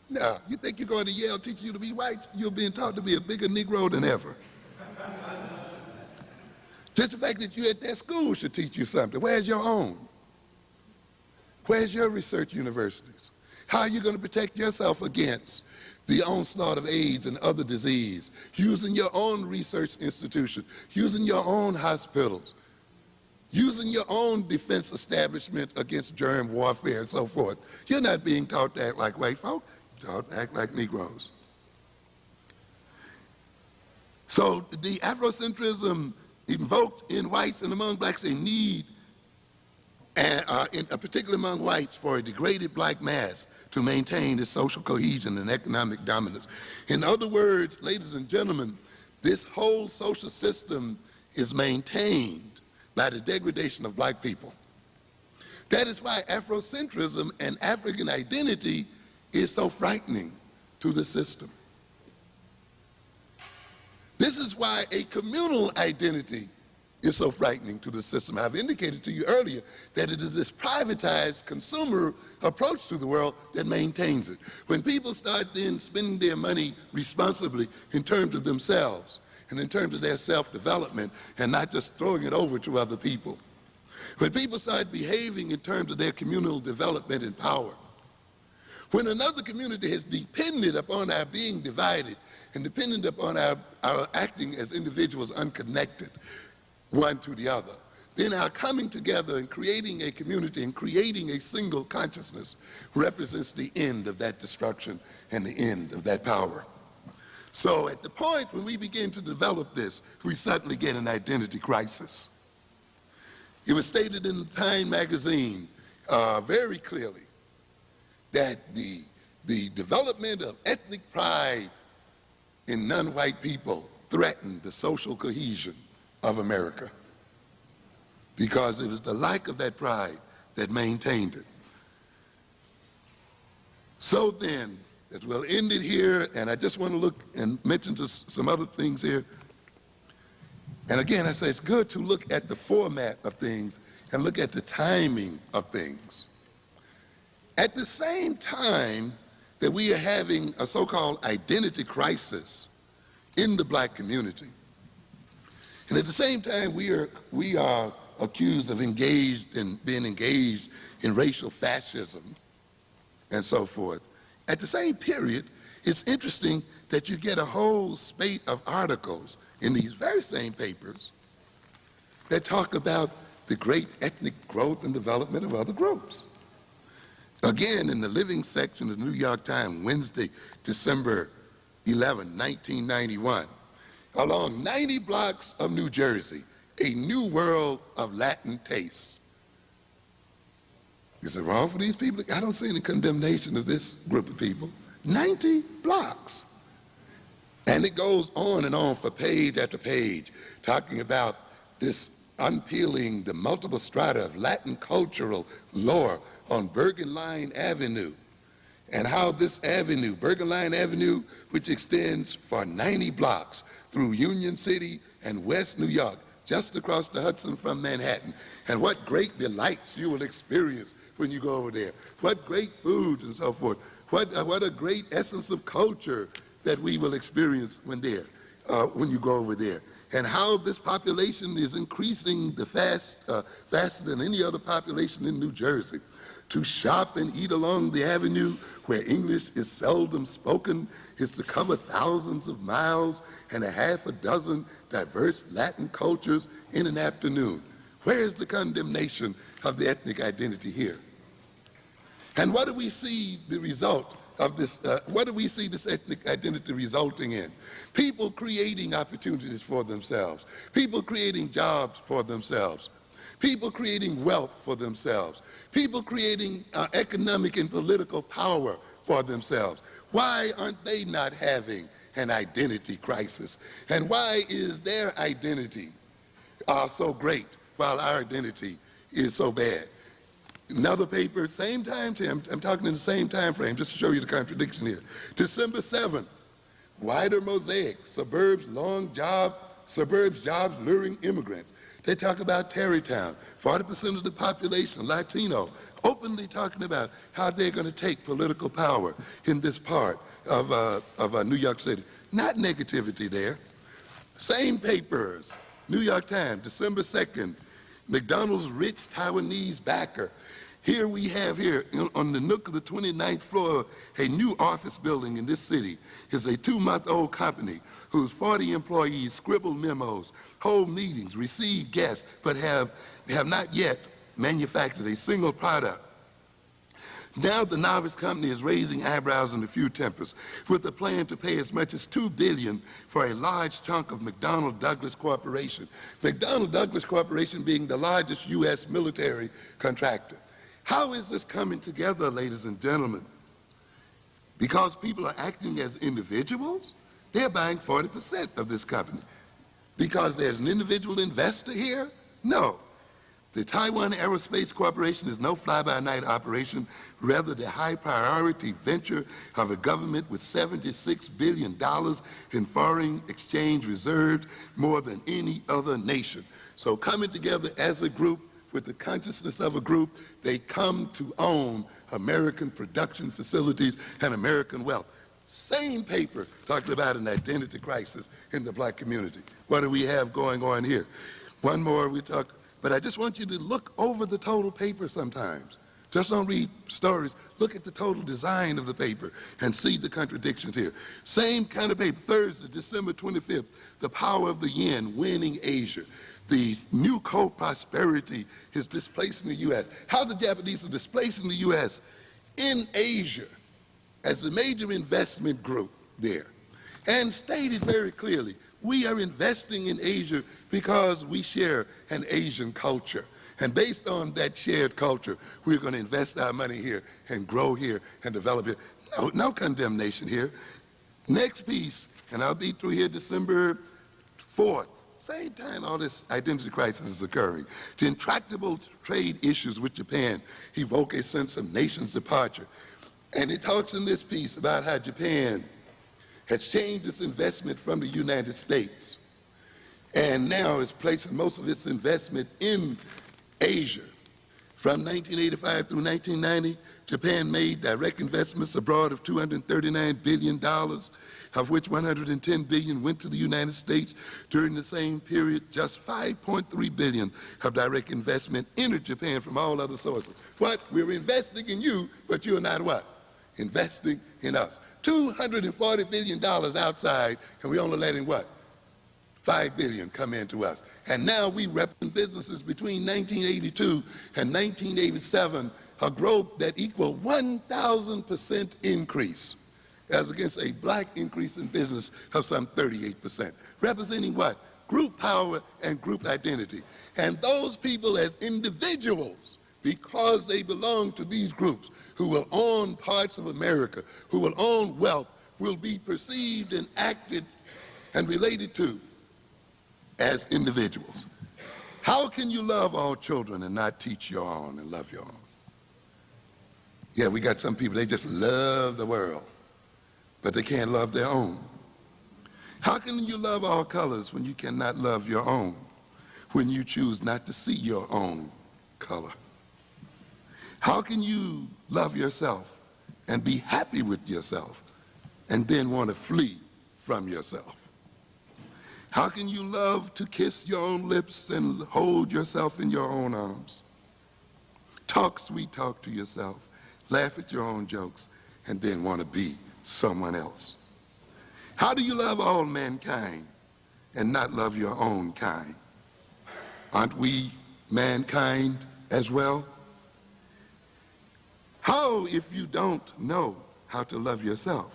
Speaker 2: No, you think you're going to Yale teaching you to be white? You're being taught to be a bigger Negro than ever. Just the fact that you're at that school should teach you something. Where's your own? Where's your research universities? How are you going to protect yourself against the onslaught of AIDS and other disease, using your own research institution, using your own hospitals, using your own defense establishment against germ warfare and so forth? You're not being taught to act like white folk, you're taught to act like Negroes. So the Afrocentrism invoked in whites and among blacks a need and in particularly among whites, for a degraded black mass to maintain its social cohesion and economic dominance. In other words, ladies and gentlemen, this whole social system is maintained by the degradation of black people. That is why Afrocentrism and African identity is so frightening to the system. This is why a communal identity is so frightening to the system. I've indicated to you earlier that it is this privatized consumer approach to the world that maintains it. When people start then spending their money responsibly in terms of themselves and in terms of their self-development and not just throwing it over to other people. When people start behaving in terms of their communal development and power. When another community has depended upon our being divided and dependent upon our acting as individuals unconnected, one to the other, then our coming together and creating a community and creating a single consciousness represents the end of that destruction and the end of that power. So at the point when we begin to develop this, we suddenly get an identity crisis. It was stated in the Time magazine very clearly that the development of ethnic pride in non-white people threatened the social cohesion of America, because it was the lack of that pride that maintained it. So then, as we'll end it here, and I just want to look and mention just some other things here. And again, I say it's good to look at the format of things and look at the timing of things. At the same time that we are having a so-called identity crisis in the black community, and at the same time, we are accused of being engaged in racial fascism and so forth. At the same period, it's interesting that you get a whole spate of articles in these very same papers that talk about the great ethnic growth and development of other groups. Again, in the living section of the New York Times, Wednesday, December 11, 1991, along 90 blocks of New Jersey, a new world of Latin taste. Is it wrong for these people? I don't see any condemnation of this group of people. 90 blocks. And it goes on and on for page after page, talking about this unpeeling the multiple strata of Latin cultural lore on Bergen Line Avenue, and how this avenue, Bergen Line Avenue, which extends for 90 blocks through Union City and West New York, just across the Hudson from Manhattan, and what great delights you will experience when you go over there. What great foods and so forth. What a great essence of culture that we will experience when you go over there. And how this population is increasing faster than any other population in New Jersey. To shop and eat along the avenue where English is seldom spoken is to cover thousands of miles and a half a dozen diverse Latin cultures in an afternoon. Where is the condemnation of the ethnic identity here? And what do we see the result of this, what do we see this ethnic identity resulting in? People creating opportunities for themselves, people creating jobs for themselves, people creating wealth for themselves, people creating economic and political power for themselves. Why aren't they not having an identity crisis? And why is their identity so great while our identity is so bad? Another paper, same time, Tim, I'm talking in the same time frame, just to show you the contradiction here. December 7th, wider mosaic, suburbs jobs luring immigrants. They talk about Tarrytown, 40% of the population, Latino, openly talking about how they're going to take political power in this part of New York City. Not negativity there. Same papers, New York Times, December 2nd, McDonald's rich Taiwanese backer. Here we have on the nook of the 29th floor, a new office building in this city is a 2-month-old company whose 40 employees scribble memos, hold meetings, receive guests, but have not yet manufactured a single product. Now the Novice Company is raising eyebrows and a few tempers with a plan to pay as much as $2 billion for a large chunk of McDonnell Douglas Corporation. McDonnell Douglas Corporation being the largest U.S. military contractor. How is this coming together, ladies and gentlemen? Because people are acting as individuals, they're buying 40% of this company. Because there's an individual investor here? No. The Taiwan Aerospace Corporation is no fly-by-night operation, rather the high-priority venture of a government with $76 billion in foreign exchange reserves, more than any other nation. So coming together as a group with the consciousness of a group, they come to own American production facilities and American wealth. Same paper talking about an identity crisis in the black community. What do we have going on here? One more we talk. But I just want you to look over the total paper sometimes. Just don't read stories. Look at the total design of the paper and see the contradictions here. Same kind of paper, Thursday, December 25th, the power of the yen winning Asia. The new co-prosperity is displacing the U.S. How the Japanese are displacing the U.S. in Asia as a major investment group there. And stated very clearly, we are investing in Asia because we share an Asian culture. And based on that shared culture, we're going to invest our money here and grow here and develop here. No condemnation here. Next piece, and I'll be through here December 4th. Same time all this identity crisis is occurring. The intractable trade issues with Japan evoke a sense of nation's departure. And it talks in this piece about how Japan has changed its investment from the United States and now is placing most of its investment in Asia. From 1985 through 1990, Japan made direct investments abroad of $239 billion, of which $110 billion went to the United States. During the same period, just $5.3 billion of direct investment entered Japan from all other sources. What? We're investing in you, but you're not what? Investing in us. $240 billion outside, and we only letting what? $5 billion come into us. And now we represent businesses between 1982 and 1987, a growth that equaled 1,000% increase, as against a black increase in business of some 38%. Representing what? Group power and group identity. And those people as individuals, because they belong to these groups, who will own parts of America, who will own wealth, will be perceived and acted and related to as individuals. How can you love all children and not teach your own and love your own? Yeah, we got some people, they just love the world, but they can't love their own. How can you love all colors when you cannot love your own, when you choose not to see your own color? How can you love yourself and be happy with yourself and then want to flee from yourself? How can you love to kiss your own lips and hold yourself in your own arms? Talk sweet talk to yourself, laugh at your own jokes, and then want to be someone else? How do you love all mankind and not love your own kind? Aren't we mankind as well? How, if you don't know how to love yourself,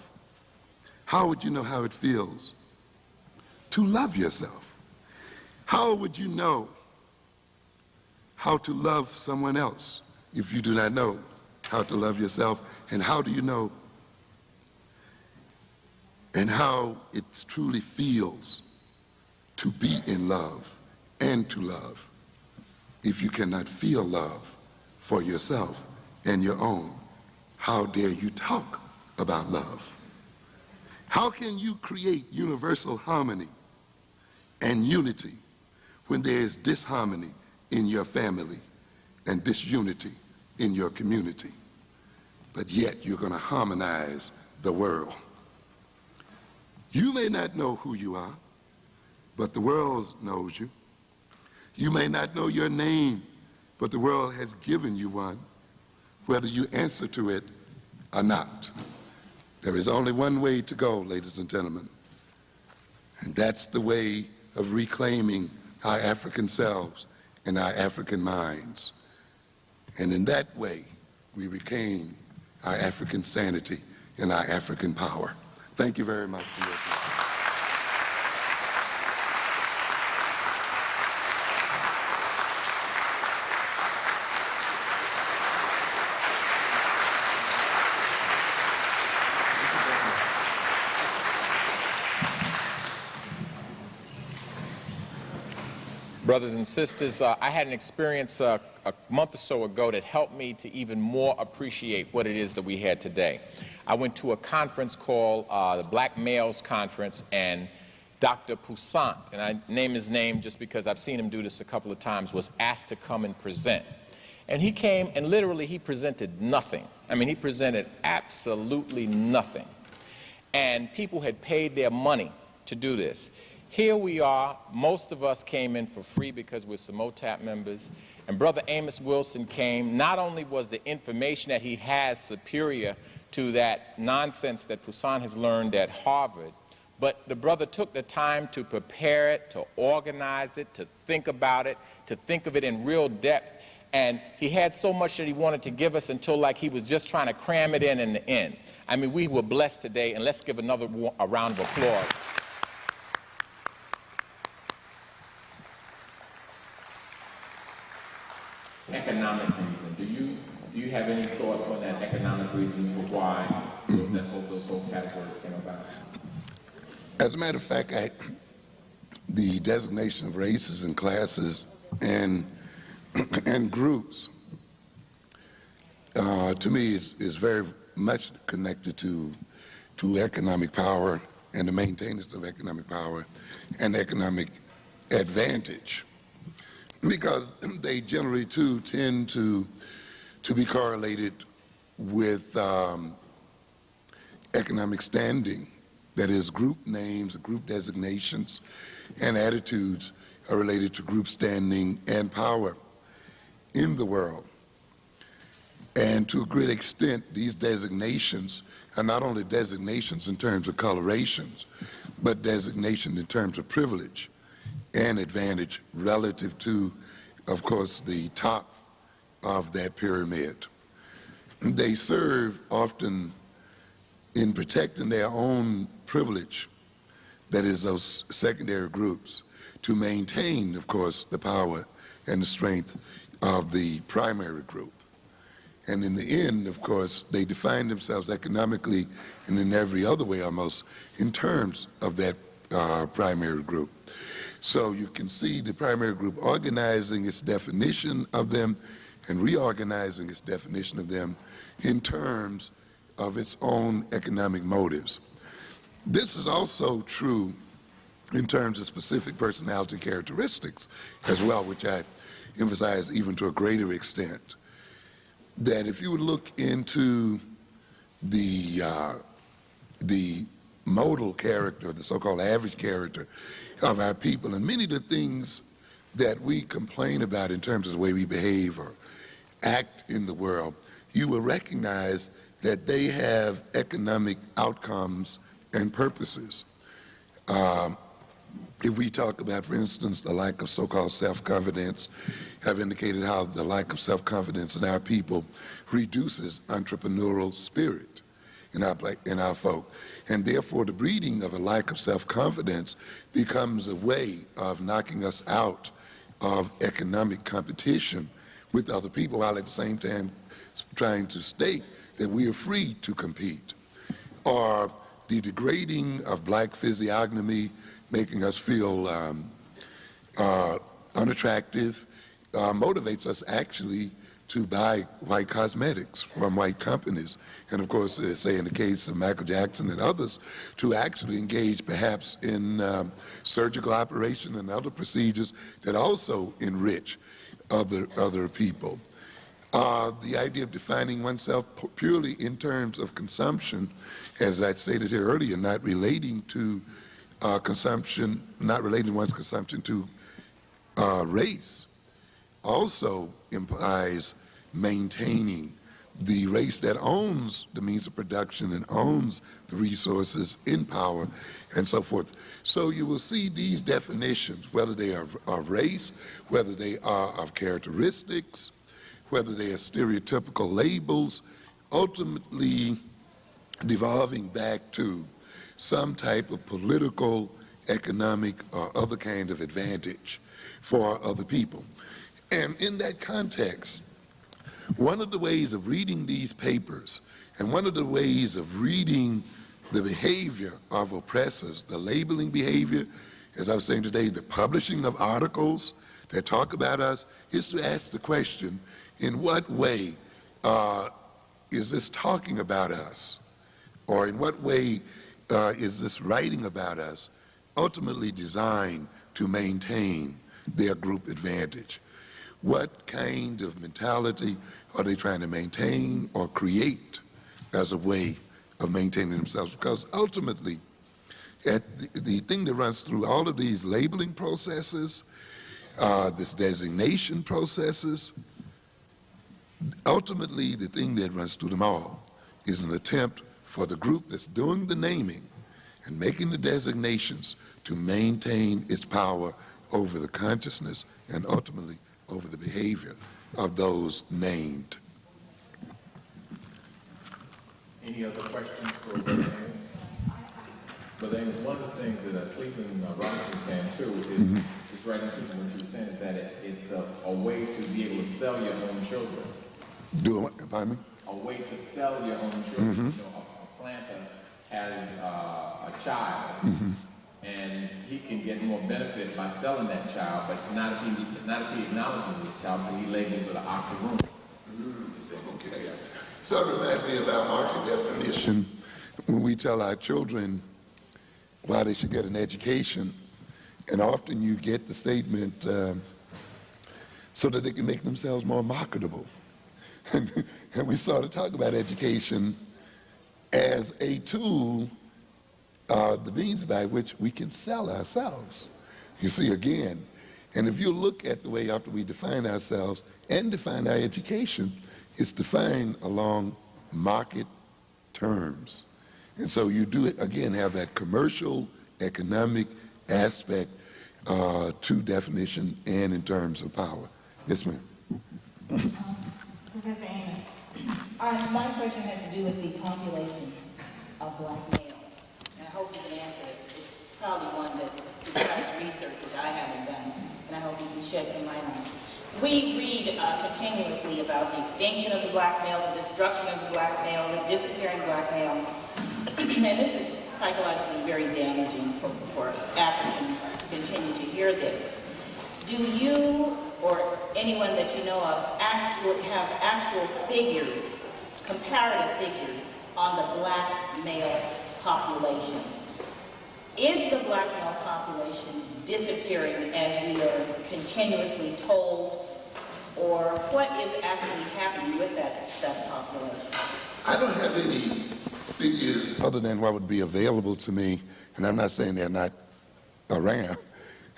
Speaker 2: how would you know how it feels to love yourself? How would you know how to love someone else if you do not know how to love yourself? And how do you know and how it truly feels to be in love and to love if you cannot feel love for yourself and your own? How dare you talk about love? How can you create universal harmony and unity when there is disharmony in your family and disunity in your community? But yet you're going to harmonize the world. You may not know who you are, but the world knows you. You may not know your name, but the world has given you one, whether you answer to it or not. There is only one way to go, ladies and gentlemen, and that's the way of reclaiming our African selves and our African minds. And in that way, we regain our African sanity, and our African power. Thank you very much for your attention.
Speaker 1: Brothers and sisters, I had an experience a month or so ago that helped me to even more appreciate what it is that we had today. I went to a conference called the Black Males Conference, and Dr. Poussant, and I name his name just because I've seen him do this a couple of times, was asked to come and present. And he came and literally he presented nothing. I mean, he presented absolutely nothing. And people had paid their money to do this. Here we are, most of us came in for free because we're SMOTAP members, and Brother Amos Wilson came. Not only was the information that he has superior to that nonsense that Poussant has learned at Harvard, but the brother took the time to prepare it, to organize it, to think about it, to think of it in real depth, and he had so much that he wanted to give us until like he was just trying to cram it in the end. I mean, we were blessed today, and let's give another round of applause. Economic reason. Do you have any thoughts on that economic reasons for why those whole categories came about?
Speaker 2: As a matter of fact, the designation of races and classes and groups, to me, is very much connected to economic power and the maintenance of economic power and economic advantage, because they generally too tend to be correlated with economic standing. That is, group names, group designations, and attitudes are related to group standing and power in the world. And to a great extent, these designations are not only designations in terms of colorations, but designations in terms of privilege and advantage relative to, of course, the top of that pyramid. They serve often in protecting their own privilege, that is, those secondary groups, to maintain, of course, the power and the strength of the primary group. And in the end, of course, they define themselves economically and in every other way almost in terms of that primary group. So you can see the primary group organizing its definition of them and reorganizing its definition of them in terms of its own economic motives. This is also true in terms of specific personality characteristics as well, which I emphasize even to a greater extent. That if you would look into the modal character, the so-called average character of our people, and many of the things that we complain about in terms of the way we behave or act in the world, you will recognize that they have economic outcomes and purposes. If we talk about, for instance, the lack of so-called self-confidence, have indicated how the lack of self-confidence in our people reduces entrepreneurial spirit in our folk. And therefore, the breeding of a lack of self-confidence becomes a way of knocking us out of economic competition with other people, while at the same time trying to state that we are free to compete. Or the degrading of black physiognomy, making us feel unattractive, motivates us actually to buy white cosmetics from white companies. And of course, say in the case of Michael Jackson and others, to actually engage perhaps in surgical operation and other procedures that also enrich other people. The idea of defining oneself purely in terms of consumption, as I stated here earlier, not relating to consumption, not relating one's consumption to race, also implies maintaining the race that owns the means of production and owns the resources in power and so forth. So you will see these definitions, whether they are of race, whether they are of characteristics, whether they are stereotypical labels ultimately devolving back to some type of political, economic, or other kind of advantage for other people. And in that context, one of the ways of reading these papers and one of the ways of reading the behavior of oppressors, the labeling behavior, as I was saying today, the publishing of articles that talk about us, is to ask the question, in what way is this talking about us? Or in what way is this writing about us ultimately designed to maintain their group advantage? What kind of mentality are they trying to maintain or create as a way of maintaining themselves? Because ultimately, the thing that runs through all of these labeling processes, this designation processes, ultimately the thing that runs through them all is an attempt for the group that's doing the naming and making the designations to maintain its power over the consciousness and ultimately over the behavior of those named.
Speaker 1: Any other questions for Brother Amos? Brother Amos, one of the things that Cleveland Robinson was saying too is, just right in keeping what you were saying, is that it's a way to be able to sell your own children.
Speaker 2: Do it, pardon me?
Speaker 1: A way to sell your own children. You know, a planter has a child, and he can get more benefit by selling that child, but not if he acknowledges his child, so he labels it an octoroon.
Speaker 2: Okay. So it reminds me of our market definition when we tell our children why they should get an education, and often you get the statement so that they can make themselves more marketable. And we sort of talk about education as a tool, the means by which we can sell ourselves. You see, again, and if you look at the way after we define ourselves and define our education, it's defined along market terms. And so you do, again, have that commercial, economic aspect to definition and in terms of power. Yes, ma'am.
Speaker 3: Professor Amos, my question has to do with the population of black males. And I hope you can answer it. It's probably one that requires research, which I haven't done, and I hope you can shed some light on it. We read continuously about the extinction of the black male, the destruction of the black male, the disappearing black male. And this is psychologically very damaging for Africans to continue to hear this. Do you or anyone that you know of have actual figures, comparative figures on the black male population? Is the black male population disappearing as we are continuously told, or what is actually happening with that population?
Speaker 2: I don't have any figures other than what would be available to me, and I'm not saying they're not around,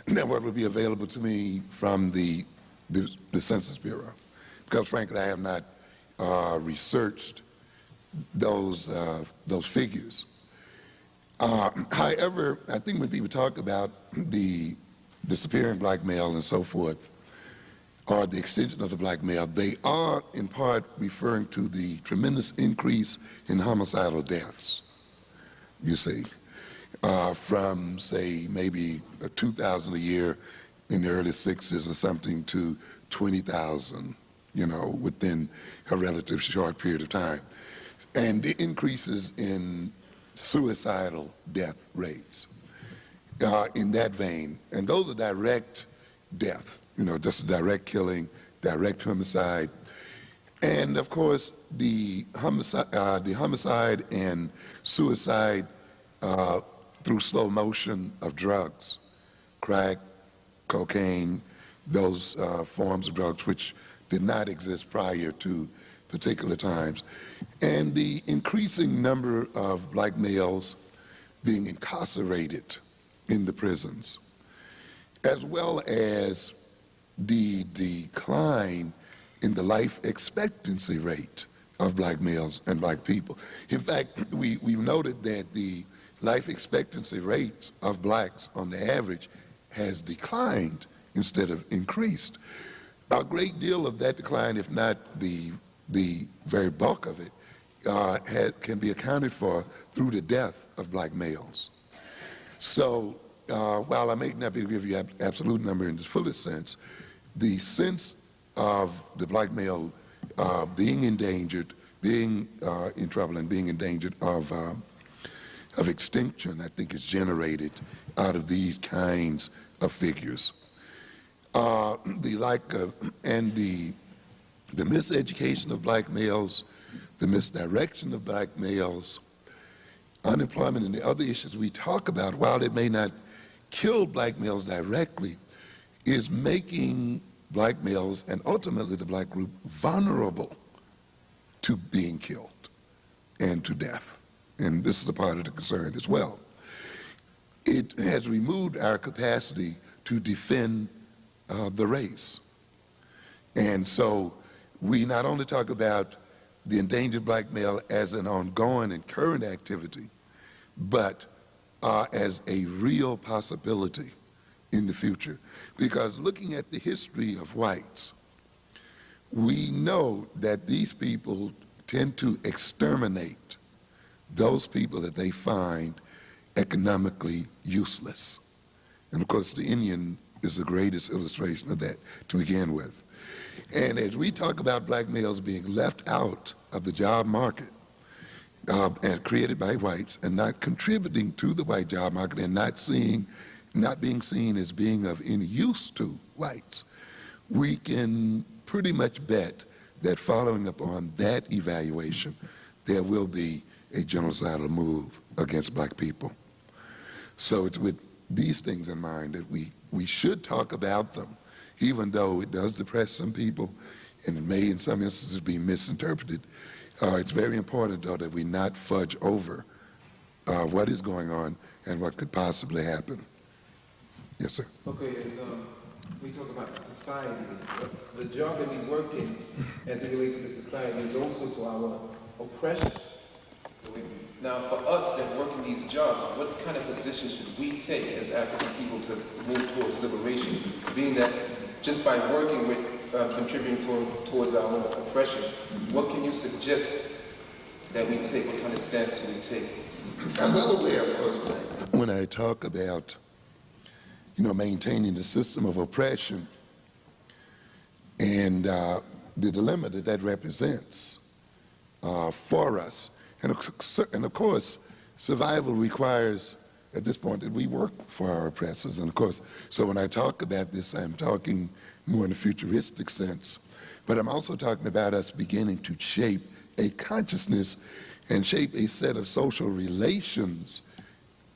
Speaker 2: than what would be available to me from the Census Bureau. Because frankly, I have not researched those figures. However, I think when people talk about the disappearing black male and so forth, or the extinction of the black male, they are in part referring to the tremendous increase in homicidal deaths, you see, from, say, maybe 2,000 a year in the early 60s or something to 20,000, you know, within a relatively short period of time. And the increases in suicidal death rates in that vein. And those are direct death, you know, just a direct killing, direct homicide. And of course, the homicide and suicide through slow motion of drugs, crack, cocaine, those forms of drugs which did not exist prior to particular times. And the increasing number of black males being incarcerated in the prisons, as well as the decline in the life expectancy rate of black males and black people. In fact, we've noted that the life expectancy rate of blacks on the average has declined instead of increased. A great deal of that decline, if not the very bulk of it, can be accounted for through the death of black males. So while I may not be able to give you an absolute number in the fullest sense, the sense of the black male being endangered, being in trouble and being endangered of extinction, I think is generated out of these kinds of figures. The lack of, and the miseducation of black males, the misdirection of black males, unemployment and the other issues we talk about, while it may not kill black males directly, is making black males and ultimately the black group vulnerable to being killed and to death. And this is a part of the concern as well. It has removed our capacity to defend the race. And so we not only talk about the endangered black male as an ongoing and current activity, but as a real possibility in the future. Because looking at the history of whites, we know that these people tend to exterminate those people that they find economically useless. And of course, the Indian is the greatest illustration of that to begin with. And as we talk about black males being left out of the job market and created by whites and not contributing to the white job market and not being seen as being of any use to whites, we can pretty much bet that following up on that evaluation, there will be a genocidal move against black people. So it's with these things in mind that we should talk about them, even though it does depress some people and it may in some instances be misinterpreted. It's very important, though, that we not fudge over what is going on and what could possibly happen. Yes, sir.
Speaker 4: Okay, as we talk about the society, the job that we work in as it relates to the society is also to our oppression. Now, for us that work in these jobs, what kind of position should we take as African people to move towards liberation? Being that just by working with, contributing towards our own oppression, what can you suggest that we take? What kind of stance do we take?
Speaker 2: I'm well aware, of course, when I talk about, maintaining the system of oppression and the dilemma that that represents for us. And of course, survival requires, at this point, that we work for our oppressors. And of course, so when I talk about this, I'm talking more in a futuristic sense. But I'm also talking about us beginning to shape a consciousness and shape a set of social relations,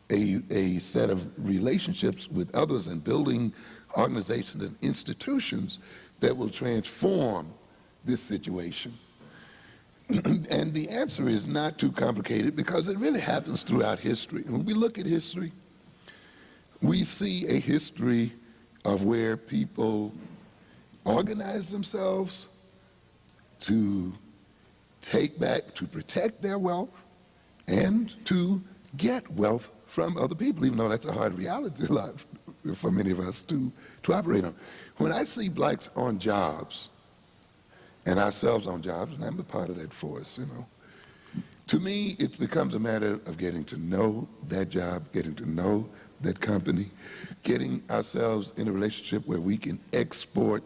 Speaker 2: a set of relationships with others and building organizations and institutions that will transform this situation. And the answer is not too complicated because it really happens throughout history. When we look at history, we see a history of where people organize themselves to take back, to protect their wealth, and to get wealth from other people, even though that's a hard reality a lot for many of us to operate on. When I see blacks on jobs, and ourselves on jobs, and I'm a part of that force, to me, it becomes a matter of getting to know that job, getting to know that company, getting ourselves in a relationship where we can export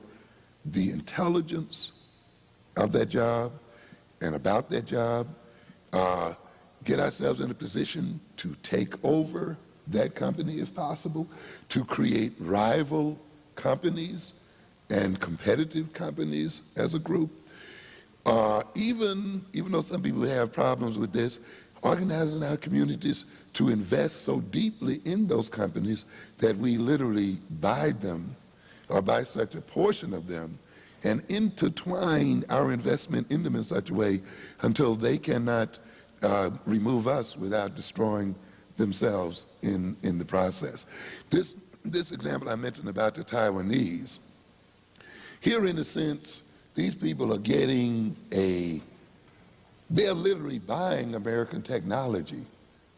Speaker 2: the intelligence of that job and about that job, get ourselves in a position to take over that company if possible, to create rival companies and competitive companies as a group. Even though some people have problems with this, organizing our communities to invest so deeply in those companies that we literally buy them or buy such a portion of them and intertwine our investment in them in such a way until they cannot remove us without destroying themselves in the process. This example I mentioned about the Taiwanese, here in a sense, these people are they're literally buying American technology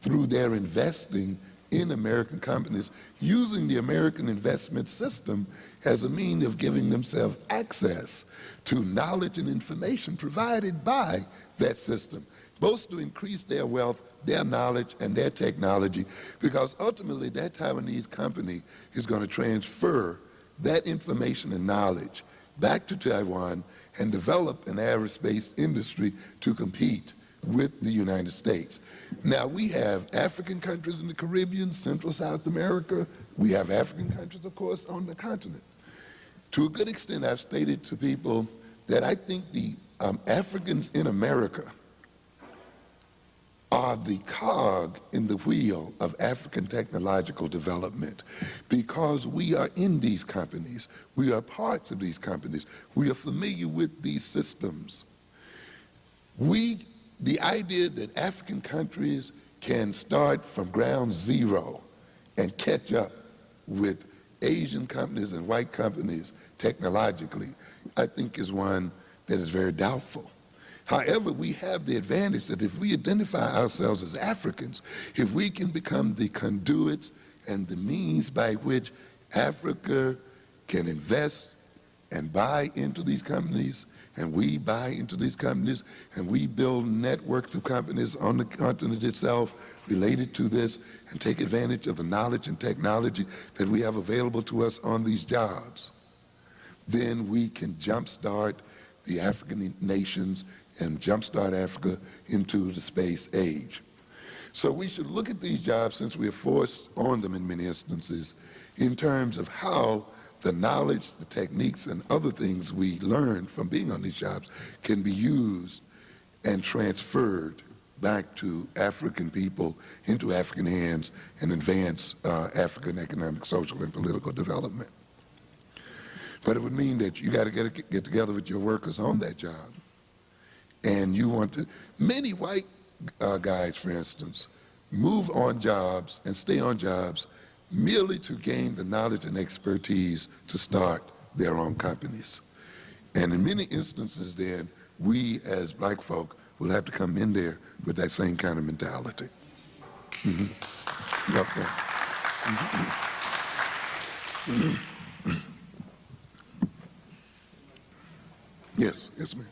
Speaker 2: through their investing in American companies, using the American investment system as a means of giving themselves access to knowledge and information provided by that system. both to increase their wealth, their knowledge, and their technology, because ultimately that Taiwanese company is going to transfer that information and knowledge back to Taiwan and develop an aerospace industry to compete with the United States. Now, we have African countries in the Caribbean, Central South America. We have African countries, of course, on the continent. To a good extent, I've stated to people that I think the Africans in America are the cog in the wheel of African technological development, because we are in these companies. We are parts of these companies. We are familiar with these systems. The idea that African countries can start from ground zero and catch up with Asian companies and white companies technologically, I think is one that is very doubtful. However, we have the advantage that if we identify ourselves as Africans, if we can become the conduits and the means by which Africa can invest and buy into these companies, and we buy into these companies, and we build networks of companies on the continent itself related to this, and take advantage of the knowledge and technology that we have available to us on these jobs, then we can jumpstart the African nations and jumpstart Africa into the space age. So we should look at these jobs, since we are forced on them in many instances, in terms of how the knowledge, the techniques, and other things we learn from being on these jobs can be used and transferred back to African people, into African hands, and advance African economic, social, and political development. But it would mean that you got to get together with your workers on that job. And you want to, many white guys, for instance, move on jobs and stay on jobs merely to gain the knowledge and expertise to start their own companies. And in many instances then, we as black folk will have to come in there with that same kind of mentality. Mm-hmm. Yep, yep. Mm-hmm. Yes, yes, ma'am.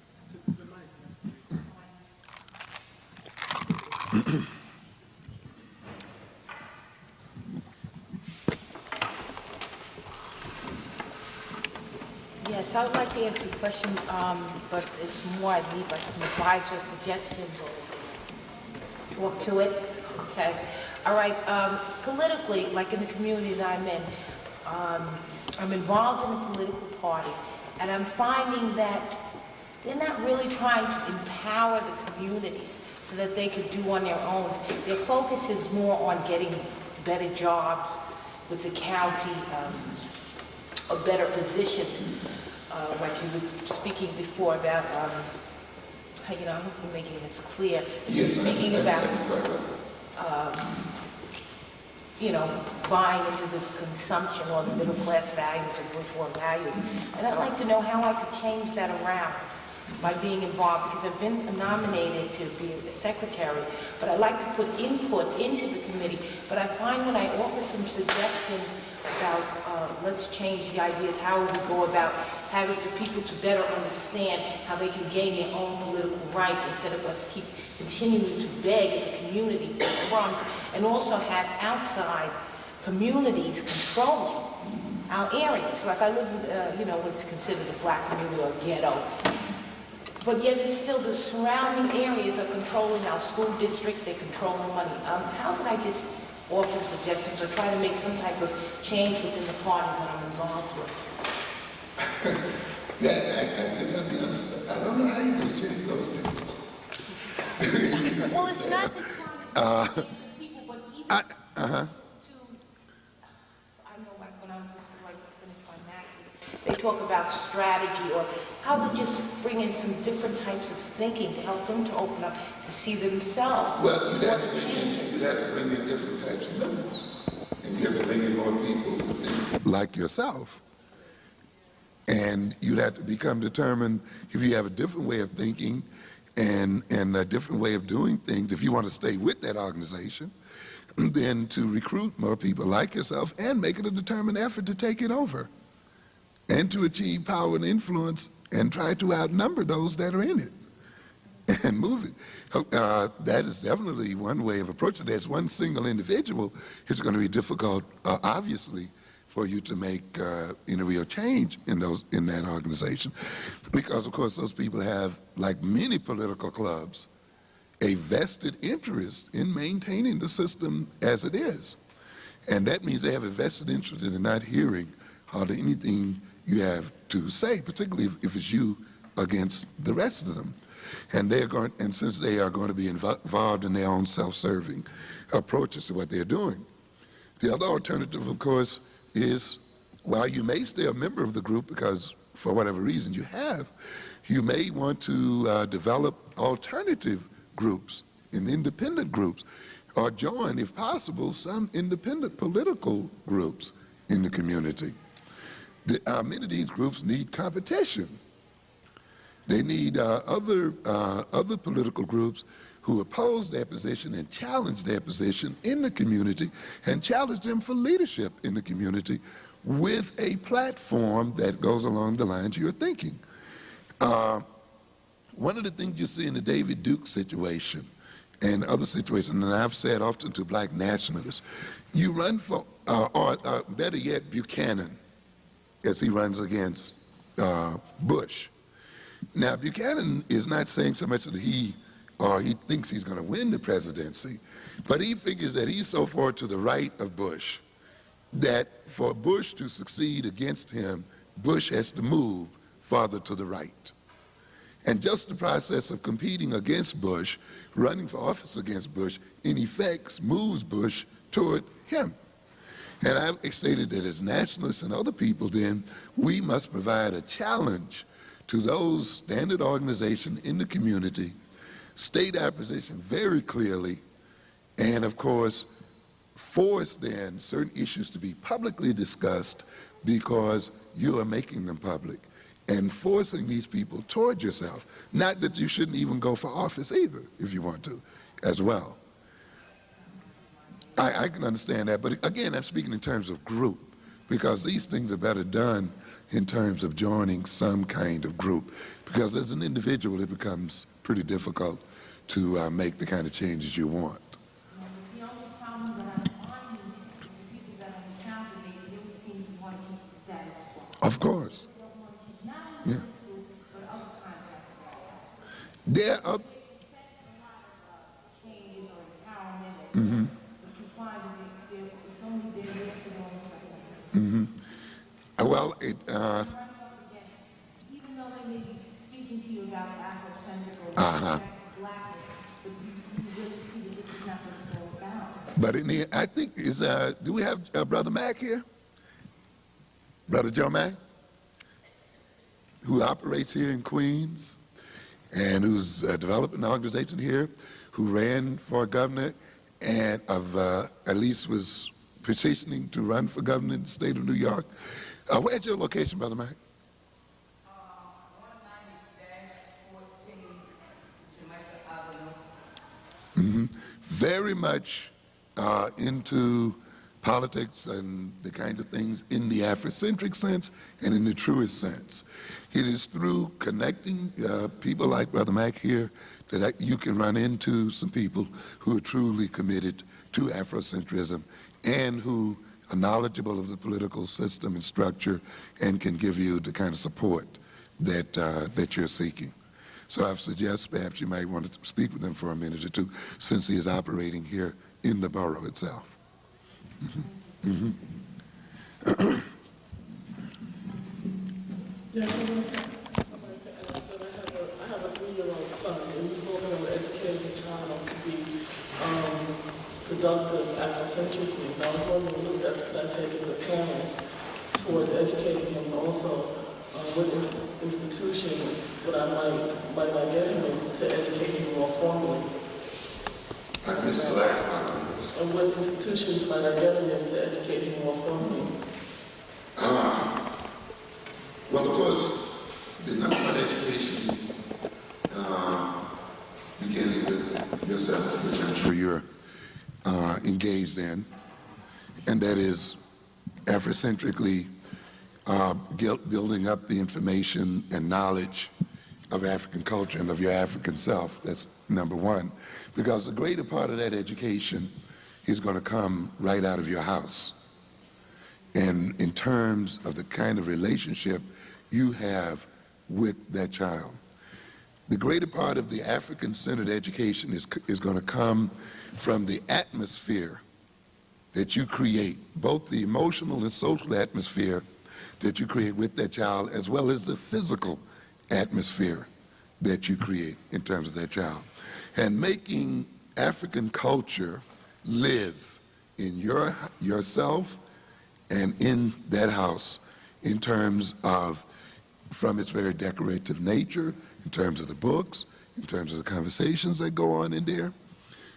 Speaker 5: Yes, I would like to ask you a question, but it's more, I'd need like some advice or suggestions or talk to it. Okay. All right. Politically, like in the community that I'm in, I'm involved in a political party, and I'm finding that they're not really trying to empower the communities so that they could do on their own. Their focus is more on getting better jobs with the county, a better position. Like you were speaking before about, how, you know, I hope I'm making this clear.
Speaker 2: Yes,
Speaker 5: Speaking about, you know, buying into the consumption or the middle class values or bourgeois values. And I'd like to know how I could change that around by being involved, because I've been nominated to be a secretary, but I'd like to put input into the committee. But I find when I offer some suggestions about let's change the ideas, how we go about having the people to better understand how they can gain their own political rights instead of us keep continuing to beg as a community for crumbs, and also have outside communities controlling our areas. Like I live in, you know, what's considered a black community or ghetto. But yet it's still the surrounding areas are controlling our school districts, they control the money. How can I just offer suggestions or try to make some type of change within the party that I'm involved with?
Speaker 2: I guess I'll be honest, I don't know how you're going to change those things.
Speaker 5: Well, it's not the trying to people, but even to, I know like when I was like finished my master's, they talk about strategy or how to just bring in some different types of thinking to help them to open up to see themselves.
Speaker 2: Well, you'd have to bring in different types of members, and you have to bring in more people like yourself. And you'd have to become determined if you have a different way of thinking and a different way of doing things, if you want to stay with that organization, then to recruit more people like yourself and make it a determined effort to take it over and to achieve power and influence and try to outnumber those that are in it. and move it. That is definitely one way of approaching it. As one single individual, it's going to be difficult, obviously, for you to make any real change in that organization, because of course those people have, like many political clubs, a vested interest in maintaining the system as it is, and that means they have a vested interest in not hearing hardly anything you have to say, particularly if it's you against the rest of them. And since they are going to be involved in their own self-serving approaches to what they're doing. The other alternative, of course, is while you may stay a member of the group because for whatever reason you may want to develop alternative groups and independent groups, or join, if possible, some independent political groups in the community. Many of these groups need competition. They need other political groups who oppose their position and challenge their position in the community and challenge them for leadership in the community with a platform that goes along the lines you're thinking. One of the things you see in the David Duke situation and other situations, and I've said often to black nationalists, you run for, or better yet, Buchanan, as he runs against Bush. Now, Buchanan is not saying so much that he thinks he's going to win the presidency, but he figures that he's so far to the right of Bush that for Bush to succeed against him, Bush has to move farther to the right. And just the process of competing against Bush, running for office against Bush, in effect moves Bush toward him. And I've stated that as nationalists and other people, then we must provide a challenge to those standard organizations in the community, state our position very clearly, and of course, force then certain issues to be publicly discussed because you are making them public, and forcing these people toward yourself. Not that you shouldn't even go for office either, if you want to, as well. I can understand that, but again, I'm speaking in terms of group, because these things are better done in terms of joining some kind of group, because as an individual, it becomes pretty difficult to make the kind of changes you want.
Speaker 5: The only problem that I'm finding is the people that I'm encountering, they really seem to want to keep the status quo.
Speaker 2: Of course.
Speaker 5: They don't want to keep not only this group, but other contracts.
Speaker 2: There are,
Speaker 5: Changes or empowerment. But you find that it's only there for those that
Speaker 2: well,
Speaker 5: even though they may be speaking to you about Afrocentric or blackness, but you really see that this is not what it's all about.
Speaker 2: but I think do we have Brother Mack here? Brother Joe Mack, who operates here in Queens and who's developing an organization here, who ran for governor and at least was petitioning to run for governor in the state of New York. Where's your location, Brother Mack?
Speaker 6: 190-14 Jamaica Avenue.
Speaker 2: Very much into politics and the kinds of things in the Afrocentric sense and in the truest sense. It is through connecting people like Brother Mack here that you can run into some people who are truly committed to Afrocentrism and who are knowledgeable of the political system and structure and can give you the kind of support that you're seeking. So I suggest perhaps you might want to speak with him for a minute or two, since he is operating here in the borough itself.
Speaker 7: Yeah, I have a 3-year-old son, and he's working on educating a child to be productive Afrocentrically. And I was wondering, what steps could I take as a parent towards educating him also what institutions would I might I get him to educate him more formally?
Speaker 2: I missed the last part.
Speaker 7: And what institutions might I get him to educate him more formally?
Speaker 2: Well, of course, the number one education begins with yourself, which I'm sure you're engaged in, and that is Afrocentrically building up the information and knowledge of African culture and of your African self. That's number one. Because the greater part of that education is going to come right out of your house. And in terms of the kind of relationship you have with that child. The greater part of the African-centered education is going to come from the atmosphere that you create, both the emotional and social atmosphere that you create with that child, as well as the physical atmosphere that you create in terms of that child. And making African culture live in yourself and in that house in terms of, from its very decorative nature, in terms of the books, in terms of the conversations that go on in there,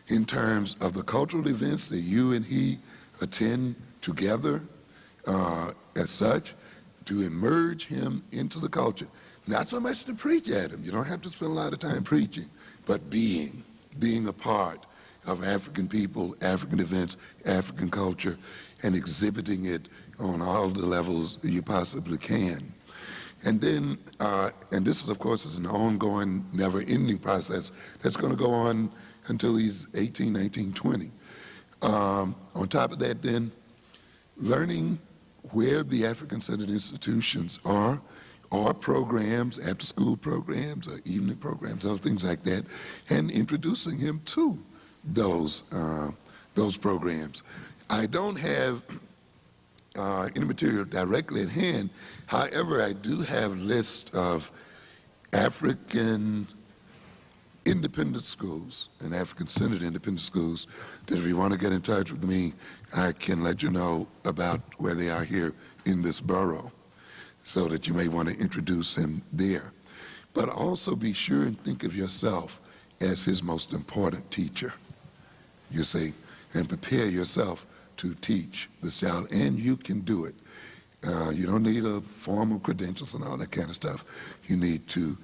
Speaker 2: in terms of the cultural events that you and he attend together as such, to immerse him into the culture. Not so much to preach at him. You don't have to spend a lot of time preaching, but being a part of African people, African events, African culture, and exhibiting it on all the levels you possibly can. And then, and this is, of course, is an ongoing, never-ending process that's going to go on until he's 18, 19, 20. On top of that, then, learning where the African-centered institutions are, or programs, after-school programs, or evening programs, other things like that, and introducing him to those programs. I don't have any material directly at hand. However, I do have lists of African independent schools and African-centered independent schools that if you want to get in touch with me, I can let you know about where they are here in this borough so that you may want to introduce him there. But also be sure and think of yourself as his most important teacher, you see, and prepare yourself to teach this child, and you can do it. You don't need a formal credentials and all that kind of stuff. You need to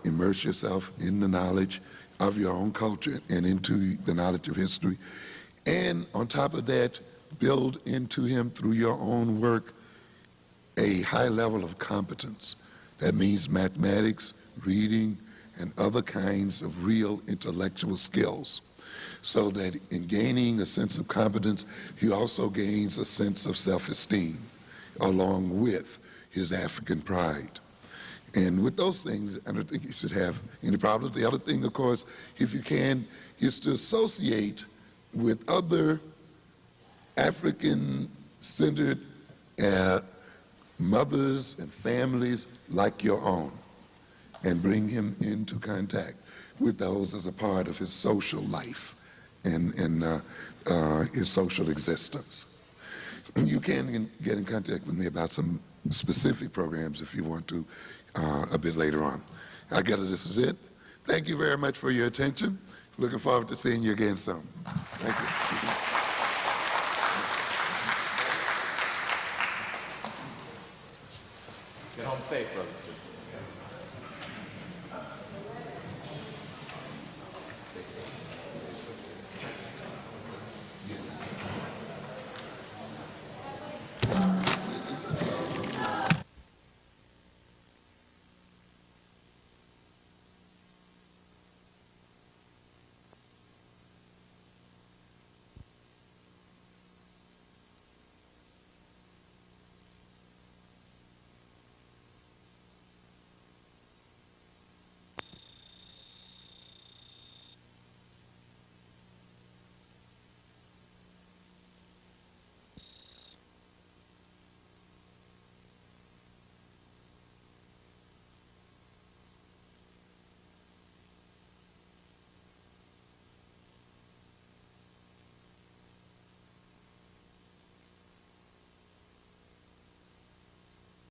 Speaker 2: immerse yourself in the knowledge of your own culture and into the knowledge of history. And on top of that, build into him through your own work a high level of competence. That means mathematics, reading, and other kinds of real intellectual skills. So that in gaining a sense of competence, he also gains a sense of self-esteem along with his African pride. And with those things, I don't think you should have any problems. The other thing, of course, if you can, is to associate with other African-centered mothers and families like your own, and bring him into contact with those as a part of his social life and his social existence. And you can get in contact with me about some specific programs if you want to a bit later on. I guess this is it. Thank you very much for your attention. Looking forward to seeing you again soon. Thank you.
Speaker 1: Get home safe, brothers and sisters.